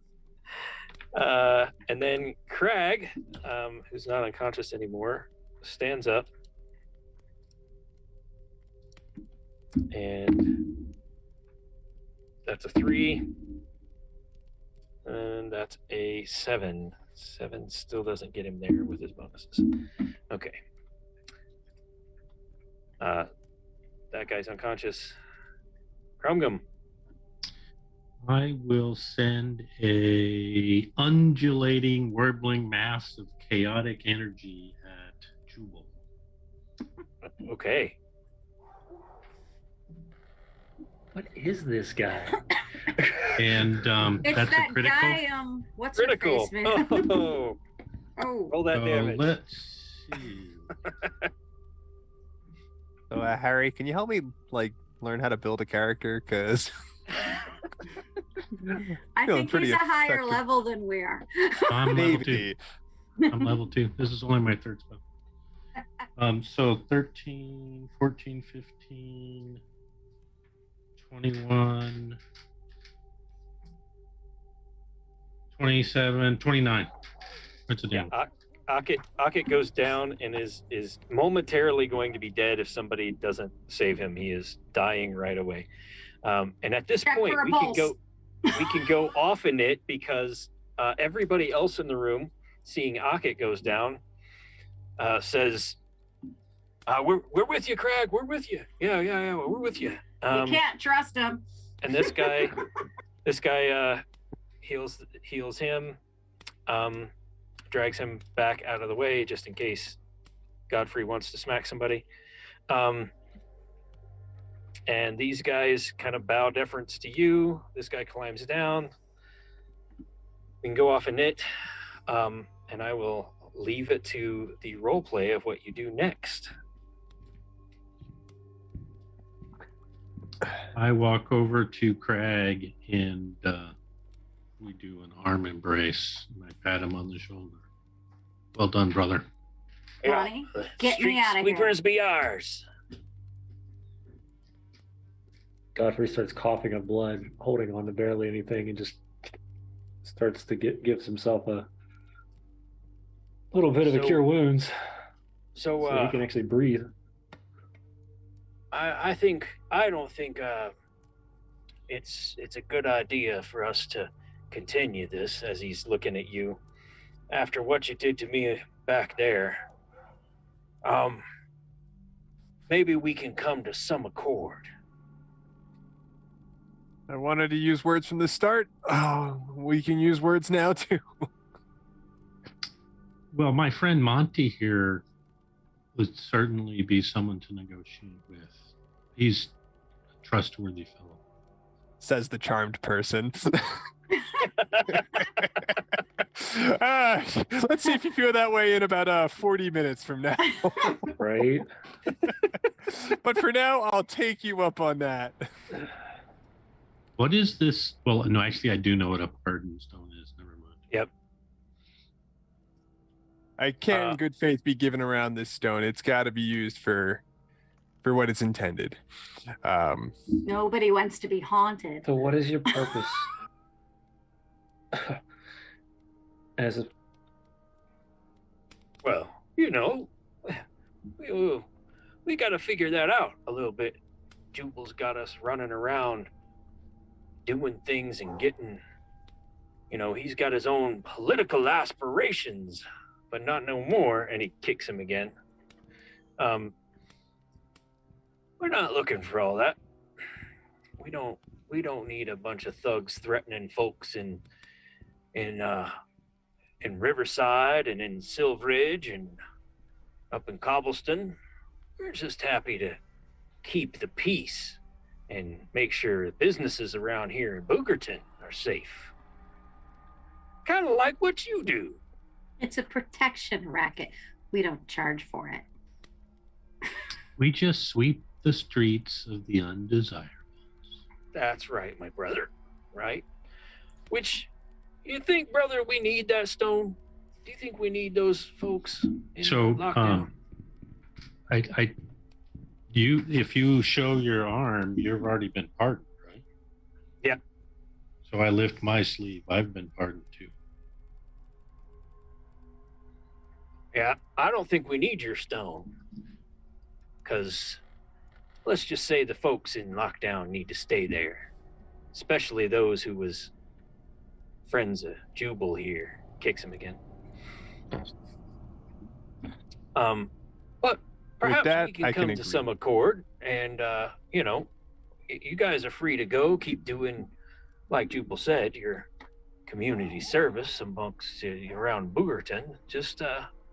And then Crag, who's not unconscious anymore, stands up. And that's a 3. And that's a 7. 7 still doesn't get him there with his bonuses. Okay. That guy's unconscious. Crumgum. I will send a undulating, warbling mass of chaotic energy at Jubal. Okay. What is this guy? And It's that's that a critical. guy, what's Critical. her face, man? Oh, Oh, roll that damage. Let's see. So, Harry, can you help me learn how to build a character? Because I feeling think pretty he's a higher effective. level than we are. I'm level 2. maybe. I'm level 2. This is only my third spell. So 13, 14, 15, 21, 27, 29. What's it Yeah, down? Ockett goes down and is momentarily going to be dead if somebody doesn't save him. He is dying right away. And at this Check point, for a we pulse. can go off in it because everybody else in the room, seeing Ockett goes down, says, "We're with you, Crag. We're with you. Yeah. We're with you." You can't trust him. And this guy heals him, drags him back out of the way just in case Godfrey wants to smack somebody. And these guys kind of bow deference to you. This guy climbs down. We can go off in it, and I will leave it to the role play of what you do next. I walk over to Crag and we do an arm embrace. And I pat him on the shoulder. Well done, brother. Ronnie, get me Street out of here. sweepers be ours. Godfrey starts coughing up blood, holding on to barely anything, and just starts to gives himself a little bit of a So- cure wounds, So, so he can actually breathe. I don't think it's a good idea for us to continue this, as he's looking at you after what you did to me back there. Maybe we can come to some accord. I wanted to use words from the start. Oh, we can use words now too. Well, my friend Monty here would certainly be someone to negotiate with. He's a trustworthy fellow. Says the charmed person. Let's see if you feel that way in about 40 minutes from now. Right? But for now, I'll take you up on that. What is this? Well, no, actually, I do know what a pardon stone is. Never mind. Yep. I can't in good faith be given around this stone. It's got to be used for what it's intended. Nobody wants to be haunted. So what is your purpose? As a Well, we got to figure that out a little bit. Jubal's got us running around doing things and getting, he's got his own political aspirations, but not no more. And he kicks him again. We're not looking for all that. We don't need a bunch of thugs threatening folks in Riverside and in Silveridge and up in Cobbleston. We're just happy to keep the peace and make sure businesses around here in Bookerton are safe. Kind of like what you do. It's a protection racket. We don't charge for it. We just sweep the streets of the undesirables. That's right, my brother. Right? Which, you think, brother, we need that stone? Do you think we need those folks in So, lockdown? if you show your arm, you've already been pardoned, right? Yeah. So I lift my sleeve. I've been pardoned too. Yeah, I don't think we need your stone. Because let's just say the folks in lockdown need to stay there. Especially those who was friends of Jubal here. Kicks him again. But perhaps that, we can I come can to agree. some accord, and you guys are free to go. Keep doing, like Jubal said, your community service amongst around Boogerton. Just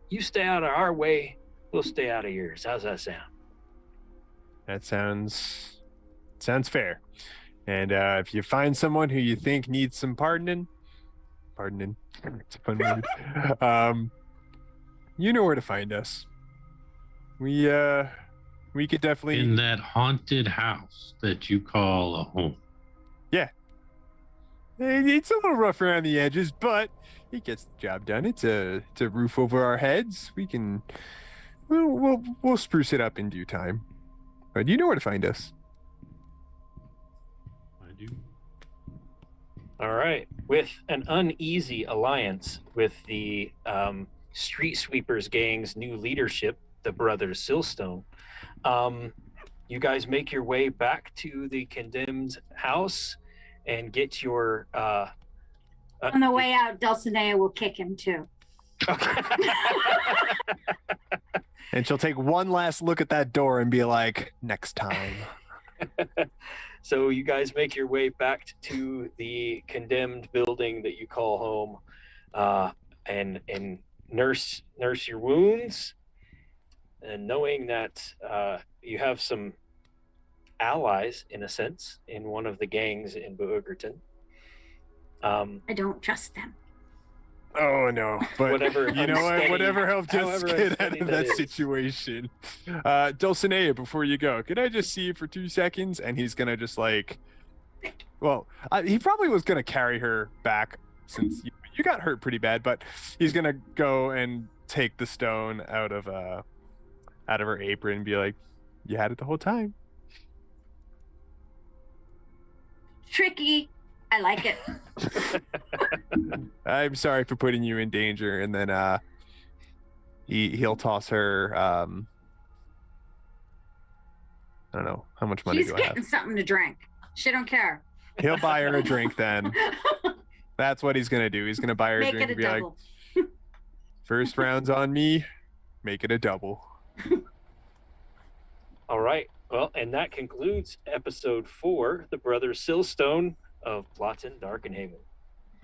you stay out of our way, we'll stay out of yours. How's that sound? That sounds fair. And if you find someone who you think needs some pardoning, it's a fun word. You know where to find us. We could definitely In that haunted house that you call a home. It's a little rough around the edges, but it gets the job done. It's a roof over our heads. We'll spruce it up in due time. But you know where to find us. I do. All right. With an uneasy alliance with the Street Sweepers gang's new leadership, the brothers Silstone, you guys make your way back to the condemned house and get your... On the way out, Dulcinea will kick him too. And she'll take one last look at that door and be like, next time. So you guys make your way back to the condemned building that you call home, and nurse your wounds, and knowing that you have some allies, in a sense, in one of the gangs in Boogerton. I don't trust them. Oh no! But Whatever you know what? unsteady- Whatever helped us however get out unsteady of that that is. situation. Dulcinea, before you go, could I just see you for 2 seconds? And he's gonna just like, well, he probably was gonna carry her back since you got hurt pretty bad, but he's gonna go and take the stone out of her apron and be like, "You had it the whole time." Tricky. I like it. I'm sorry for putting you in danger, and then he'll toss her. I don't know how much money She's do I have. getting something to drink. She don't care. He'll buy her a drink then. That's what he's gonna do. He's gonna buy her a Make drink it a and be like, double. first round's on me, make it a double. All right. Well, and that concludes episode 4, The Brothers Silstone of Plottin' Darkenhaven.